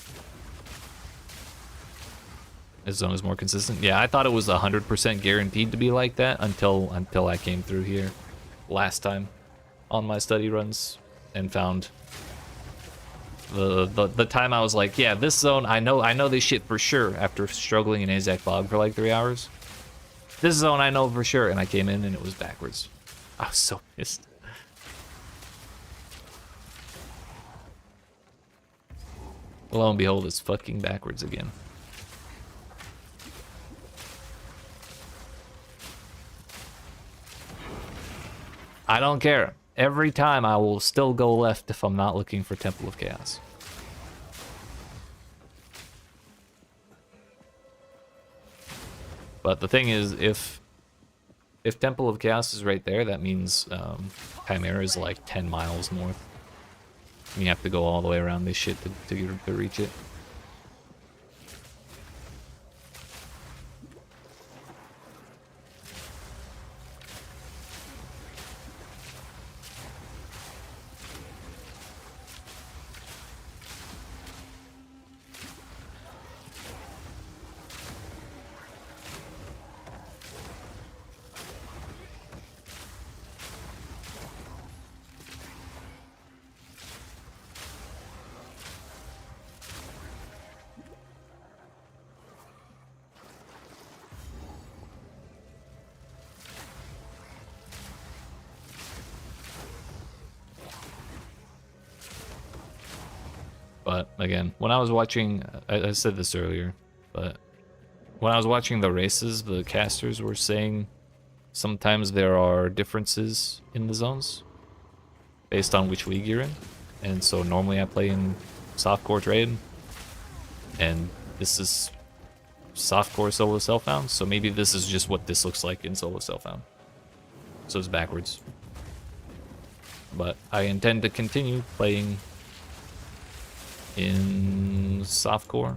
This zone is more consistent. Yeah, I thought it was 100% guaranteed to be like that until I came through here last time on my study runs and found the time I was like, yeah, this zone, I know this shit for sure after struggling in Azak Bog for like 3 hours. This zone I know for sure, and I came in and it was backwards. I was so pissed. Lo and behold, it's fucking backwards again. I don't care. Every time I will still go left if I'm not looking for Temple of Chaos. But the thing is, if Temple of Chaos is right there, that means Chimera is like 10 miles north. And you have to go all the way around this shit to reach it. But again, when I was watching, I said this earlier, but when I was watching the races, the casters were saying sometimes there are differences in the zones based on which league you're in. And so normally I play in softcore trade, and this is softcore solo self-found, so maybe this is just what this looks like in solo self-found. So it's backwards. But I intend to continue playing in softcore,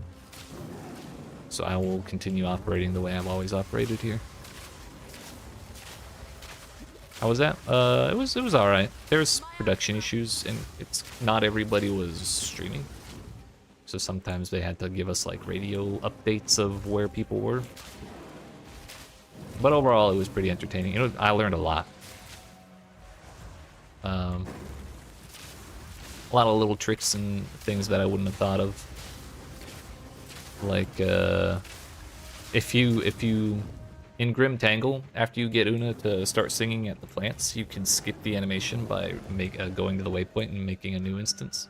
so I will continue operating the way I've always operated here. How was that? It was all right. There's production issues, and it's not everybody was streaming, so sometimes they had to give us like radio updates of where people were. But overall, it was pretty entertaining. I learned a lot. A lot of little tricks and things that I wouldn't have thought of. Like, if you in Grim Tangle, after you get Una to start singing at the plants, you can skip the animation by going to the waypoint and making a new instance,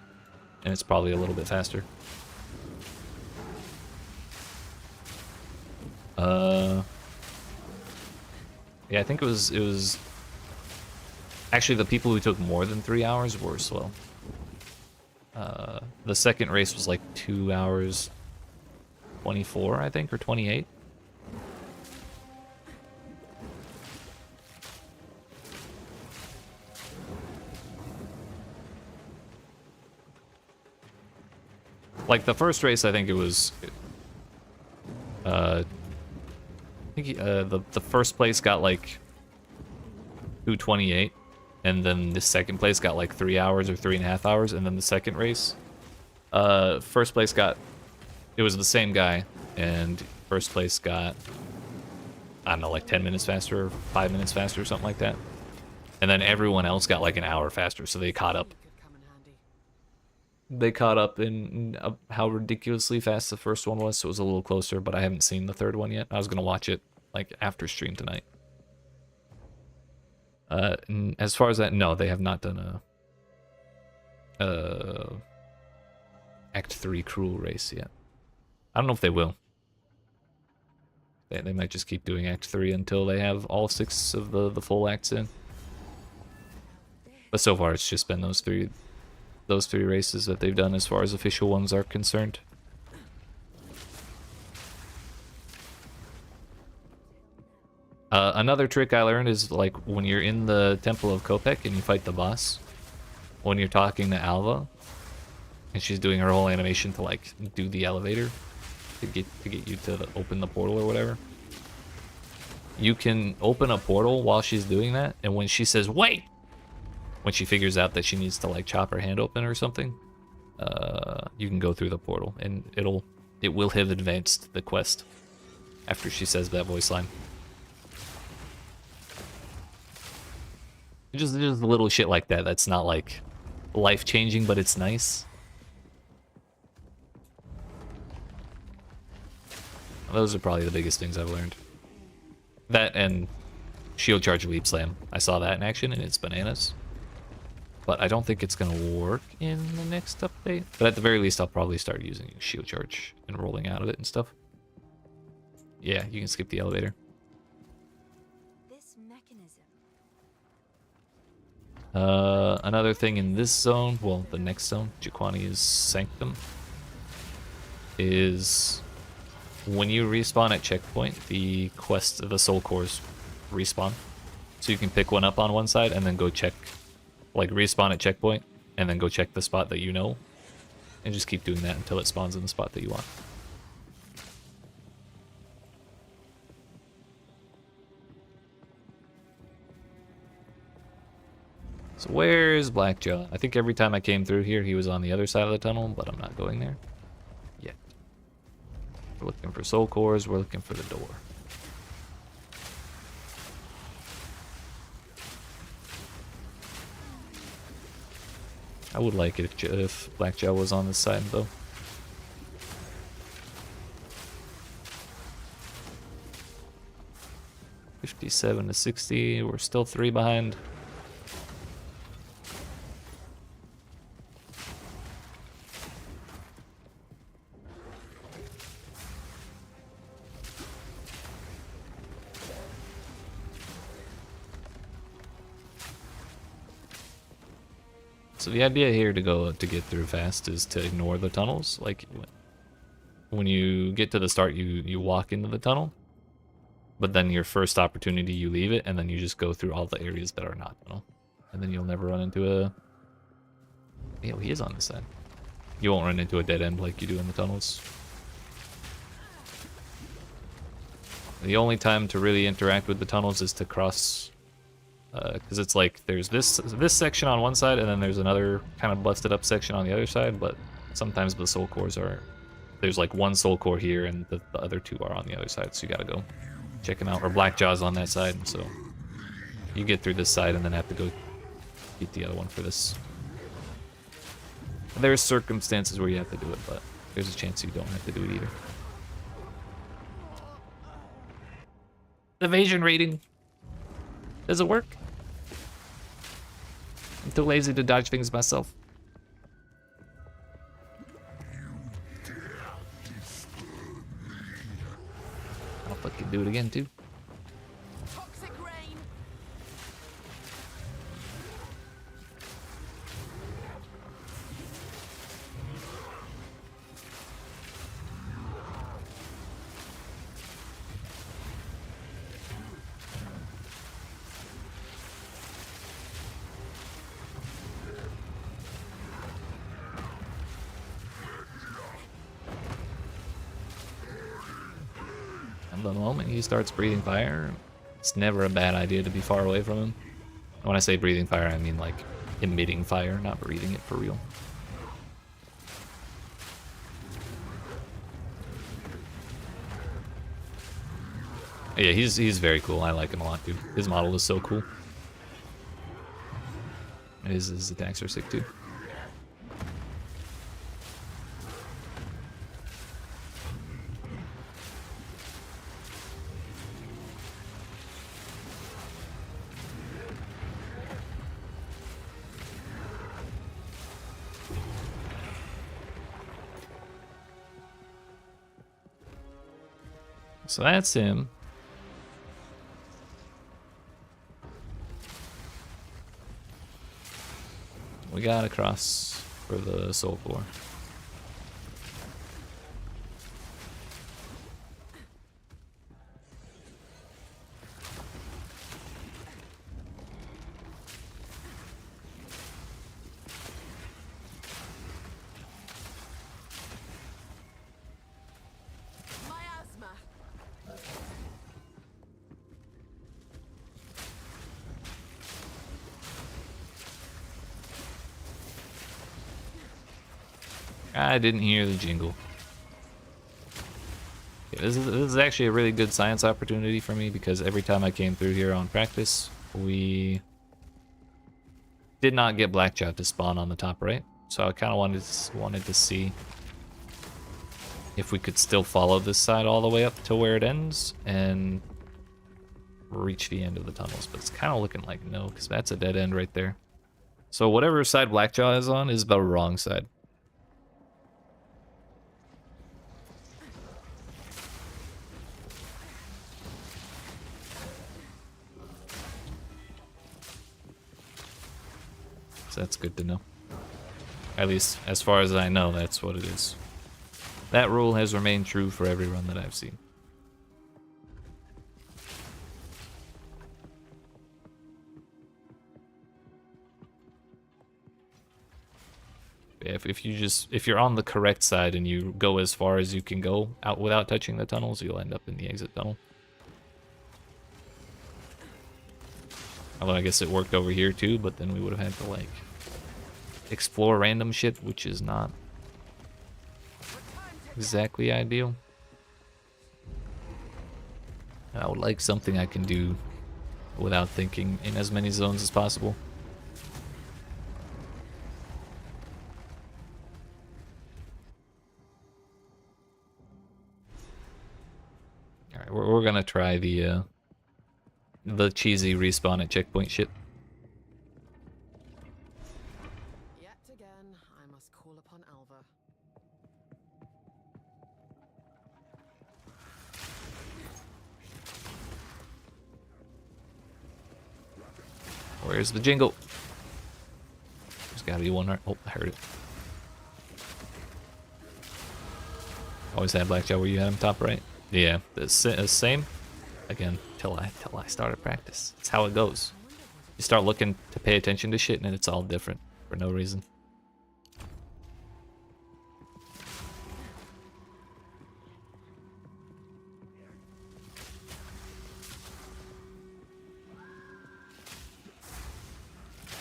and it's probably a little bit faster. Yeah, I think it was actually the people who took more than 3 hours were slow. The second race was like 2 hours 24, I think, or 28. Like the first race, I think it was. I think the first place got like 2:28, and then the second place got like 3 hours or 3.5 hours, and then the second race, first place got, it was the same guy, and first place got, I don't know, like 10 minutes faster or 5 minutes faster or something like that. And then everyone else got like an hour faster, so they caught up. Could come in handy. They caught up in how ridiculously fast the first one was, so it was a little closer, but I haven't seen the third one yet. I was gonna watch it like after stream tonight. And as far as that, no, they have not done a Act 3 cruel race yet. I don't know if they will. They might just keep doing Act 3 until they have all 6 of the full acts in. But so far, it's just been those three races that they've done as far as official ones are concerned. Another trick I learned is like when you're in the Temple of Kopek and you fight the boss, when you're talking to Alva, and she's doing her whole animation to like do the elevator to get you to open the portal or whatever. You can open a portal while she's doing that, and when she says wait, when she figures out that she needs to like chop her hand open or something, you can go through the portal, and it will have advanced the quest after she says that voice line. Just little shit like that. That's not like life changing, but it's nice. Those are probably the biggest things I've learned. That and shield charge leap slam. I saw that in action and it's bananas. But I don't think it's gonna work in the next update. But at the very least, I'll probably start using shield charge and rolling out of it and stuff. Yeah, you can skip the elevator. This mechanism. Another thing in this zone, well, the next zone, Jaquani's Sanctum, is when you respawn at checkpoint, the soul cores respawn. So you can pick one up on one side and then go check, like respawn at checkpoint, and then go check the spot that you know, and just keep doing that until it spawns in the spot that you want. So where's Blackjaw? I think every time I came through here, he was on the other side of the tunnel, but I'm not going there yet. We're looking for soul cores, we're looking for the door. I would like it if Blackjaw was on this side, though. $57 to $60, we're still 3 behind. So the idea here to get through fast is to ignore the tunnels. Like when you get to the start, you walk into the tunnel, but then your first opportunity you leave it, and then you just go through all the areas that are not tunnel, and then you'll never run into a. Yeah, he is on this side. You won't run into a dead end like you do in the tunnels. The only time to really interact with the tunnels is to cross. Because it's like there's this section on one side and then there's another kind of busted up section on the other side, but sometimes the soul cores are, there's like one soul core here and the other 2 are on the other side, so you gotta go check them out. Or Blackjaw's on that side, so you get through this side and then have to go get the other one for this. There's circumstances where you have to do it, but there's a chance you don't have to do it either. Evasion rating. Does it work? I'm too lazy to dodge things myself. I'll fucking do it again too. Toxic rain. the moment he starts breathing fire, it's never a bad idea to be far away from him. And when I say breathing fire, I mean like emitting fire, not breathing it for real. Yeah, he's very cool. I like him a lot, dude. His model is so cool. His attacks are sick too. So that's him. We got a cross for the soul core. Miasma. I didn't hear the jingle. Yeah, this is actually a really good science opportunity for me because every time I came through here on practice, we did not get Blackjaw to spawn on the top right. So I kind of wanted to see if we could still follow this side all the way up to where it ends and reach the end of the tunnels. But it's kind of looking like no, because that's a dead end right there. So whatever side Blackjaw is on is the wrong side. So that's good to know. At least, as far as I know, that's what it is. That rule has remained true for every run that I've seen. Yeah, if you're on the correct side and you go as far as you can go out without touching the tunnels, you'll end up in the exit tunnel. Although I guess it worked over here too, but then we would have had to like explore random shit, which is not exactly ideal. I would like something I can do without thinking in as many zones as possible. Alright, we're gonna try the cheesy respawn at checkpoint shit. Yet again, I must call upon Alva. Where's the jingle? There's gotta be one right. Oh, I heard it. Always had Blackjaw where you had him top right. Yeah, the same. Again, till I started practice. It's how it goes. You start looking to pay attention to shit and it's all different for no reason.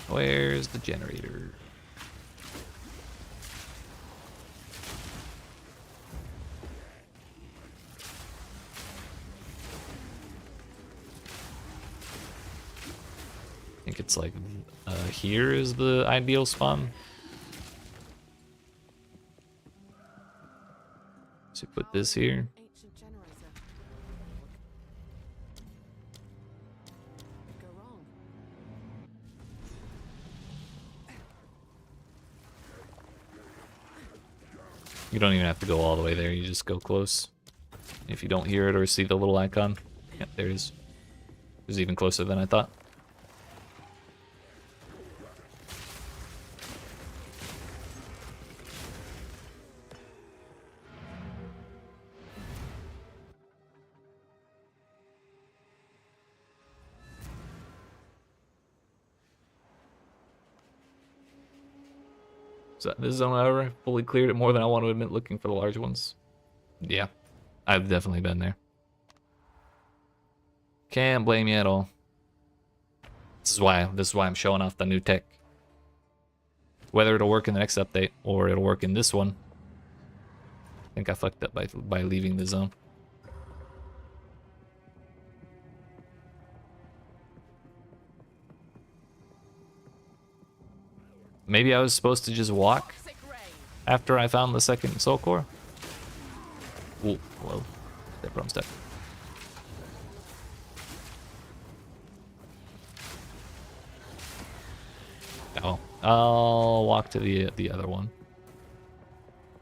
Where's the generator? I think it's like here is the ideal spawn. So put this here. Ancient generator. Could go wrong. You don't even have to go all the way there, you just go close. If you don't hear it or see the little icon, yep, there it is. It was even closer than I thought. So this zone, however, fully cleared it more than I want to admit looking for the large ones. Yeah, I've definitely been there. Can't blame you at all. This is why I'm showing off the new tech. Whether it'll work in the next update or it'll work in this one. I think I fucked up by leaving the zone. Maybe I was supposed to just walk after I found the second soul core. Ooh, whoa. Step, wrong step. Oh, I'll walk to the other one.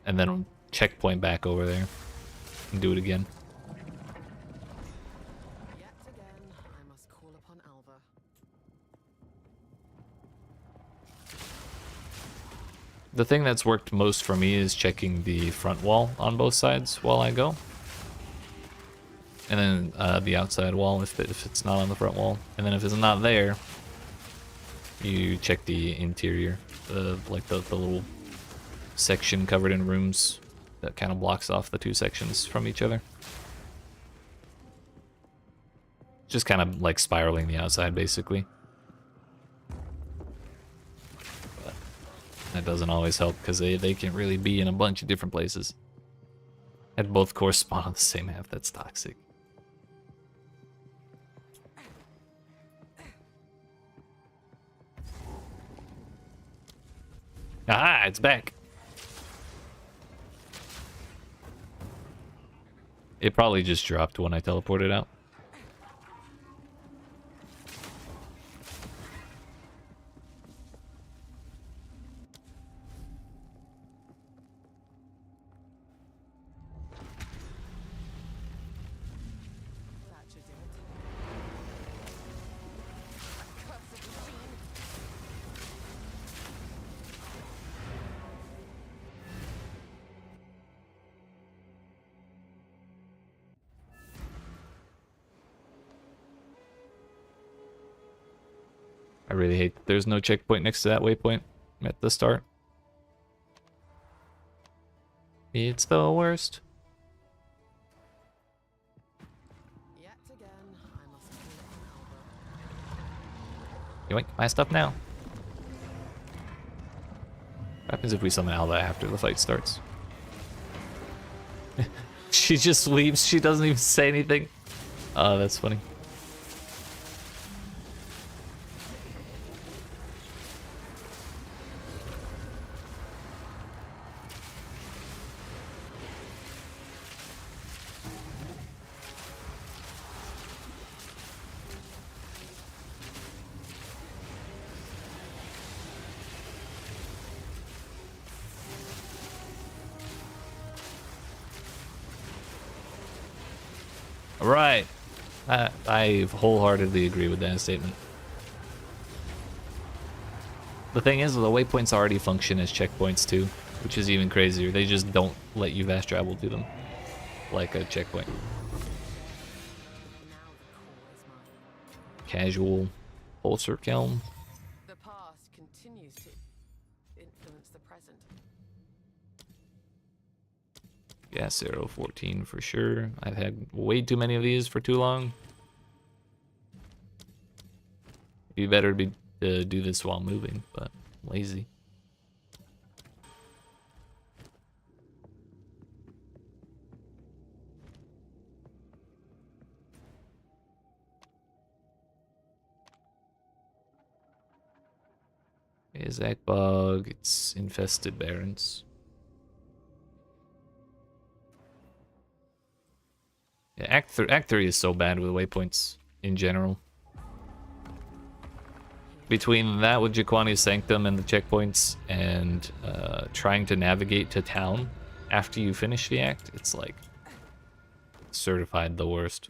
And then checkpoint back over there. And do it again. Yet again, I must call upon Alva. The thing that's worked most for me is checking the front wall on both sides while I go. And then the outside wall if it's not on the front wall. And then if it's not there, you check the interior. Like the little section covered in rooms that kind of blocks off the two sections from each other. Just kind of like spiraling the outside, basically. But that doesn't always help, because they can really be in a bunch of different places. And both correspond on the same map. That's toxic. Ah, it's back. It probably just dropped when I teleported out. That should do it. Cursed machine. I really hate that there's no checkpoint next to that waypoint at the start. It's the worst. Yet again, I must call upon Alva. Yoink, my stuff now. What happens if we summon Alva after the fight starts? She just leaves, she doesn't even say anything. Oh, that's funny. Right. I wholeheartedly agree with that statement. The thing is, the waypoints already function as checkpoints too, which is even crazier. They just don't let you fast travel to them like a checkpoint. Now the core is mine. Casual, pulsar kiln. The past continues to influence the present. Yeah, 014 for sure. I've had way too many of these for too long. Be better to do this while moving, but I'm lazy. Is Akbog? It's infested barrens. Yeah, Act 3 is so bad with waypoints in general. Between that with Jaquani's Sanctum and the checkpoints and trying to navigate to town after you finish the act, it's like certified the worst.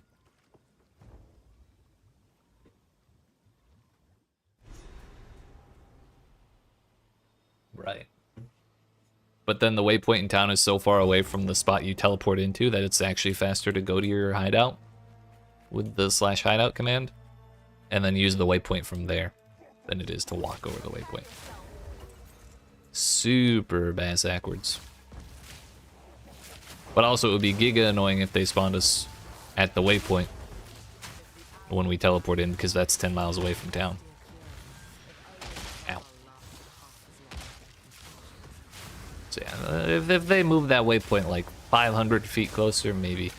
Right. But then the waypoint in town is so far away from the spot you teleport into that it's actually faster to go to your hideout with the /hideout command and then use the waypoint from there than it is to walk over the waypoint. Super bass backwards. But also it would be giga annoying if they spawned us at the waypoint when we teleport in because that's 10 miles away from town. Ow. So yeah, if they move that waypoint like 500 feet closer, maybe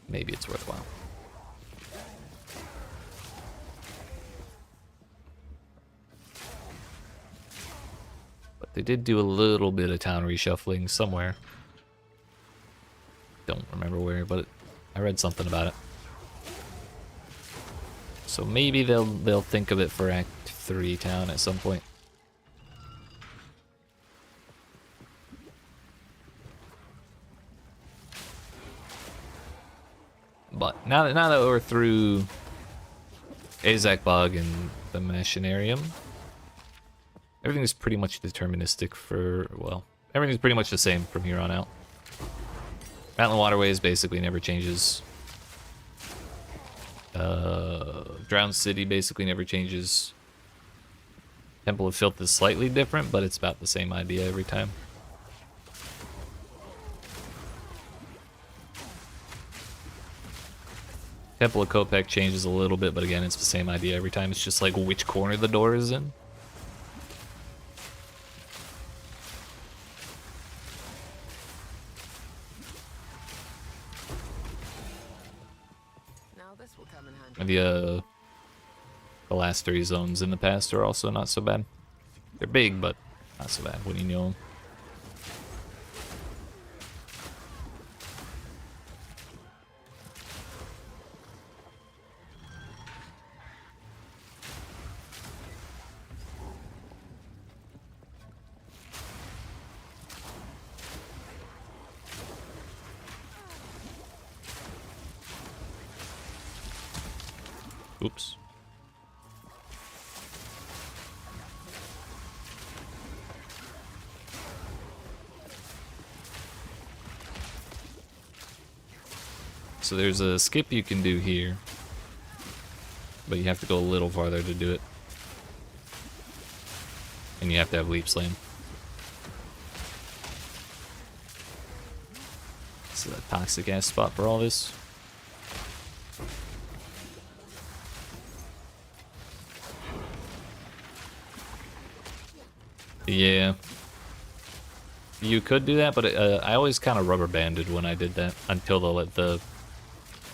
it's worthwhile. But they did do a little bit of town reshuffling somewhere. Don't remember where, but I read something about it. So maybe they'll think of it for Act 3 town at some point. But now that we're through Azak Bog and the Machinarium, everything's pretty much deterministic for, well, everything's pretty much the same from here on out. Mountain Waterways basically never changes. Drowned City basically never changes. Temple of Filth is slightly different, but it's about the same idea every time. Temple of Kopek changes a little bit, but again, it's the same idea every time. It's just like which corner the door is in. Now this will come in handy. The last 3 zones in the past are also not so bad. They're big, but not so bad when you know them. Oops. So there's a skip you can do here, but you have to go a little farther to do it. And you have to have Leap Slam. This is a toxic ass spot for all this. Yeah. You could do that, but I always kind of rubber banded when I did that until the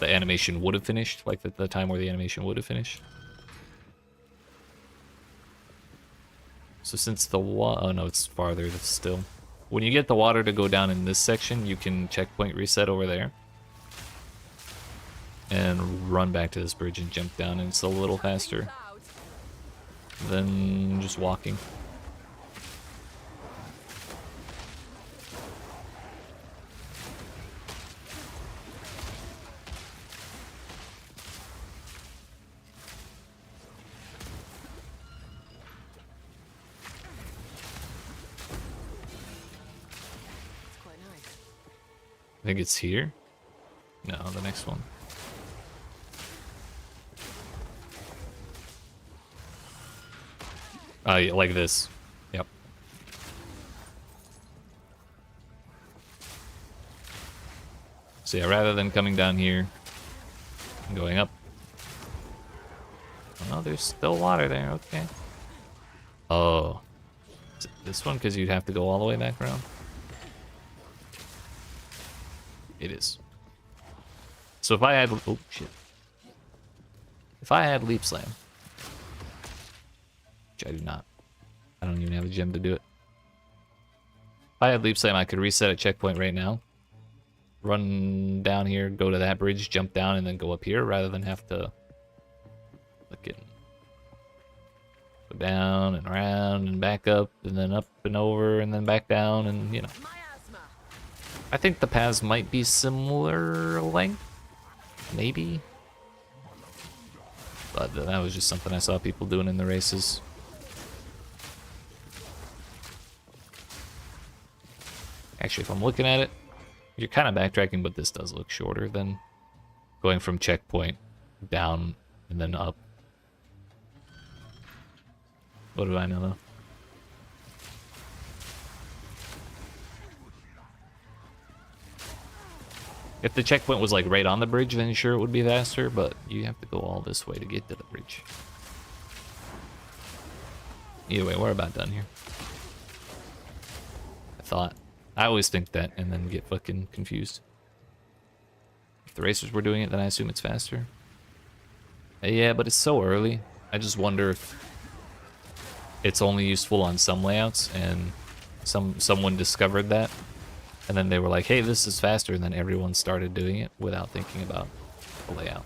animation would have finished, like the time where the animation would have finished. So since the oh no, it's farther still. When you get the water to go down in this section, you can checkpoint reset over there. And run back to this bridge and jump down, and it's a little faster than just walking. I think it's here. No, the next one. Oh, yeah, like this. Yep. So yeah, rather than coming down here and going up. Oh, no, there's still water there. Okay. Oh. Is it this one? Because you'd have to go all the way back around? It is. So if I had... Oh, shit. If I had Leap Slam... Which I do not. I don't even have a gem to do it. If I had Leap Slam, I could reset a checkpoint right now. Run down here, go to that bridge, jump down, and then go up here, rather than have to... Look at... Go down and around and back up, and then up and over, and then back down, and, you know... I think the paths might be similar length, maybe. But that was just something I saw people doing in the races. Actually, if I'm looking at it, you're kind of backtracking, but this does look shorter than going from checkpoint down and then up. What do I know though? If the checkpoint was like right on the bridge, then sure it would be faster, but you have to go all this way to get to the bridge. Either way, we're about done here. I thought. I always think that and then get fucking confused. If the racers were doing it, then I assume it's faster. Yeah, but it's so early. I just wonder if it's only useful on some layouts and someone discovered that. And then they were like, hey, this is faster, and then everyone started doing it without thinking about the layout.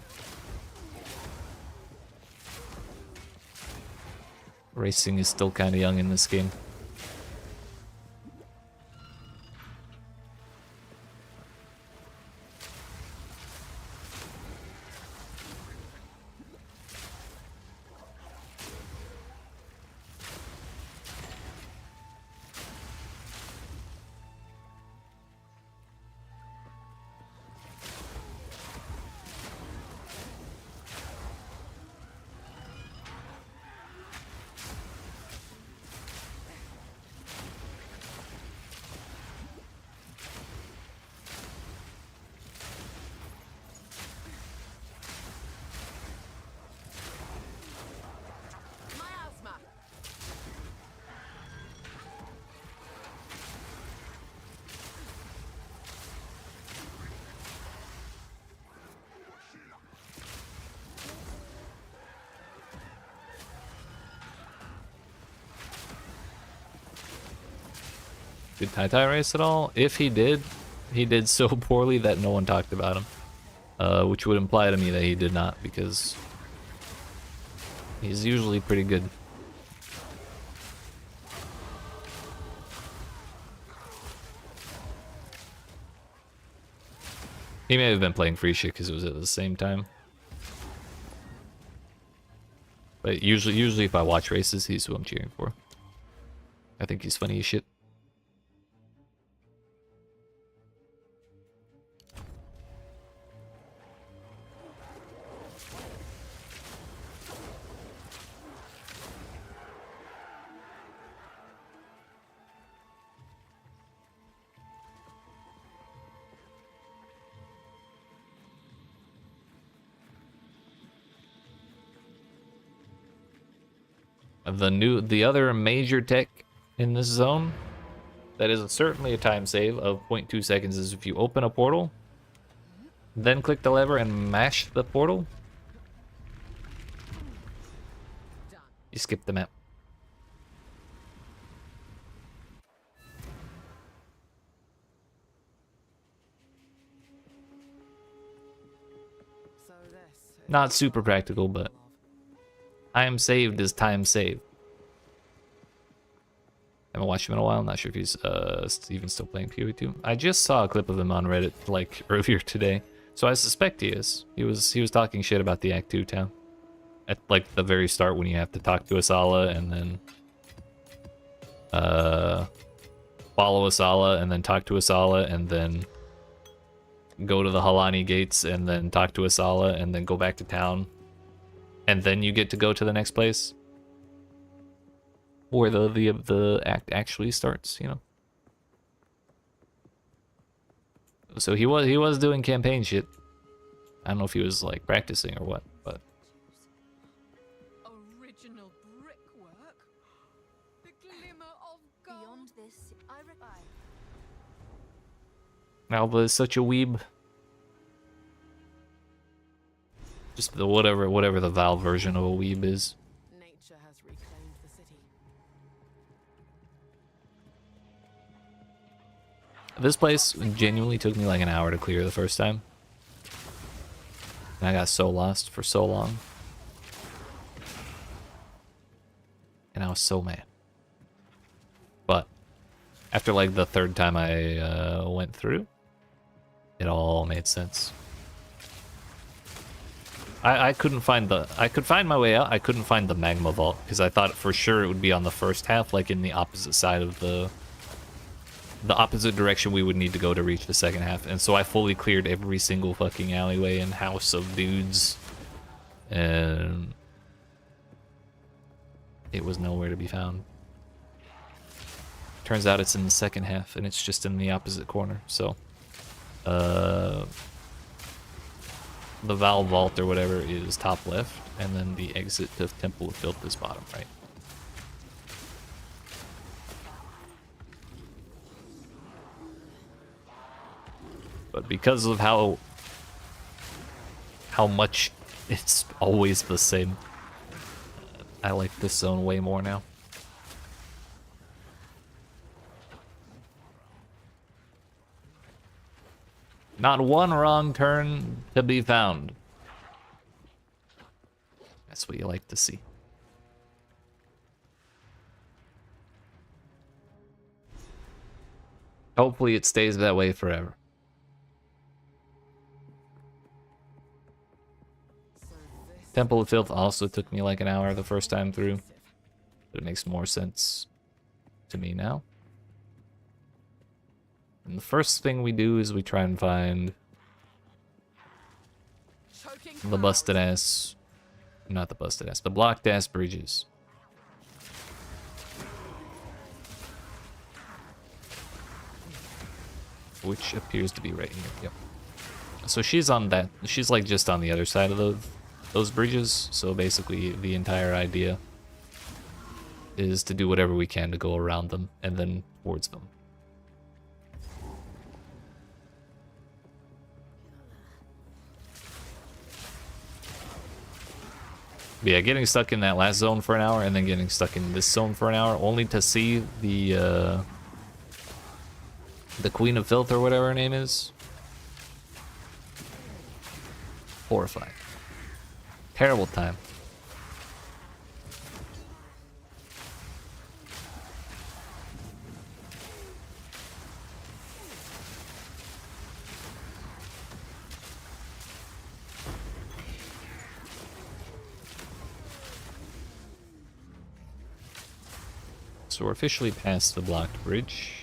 Racing is still kind of young in this game. Miasma. Did Tai race at all? If he did so poorly that no one talked about him. Which would imply to me that he did not, because he's usually pretty good. He may have been playing free shit because it was at the same time. But usually if I watch races, he's who I'm cheering for. I think he's funny as shit. The other major tech in this zone that is certainly a time save of 0.2 seconds is if you open a portal, then click the lever and mash the portal, you skip the map. So this is Not super practical, but time saved is time saved. Haven't watched him in a while. Not sure if he's even still playing PoE2. I just saw a clip of him on Reddit like earlier today, so I suspect he is. He was talking shit about the Act 2 town at like the very start when you have to talk to Asala and then follow Asala and then talk to Asala and then go to the Halani gates and then talk to Asala and then go back to town. And then you get to go to the next place where the act actually starts, you know. So he was doing campaign shit. I don't know if he was like practicing or what, but Original brickwork. The glimmer of gold. Beyond this, I Alba is such a weeb. Just the whatever the Valve version of a weeb is. nature has reclaimed the city. This place genuinely took me like an hour to clear the first time. And I got so lost for so long. And I was so mad. But after like the third time I went through, it all made sense. I couldn't find I could find my way out. I couldn't find the magma vault because I thought for sure it would be on the first half, like in the opposite side of the opposite direction we would need to go to reach the second half. And so I fully cleared every single fucking alleyway and house of dudes, and it was nowhere to be found. Turns out it's in the second half and it's just in the opposite corner. So the Valve Vault or whatever is top left, and then the exit to Temple of Filth is bottom right. But because of how much it's always the same, I like this zone way more now. Not one wrong turn to be found. That's what you like to see. Hopefully it stays that way forever. Temple of Filth also took me like an hour the first time through, but it makes more sense to me now. And the first thing we do is we try and find the busted ass, not the busted ass, the blocked ass bridges. Which appears to be right here, yep. So she's on that, she's like just on the other side of those bridges, so basically the entire idea is to do whatever we can to go around them and then towards them. But yeah, getting stuck in that last zone for an hour and then getting stuck in this zone for an hour only to see the Queen of Filth or whatever her name is. Horrifying. Terrible time. So we're officially past the blocked bridge.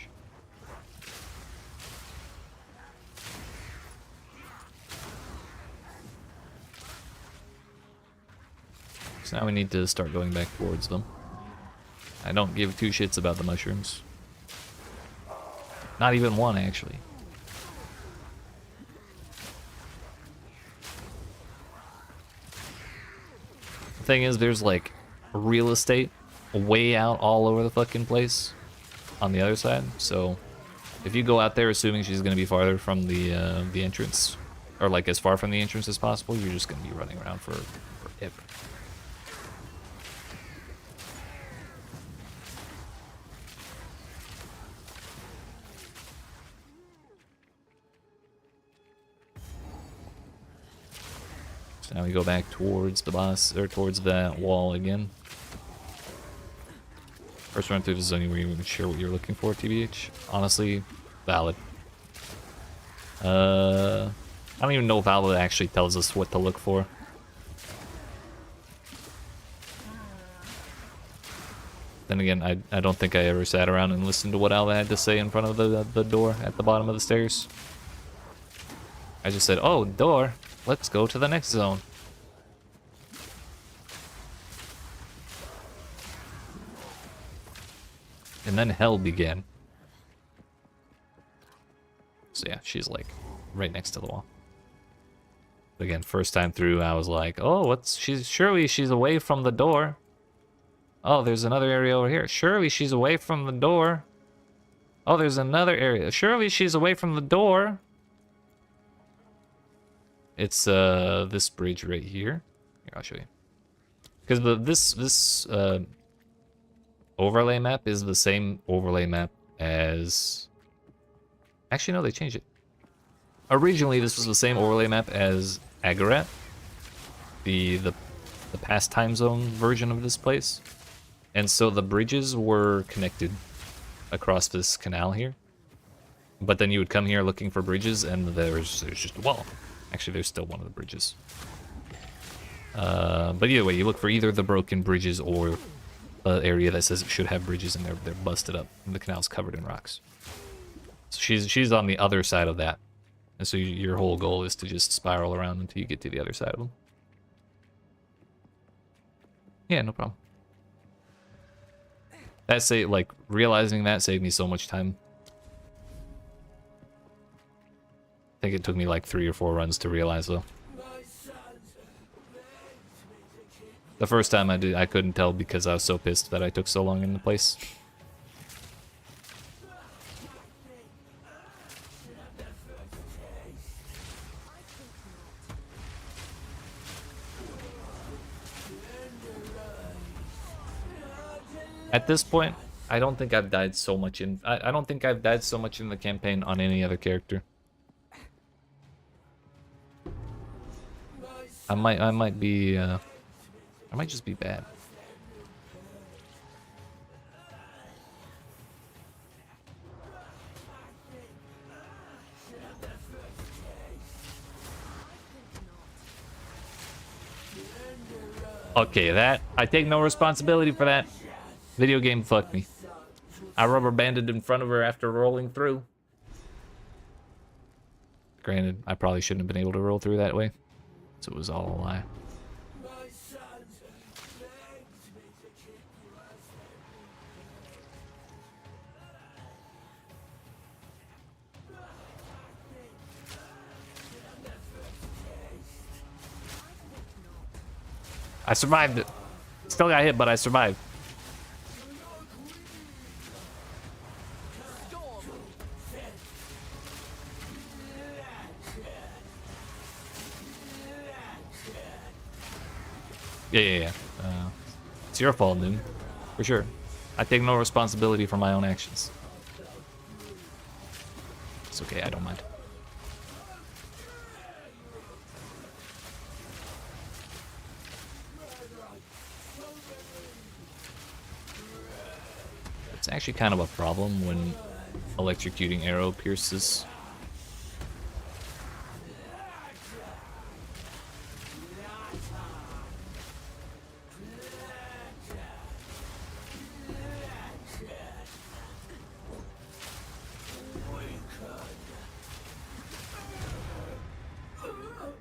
So now we need to start going back towards them. I don't give two shits about the mushrooms. Not even one, actually. The thing is, there's like real estate way out all over the fucking place on the other side. So if you go out there assuming she's going to be farther from the entrance, or like as far from the entrance as possible, you're just going to be running around for forever. So now we go back towards the boss, or towards that wall again. First run through the zone, were you even sure what you're looking for, TBH? Honestly, valid. I don't even know if Valid actually tells us what to look for. Then again, I don't think I ever sat around and listened to what Alva had to say in front of the door at the bottom of the stairs. I just said, oh, door, let's go to the next zone. And then hell began. So yeah, she's like right next to the wall. But again, first time through, I was like, oh, surely she's away from the door. Oh, there's another area over here. Surely she's away from the door. Oh, there's another area. Surely she's away from the door. It's this bridge right here. Here, I'll show you. Because this overlay map is the same overlay map as... Actually, no, they changed it. Originally, this was the same overlay map as Agarat, the past time zone version of this place. And so the bridges were connected across this canal here. But then you would come here looking for bridges, and there's just a wall. Actually, there's still one of the bridges. But either way, you look for either the broken bridges or an area that says it should have bridges, and they're busted up, and the canal's covered in rocks. So she's on the other side of that, and so your whole goal is to just spiral around until you get to the other side of them. Yeah, no problem. Like realizing that saved me so much time. I think it took me like 3 or 4 runs to realize though. My The first time I did, I couldn't tell because I was so pissed that I took so long in the place. At this point, I don't think I've died so much in... I don't think I've died so much in the campaign on any other character. I might be, I might just be bad. Okay, that... I take no responsibility for that. Video game fucked me. I rubber banded in front of her after rolling through. Granted, I probably shouldn't have been able to roll through that way. So it was all a lie. I survived it. Still got hit, but I survived. Yeah. It's your fault, dude. For sure. I take no responsibility for my own actions. It's okay, I don't mind. It's actually kind of a problem when electrocuting arrow pierces.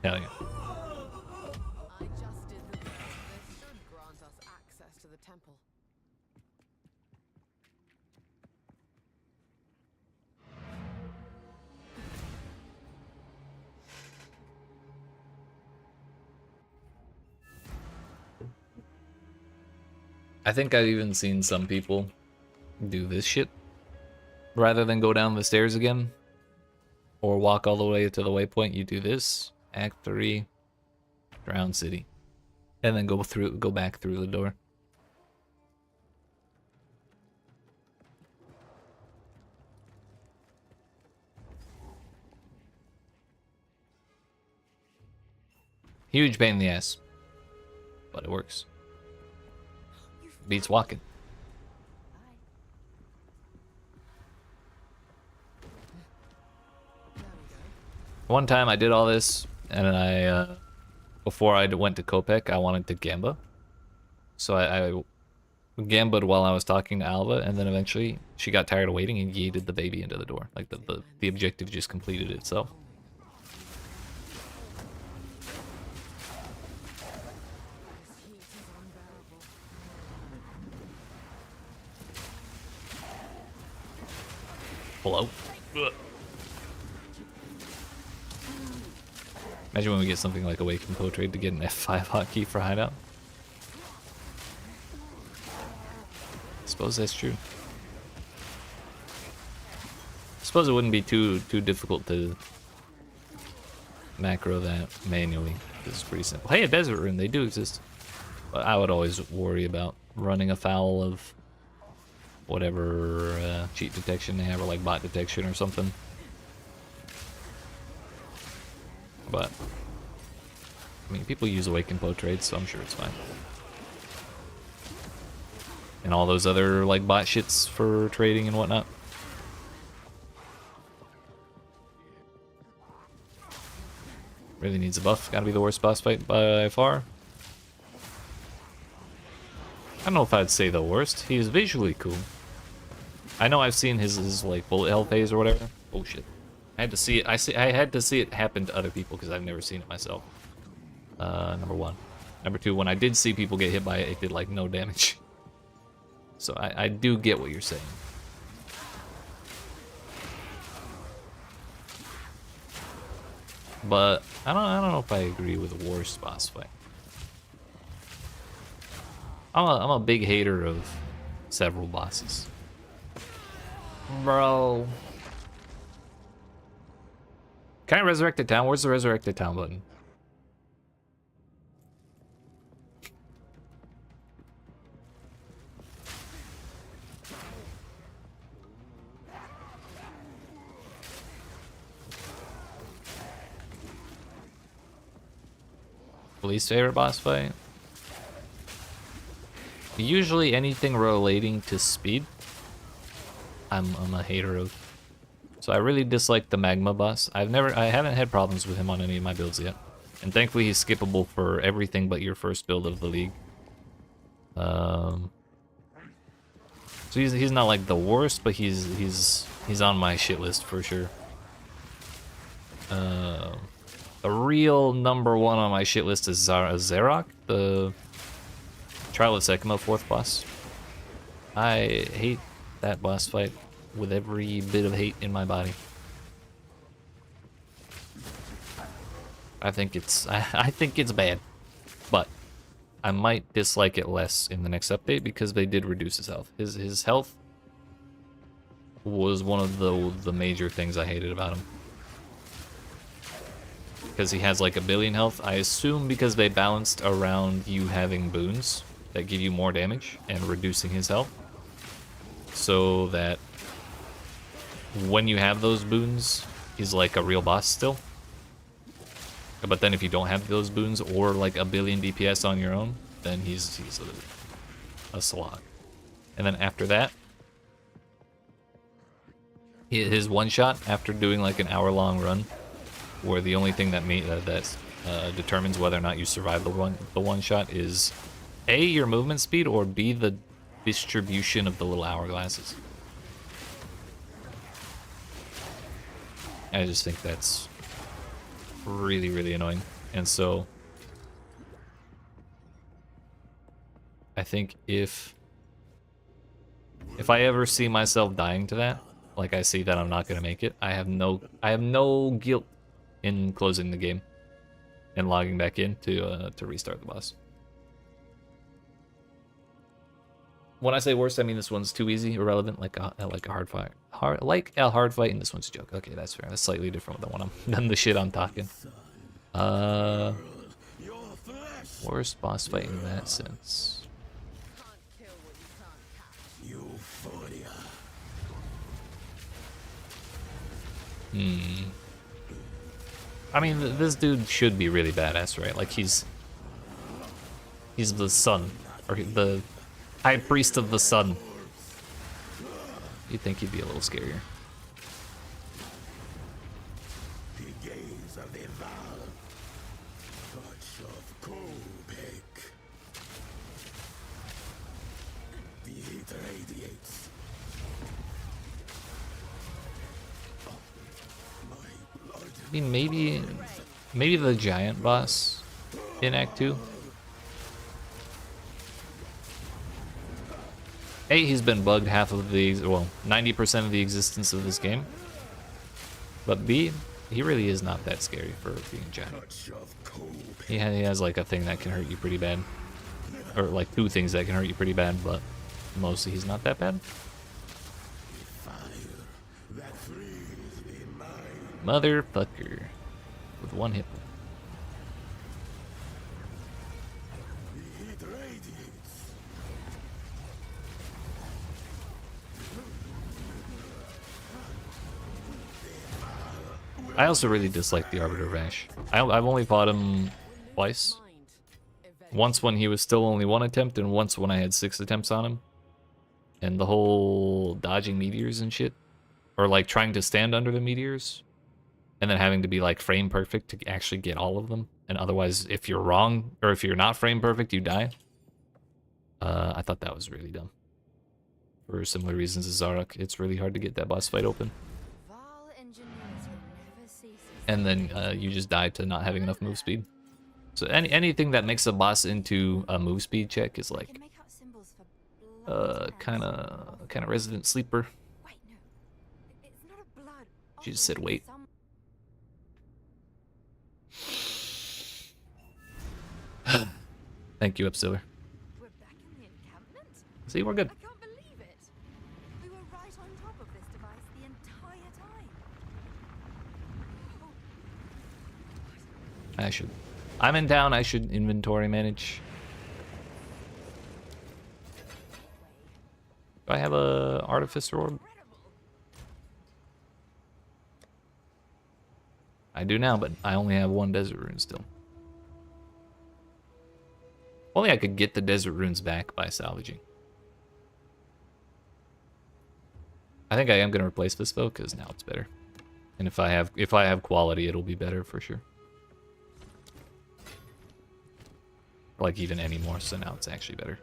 Hell yeah. I just did the best. This should grant us access to the temple. I think I've even seen some people do this shit rather than go down the stairs again or walk all the way to the waypoint. You do this, Act 3, Drown City, and then go back through the door. Huge pain in the ass, but it works. Beats walking. One time I did all this, and I, before I went to Kopek, I wanted to Gamba. So I Gamba'd while I was talking to Alva, and then eventually she got tired of waiting and yeeted the baby into the door. Like the objective just completed itself. Hello? Ugh. Imagine when we get something like Awakened Poetry to get an F5 hotkey for Hideout. I suppose that's true. I suppose it wouldn't be too difficult to macro that manually. This is pretty simple. Hey, a desert rune, they do exist. But I would always worry about running afoul of whatever cheat detection they have, or like bot detection or something. But I mean, people use Awakened Poe trades, so I'm sure it's fine. And all those other like bot shits for trading and whatnot. Really needs a buff. Gotta be the worst boss fight by far. I don't know if I'd say the worst. He is visually cool. I know I've seen his like bullet hell phase or whatever. Oh shit! I had to see it. I had to see it happen to other people because I've never seen it myself. Number one. Number two, when I did see people get hit by it, it did like no damage. So I do get what you're saying. But I don't know if I agree with the worst boss fight. I'm a big hater of several bosses. Bro. Can I resurrect the town? Where's the resurrect the town button? Least favorite boss fight? Usually anything relating to speed, I'm a hater of. So I really dislike the magma boss. I haven't had problems with him on any of my builds yet. And thankfully he's skippable for everything but your first build of the league. So he's not like the worst, but he's on my shit list for sure. The real number one on my shit list is Zarok, the Trial of Sekimo 4th boss. I hate that boss fight with every bit of hate in my body. I think it's bad, but I might dislike it less in the next update because they did reduce his health. His health was one of the major things I hated about him. Because he has like 1 billion health. I assume because they balanced around you having boons that give you more damage and reducing his health. So that when you have those boons, he's like a real boss still. But then if you don't have those boons or like 1 billion DPS on your own, then he's a slog. And then after that, his one shot after doing like an hour-long run, where the only thing that determines whether or not you survive the one shot is A, your movement speed, or B, the distribution of the little hourglasses. I just think that's really, really annoying. And so I think if I ever see myself dying to that, like I see that I'm not gonna make it, I have no guilt in closing the game and logging back in to restart the boss. When I say worst, I mean this one's too easy, irrelevant, like a hard fight. A hard fight, and this one's a joke. Okay, that's fair. That's slightly different than the shit I'm talking. Worst boss fight in that sense. I mean, this dude should be really badass, right? Like he's the sun, or the high priest of the sun. You'd think he'd be a little scarier. The gaze of the Val, touch of Kobek. The heat radiates. My blood. I mean, maybe the giant boss in Act 2. A, he's been bugged half of the, well, 90% of the existence of this game. But B, he really is not that scary for being giant. He has like a thing that can hurt you pretty bad. Or like 2 things that can hurt you pretty bad, but mostly he's not that bad. Motherfucker. With 1 hit point. I also really dislike the Arbiter Vash. I've only fought him twice. Once when he was still only 1 attempt, and once when I had 6 attempts on him. And the whole dodging meteors and shit. Or like trying to stand under the meteors. And then having to be like frame perfect to actually get all of them. And otherwise, if you're wrong, or if you're not frame perfect, you die. I thought that was really dumb. For similar reasons as Zarok, it's really hard to get that boss fight open. And then you just die to not having enough move speed. So anything that makes a boss into a move speed check is like kind of Resident Sleeper. She just said wait. Thank you, Upsiller. We're back in the See, we're good. I can't believe it. We were right on top of this device the entire time. I should. I'm in town. I should inventory manage. Do I have a artificer orb? I do now, but I only have one desert rune still. Only I could get the desert runes back by salvaging. I think I am gonna replace this though, because now it's better. And if I have quality, it'll be better for sure. Like even anymore, so now it's actually better.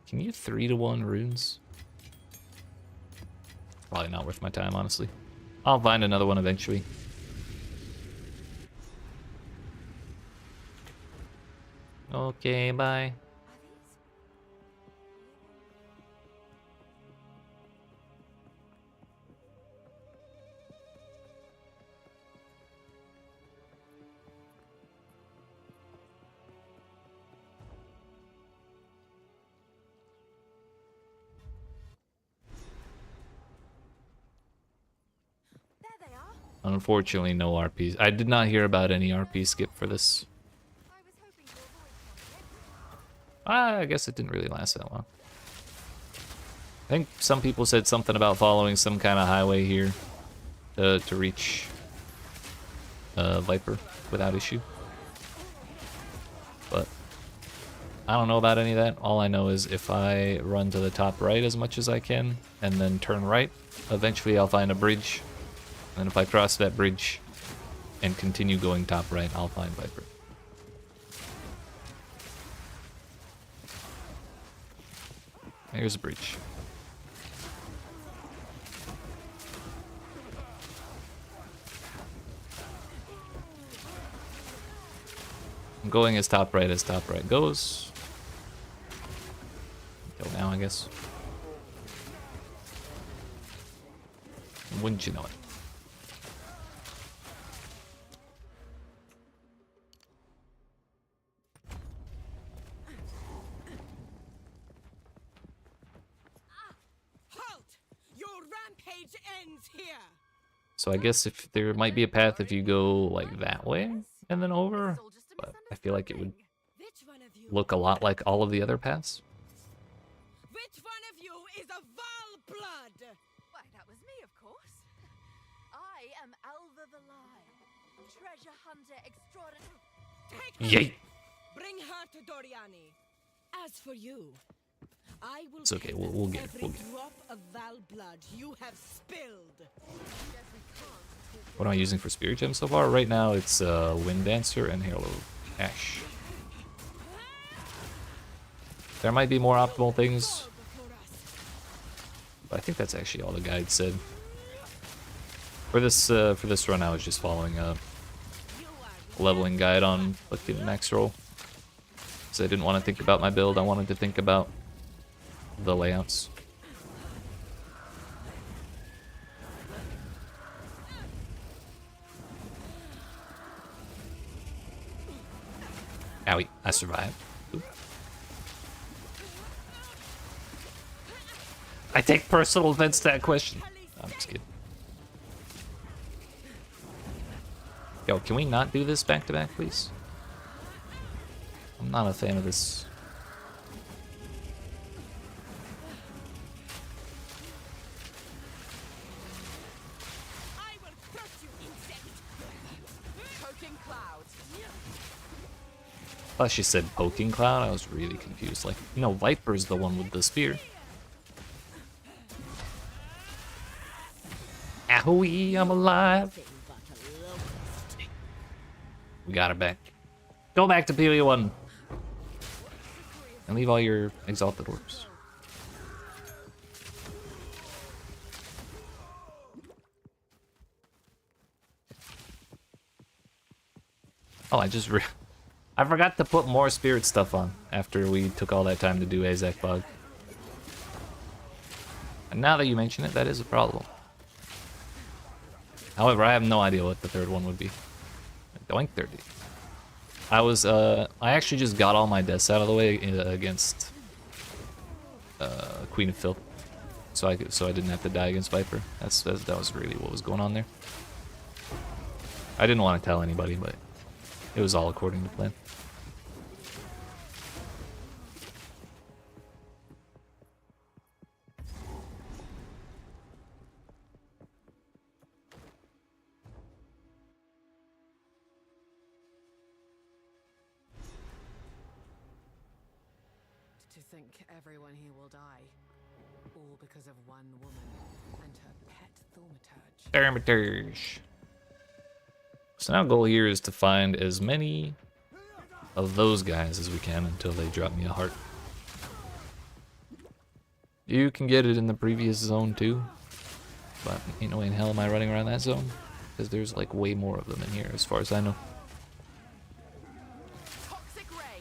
Can you 3-to-1 runes? Probably not worth my time, honestly. I'll find another one eventually. Okay, bye. There they are. Unfortunately, no RPs. I did not hear about any RP skip for this. I was hoping to avoid conflict. I guess it didn't really last that long. I think some people said something about following some kind of highway here to reach Viper without issue. But I don't know about any of that. All I know is if I run to the top right as much as I can and then turn right, eventually I'll find a bridge. And if I cross that bridge and continue going top right, I'll find Viper. Here's a bridge. I'm going as top right goes. Go now, I guess. Wouldn't you know it? Halt! Your rampage ends here. So I guess if there might be a path if you go like that way and then over, It's all just a but I feel like it would Which one of you? look a lot like all of the other paths. Which one of you is a Val blood? Why, that was me, of course. I am Alva the Lie, treasure hunter extraordinary. Take her. Yay! Bring her to Doriani. As for you, I will. It's okay, cleanse we'll get it, every we'll get it. drop of Val blood you have spilled. What am I using for Spirit Gem so far? Right now it's Wind Dancer and Halo Ash. There might be more optimal things, but I think that's actually all the guide said. For this run, I was just following a leveling guide on fucking max roll. Because I didn't want to think about my build, I wanted to think about the layouts. Owie, I survived. Oop. I take personal offense to that question. I'm just kidding. Yo, can we not do this back to back, please? I'm not a fan of this. I will crush you, insect. Poking clouds. I thought she said poking cloud. I was really confused. Like, you know, Viper's the one with the spear. Ahoy, I'm alive. We got her back. Go back to PV1. And leave all your exalted orbs. Oh, I forgot to put more spirit stuff on after we took all that time to do Azak Bog. And now that you mention it, that is a problem. However, I have no idea what the third one would be. Doink 30. I actually just got all my deaths out of the way against Queen of Filth, so I didn't have to die against Viper. That was really what was going on there. I didn't want to tell anybody, but it was all according to plan. To think everyone here will die, all because of one woman and her pet thaumaturge. Thaumaturge. So now goal here is to find as many of those guys as we can until they drop me a heart. You can get it in the previous zone too, but ain't no way in hell am I running around that zone, because there's like way more of them in here as far as I know.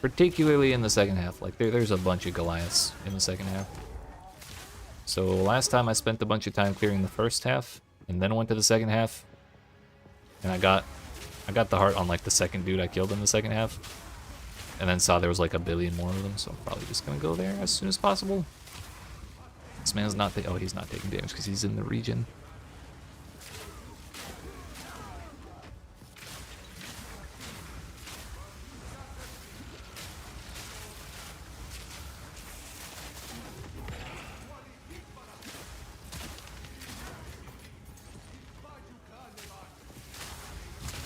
Particularly in the second half, like there's a bunch of Goliaths in the second half. So last time I spent a bunch of time clearing the first half, and then went to the second half, and I got the heart on like the second dude I killed in the second half, and then saw there was like a billion more of them, so I'm probably just gonna go there as soon as possible. This man's not oh, he's not taking damage because he's in the region.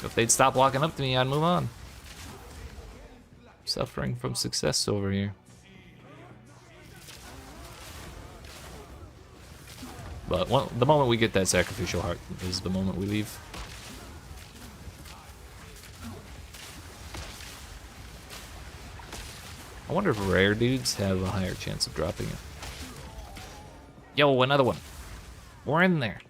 If they'd stop walking up to me, I'd move on. Suffering from success over here. But the moment we get that sacrificial heart is the moment we leave. I wonder if rare dudes have a higher chance of dropping it. Yo, another one. We're in there.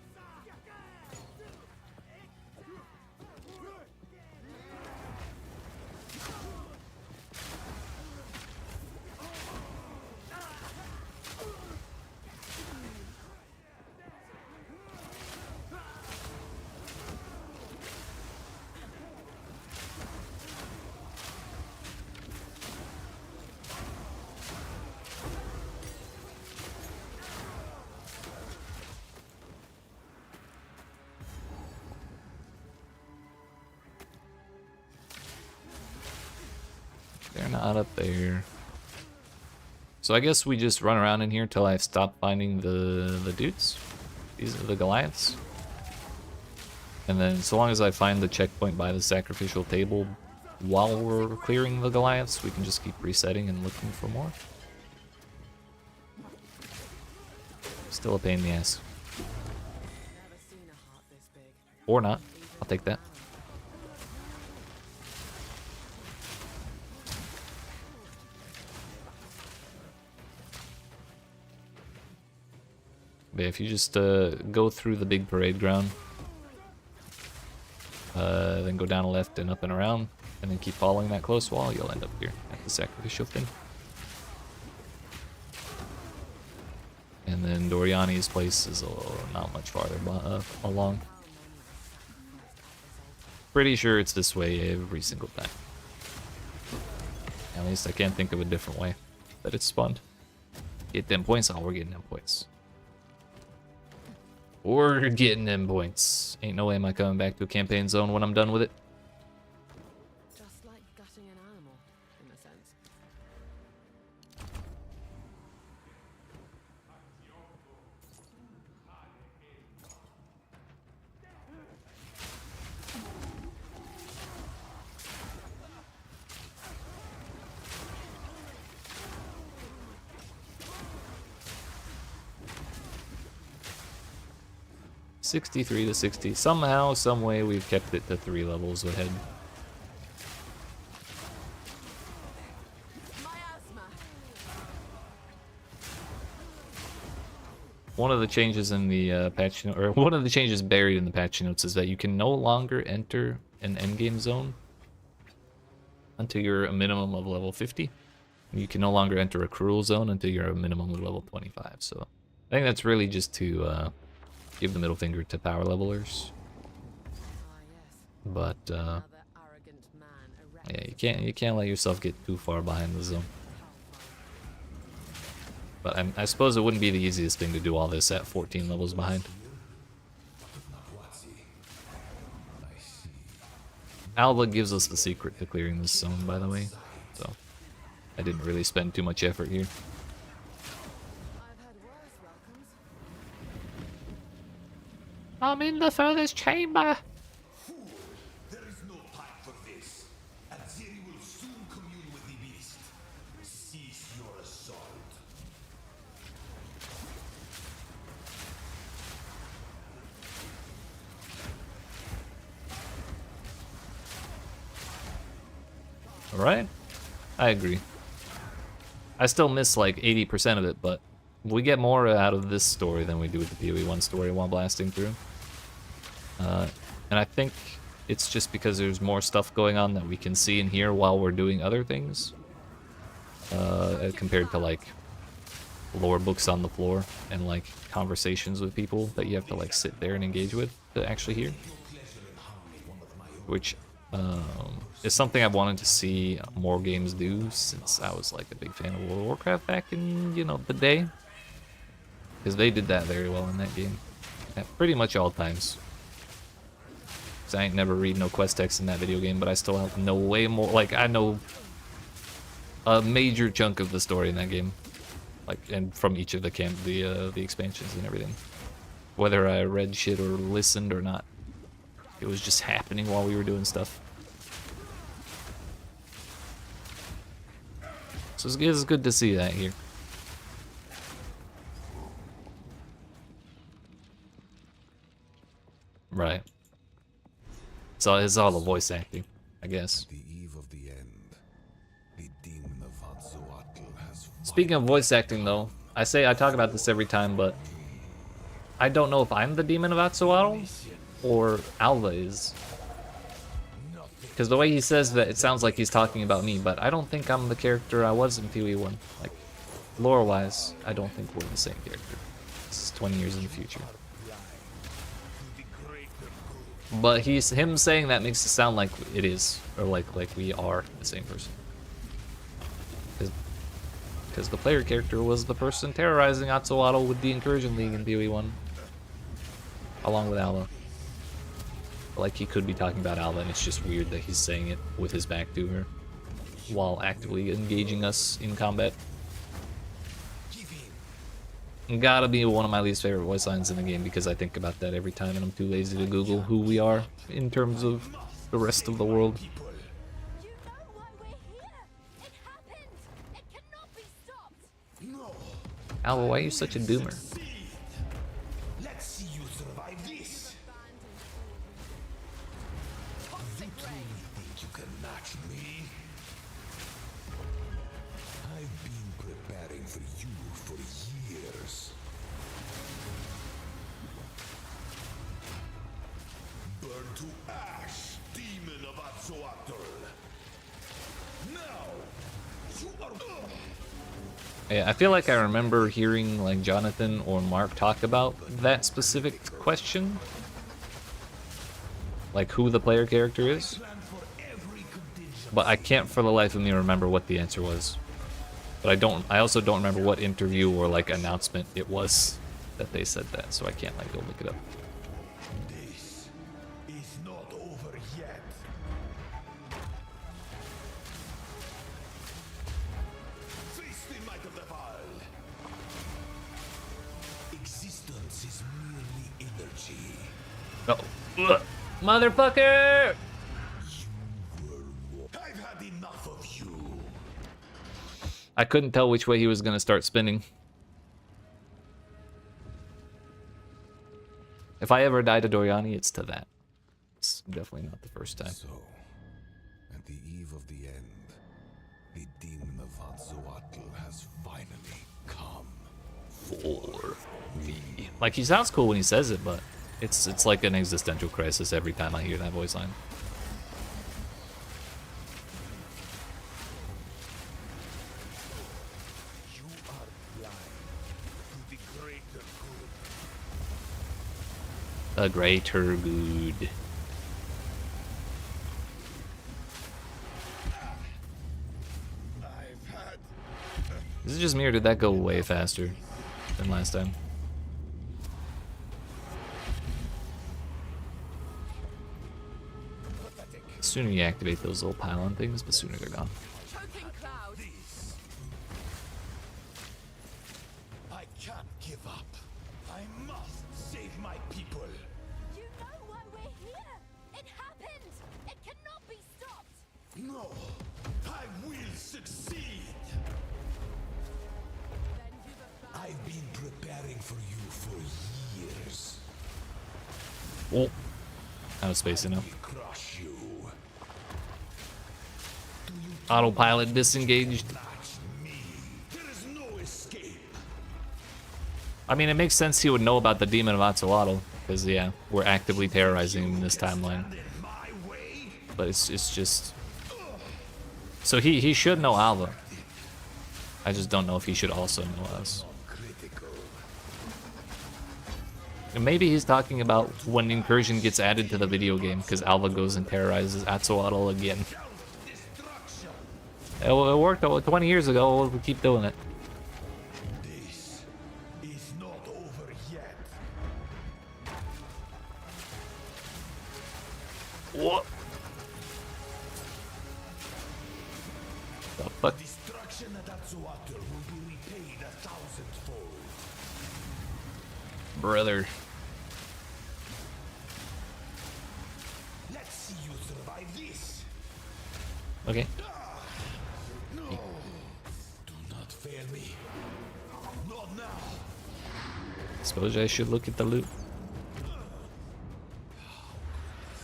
They're not up there. So I guess we just run around in here till I stop finding the dudes. These are the Goliaths. And then so long as I find the checkpoint by the sacrificial table while we're clearing the Goliaths, we can just keep resetting and looking for more. Still a pain in the ass. Never seen a heart this big. Or not. I'll take that. But if you just go through the big parade ground, then go down a left and up and around, and then keep following that close wall, you'll end up here at the sacrificial thing. And then Doriani's place is not much farther along. Pretty sure it's this way every single time. At least I can't think of a different way that it's spawned. Get them points. Oh, we're getting them points. We're getting them points. Ain't no way am I coming back to a campaign zone when I'm done with it. Just like gutting an animal, in a sense. $63 to 60. Somehow, some way, we've kept it to 3 levels ahead. Miasma. One of the changes in the patch note, or one of the changes buried in the patch notes, is that you can no longer enter an endgame zone until you're a minimum of level 50. You can no longer enter a cruel zone until you're a minimum of level 25. So I think that's really just to give the middle finger to power levelers. Ah, yes. But Another arrogant Yeah, you can't let yourself get too far behind the zone. But I suppose it wouldn't be the easiest thing to do all this at 14 levels behind. Alva gives us the secret to clearing this zone, by the way. So I didn't really spend too much effort here. I've had worse welcomes. I'm in the furthest chamber. There is no time for this. Azeri will soon commune with the beast. Cease your assault. Alright, I agree. I still miss like 80% of it, but we get more out of this story than we do with the PoE1 story while blasting through. And I think it's just because there's more stuff going on that we can see and hear while we're doing other things. Compared to like lore books on the floor and like conversations with people that you have to like sit there and engage with to actually hear. Which is something I've wanted to see more games do since I was like a big fan of World of Warcraft back in, you know, the day. Because they did that very well in that game. At pretty much all times. Because I ain't never read no quest text in that video game, but I still have know way more. Like, I know a major chunk of the story in that game. Like, and from each of the expansions and everything. Whether I read shit or listened or not. It was just happening while we were doing stuff. So it's good to see that here. Right. So it's all the voice acting, I guess. The eve of the end. The demon of Azzoatl has Speaking of voice acting, though, I talk about this every time, but I don't know if I'm the demon of Azzoatl or Alva is. Because the way he says that, it sounds like he's talking about me, but I don't think I'm the character I was in PoE1. Like, lore-wise, I don't think we're the same character. This is 20 years in the future. But him saying that makes it sound like it is, or like we are the same person. Because the player character was the person terrorizing Azzoatl with the Incursion League in PoE1, along with Alva. Like, he could be talking about Alva, and it's just weird that he's saying it with his back to her while actively engaging us in combat. Gotta be one of my least favorite voice lines in the game because I think about that every time and I'm too lazy to Google who we are in terms of the rest of the world. You know why we're here. It happened. It cannot be stopped. Alva, why are you such a doomer? Let's see you survive this. You truly think you can match me? I've been preparing for you for years. Burn to ash, demon of Azzoatl. Now, you are. Yeah, I feel like I remember hearing like Jonathan or Mark talk about that specific question. Like who the player character is. But I can't for the life of me remember what the answer was. But I also don't remember what interview or like announcement it was that they said that, so I can't like go look it up. This is not over yet. Face the might of the Val. Existence is merely energy. Oh, ugh, motherfucker! I've had enough of you. I couldn't tell which way he was gonna start spinning. If I ever die to Doriani, it's to that. It's definitely not the first time. So, at the eve of the end, the demon of Azzoatl has finally come. For me. Like, he sounds cool when he says it, but it's like an existential crisis every time I hear that voice line. You are blind to the greater good. A greater good. Is it just me or did that go way faster than last time? The sooner you activate those little pylon things, the sooner they're gone. Choking cloud. I can't give up. I must save my people. You know why we're here. It happened. It cannot be stopped. No, I will succeed. Then you the I've been preparing for you for years. Oh, out of space enough. We crush you. Autopilot disengaged. That's me. There is no escape. I mean, it makes sense he would know about the Demon of Axolotl, because, yeah, we're actively terrorizing him in this timeline. Stand in my way. But it's just... So he should know Alva. I just don't know if he should also know us. Critical. And maybe he's talking about when Incursion gets added to the video game, because Alva goes and terrorizes Axolotl again. Destruction. It worked 20 years ago, we'll keep doing it. This is not over yet. What? The fuck? Destruction at Atsuater will be repaid 1,000-fold. Brother. Let's see you survive this. Okay. No. Do not fail me. Not now. Suppose I should look at the loot. This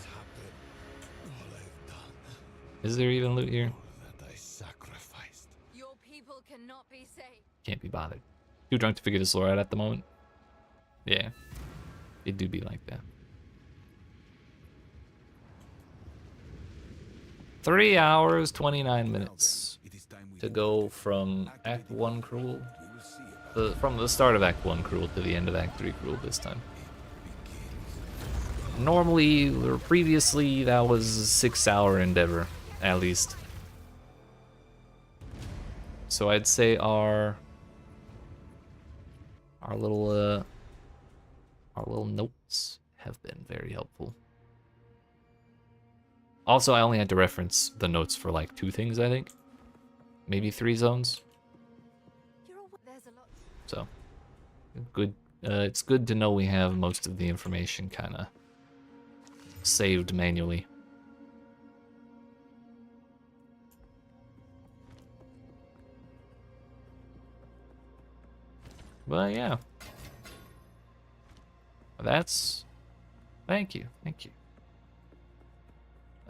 happened. All I've done, Is there even loot here? that I sacrificed. Your people cannot be saved. Can't be bothered. Too drunk to figure this lore out at the moment. Yeah. It do be like that. 3 hours, 29 minutes It is time we to go from Act 1 Cruel, we will see from the start of Act 1 Cruel to the end of Act 3 Cruel this time. Normally, or previously, that was a 6-hour endeavor, at least. So I'd say our little notes have been very helpful. Also, I only had to reference the notes for like 2 things, I think. Maybe 3 zones. There's a lot. So, good. It's good to know we have most of the information kind of saved manually. But yeah. That's... Thank you.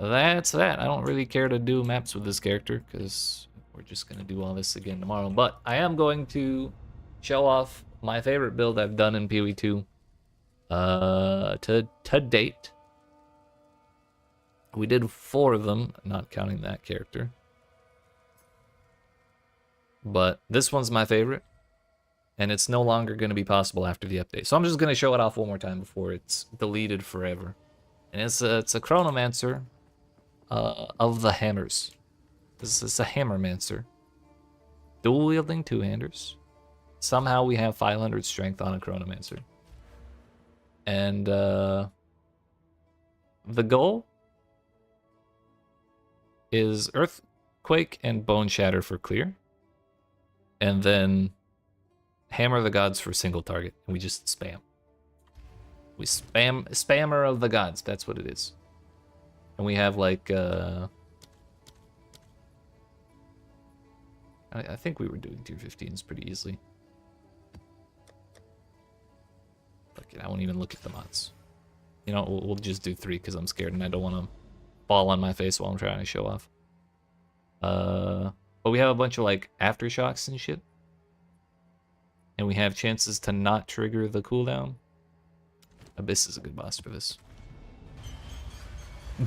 That's that. I don't really care to do maps with this character, because we're just going to do all this again tomorrow. But I am going to show off my favorite build I've done in PoE 2 to date. We did 4 of them, not counting that character. But this one's my favorite, and it's no longer going to be possible after the update. So I'm just going to show it off one more time before it's deleted forever. And it's a Chronomancer of the hammers. This is a Hammermancer. Dual wielding 2-handers. Somehow we have 500 strength on a Chronomancer. And the goal is Earthquake and Bone Shatter for clear. And then Hammer the Gods for single target. And we just spam. We spammer of the gods, that's what it is. And we have like I think we were doing tier 15s pretty easily. Fuck it, I won't even look at the mods. You know, we'll just do 3 because I'm scared and I don't want to fall on my face while I'm trying to show off. But we have a bunch of like aftershocks and shit. And we have chances to not trigger the cooldown. Abyss is a good boss for this.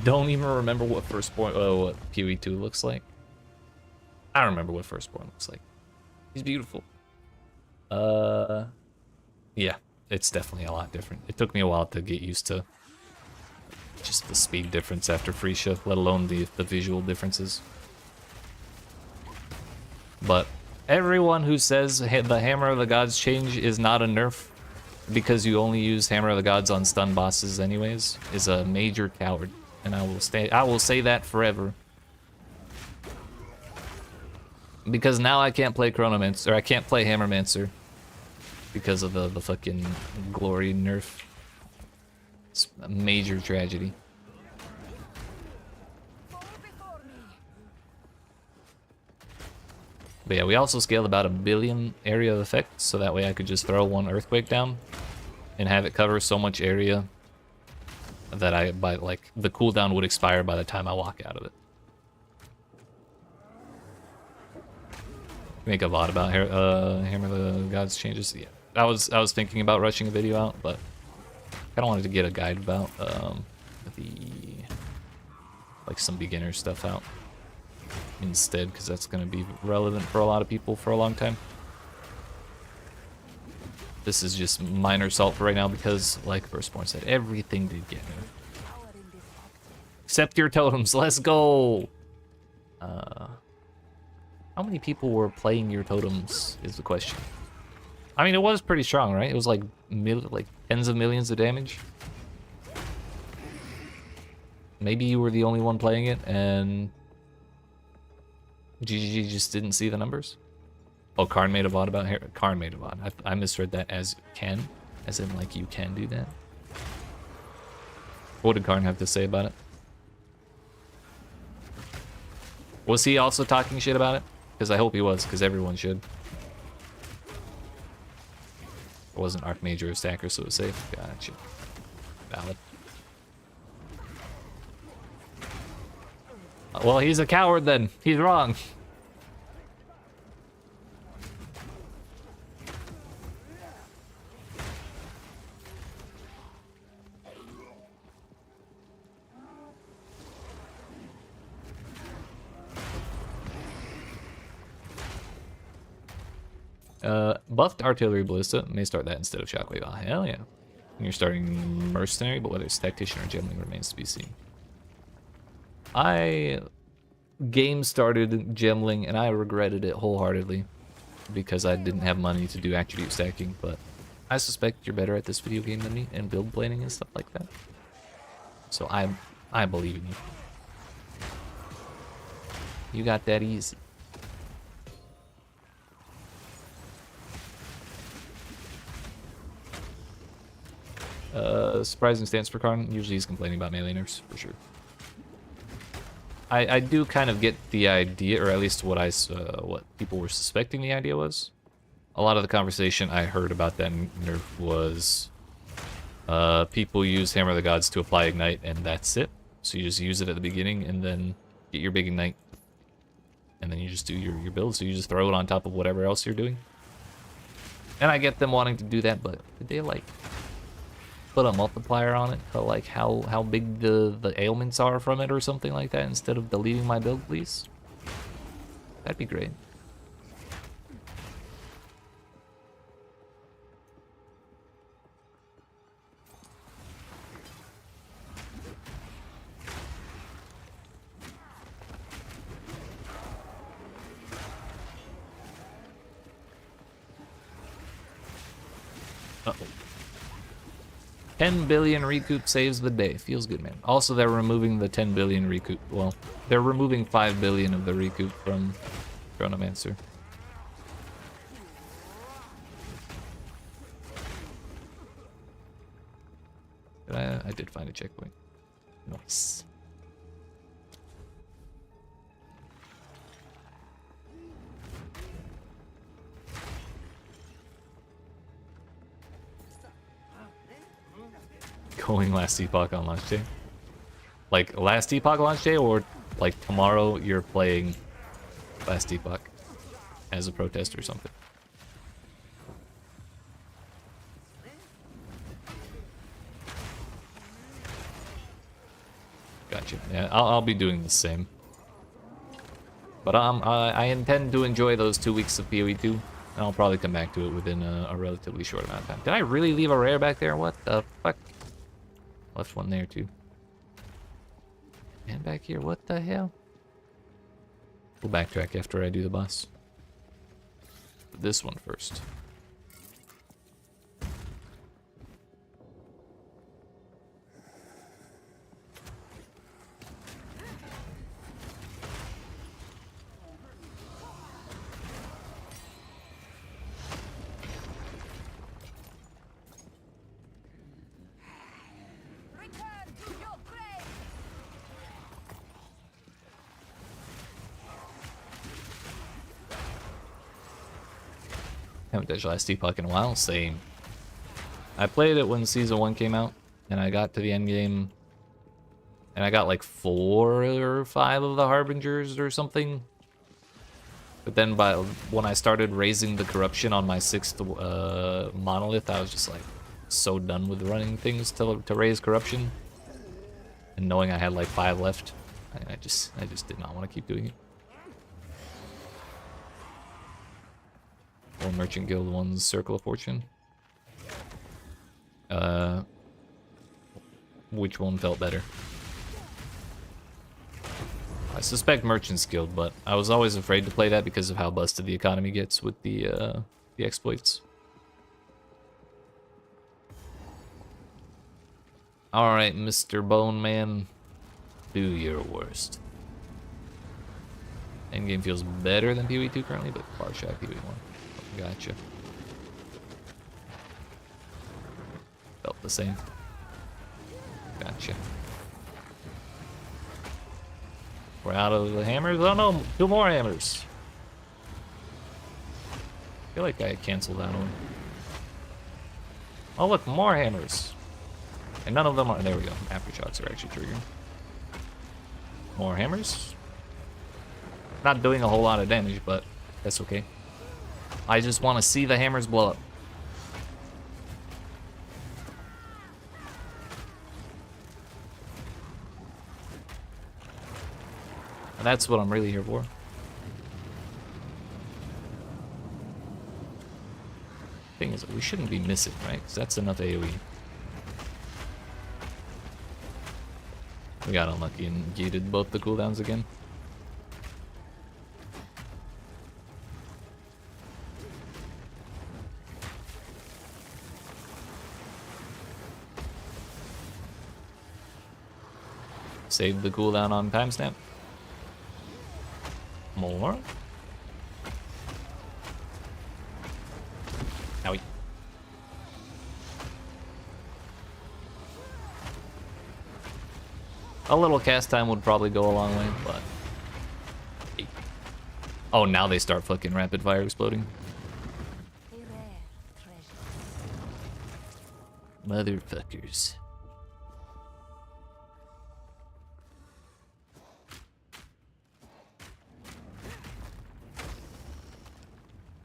Don't even remember what Firstborn, what PoE 2 looks like. I don't remember what Firstborn looks like. He's beautiful. Yeah, it's definitely a lot different. It took me a while to get used to just the speed difference after Freesia, let alone the visual differences. But Everyone who says the Hammer of the Gods change is not a nerf because you only use Hammer of the Gods on stun bosses anyways is a major coward, and I will say that forever. Because now I can't play Chronomancer, or I can't play Hammermancer because of the fucking glory nerf. It's a major tragedy. But yeah, we also scaled about 1 billion area of effect, so that way I could just throw one earthquake down and have it cover so much area that the cooldown would expire by the time I walk out of it. Make a lot about Hammer of the Gods changes. Yeah, I was thinking about rushing a video out, but I kind of wanted to get a guide about some beginner stuff out instead, because that's going to be relevant for a lot of people for a long time. This is just minor salt for right now because, like Firstborn said, everything did get nerfed. Except your totems. Let's go! How many people were playing your totems is the question. I mean, it was pretty strong, right? It was like tens of millions of damage. Maybe you were the only one playing it and GGG just didn't see the numbers. Oh, Karn made a VOD about here. Karn made a VOD. I misread that as can, as in like you can do that. What did Karn have to say about it? Was he also talking shit about it? Because I hope he was, because everyone should. It wasn't Archmage or a stacker, so it was safe. Gotcha. Valid. Well, he's a coward then. He's wrong. Buffed artillery ballista may start that instead of shockwave. Oh, hell yeah. And you're starting mercenary, but whether it's tactician or gemming remains to be seen. I game started gemling and I regretted it wholeheartedly because I didn't have money to do attribute stacking, but I suspect you're better at this video game than me and build planning and stuff like that. So I believe in you. You got that easy. Surprising stance for Karn. Usually he's complaining about melee nerfs, for sure. I do kind of get the idea, or at least what what people were suspecting the idea was. A lot of the conversation I heard about that nerf was people use Hammer of the Gods to apply Ignite, and that's it. So you just use it at the beginning, and then get your big Ignite, and then you just do your build. So you just throw it on top of whatever else you're doing. And I get them wanting to do that, but did they like put a multiplier on it to like how big the ailments are from it or something like that instead of deleting my build, please? That'd be great. Uh-oh. 10 billion recoup saves the day. Feels good, man. Also, they're removing the 10 billion recoup. Well, they're removing 5 billion of the recoup from Chronomancer. I did find a checkpoint. Nice. Going last epoch on launch day? Like last epoch launch day, or like tomorrow you're playing last epoch as a protest or something? Gotcha. Yeah, I'll be doing the same. But I intend to enjoy those 2 weeks of PoE2, and I'll probably come back to it within a relatively short amount of time. Did I really leave a rare back there? What the fuck? Left one there too. And back here, what the hell? We'll backtrack after I do the boss. this one first. Return to your grave! Haven't touched last Epoch in a while, same. I played it when Season 1 came out, and I got to the end game, and I got like 4 or 5 of the Harbingers or something. But then when I started raising the corruption on my 6th monolith, I was just like so done with running things to raise corruption. And knowing I had like 5 left, I just did not want to keep doing it. Or Merchant Guild 1's Circle of Fortune. Which one felt better? I suspect Merchant's Guild, but I was always afraid to play that because of how busted the economy gets with the exploits. Alright, Mr. Bone Man, do your worst. Endgame feels better than PoE 2 currently, but far shy PoE 1. Gotcha. Felt the same. Gotcha. We're out of the hammers? Oh no, 2 more hammers. I feel like I canceled that one. Oh look, more hammers. And none of them are, there we go. Aftershocks are actually triggering. More hammers. Not doing a whole lot of damage, but that's okay. I just want to see the hammers blow up. And that's what I'm really here for. Thing is, we shouldn't be missing, right? Because that's enough AoE. We got unlucky and gated both the cooldowns again. Save the cooldown on timestamp. More. Owie. A little cast time would probably go a long way, but... Oh, now they start fucking rapid fire exploding. A rare treasure. Motherfuckers.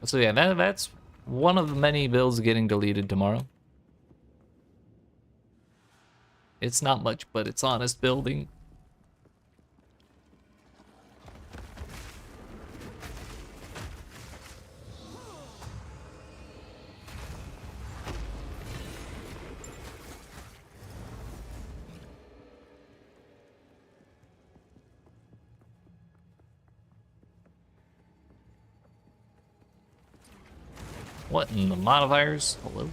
So yeah, that's one of the many builds getting deleted tomorrow. It's not much, but it's honest building. What in the modifiers? Hello?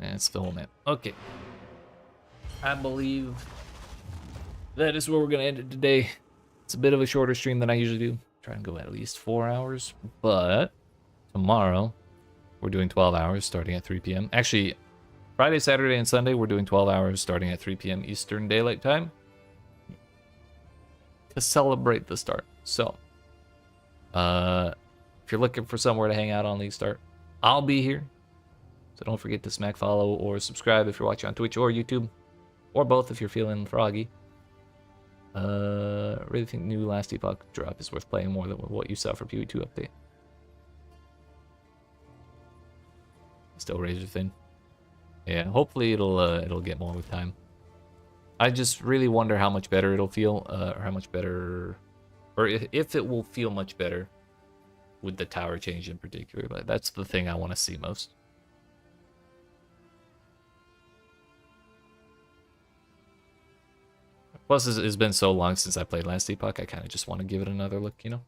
It's the whole map. Okay. I believe that is where we're going to end it today. It's a bit of a shorter stream than I usually do. Try and go at least 4 hours. But tomorrow, we're doing 12 hours starting at 3 p.m. Actually, Friday, Saturday, and Sunday, we're doing 12 hours starting at 3 p.m. Eastern Daylight Time to celebrate the start. So, if you're looking for somewhere to hang out on League Start, I'll be here. So don't forget to smack follow or subscribe if you're watching on Twitch or YouTube, or both if you're feeling froggy. Really think new Last Epoch drop is worth playing more than what you saw for PoE 2 update. Still razor thin. Yeah, hopefully it'll get more with time. I just really wonder how much better it'll feel, or how much better, or if it will feel much better with the tower change in particular. But that's the thing I want to see most. Plus, it's been so long since I played last Epoch, I kind of just want to give it another look, you know?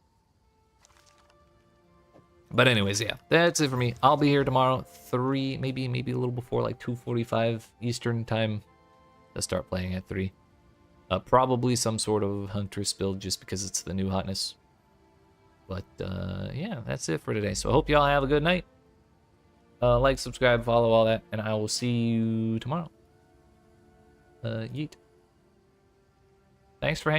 But anyways, yeah, that's it for me. I'll be here tomorrow, 3, maybe a little before, like 2:45 Eastern time to start playing at 3. Probably some sort of Huntress build just because it's the new hotness. But yeah, that's it for today. So I hope y'all have a good night. Like, subscribe, follow, all that, and I will see you tomorrow. Yeet. Thanks for hanging.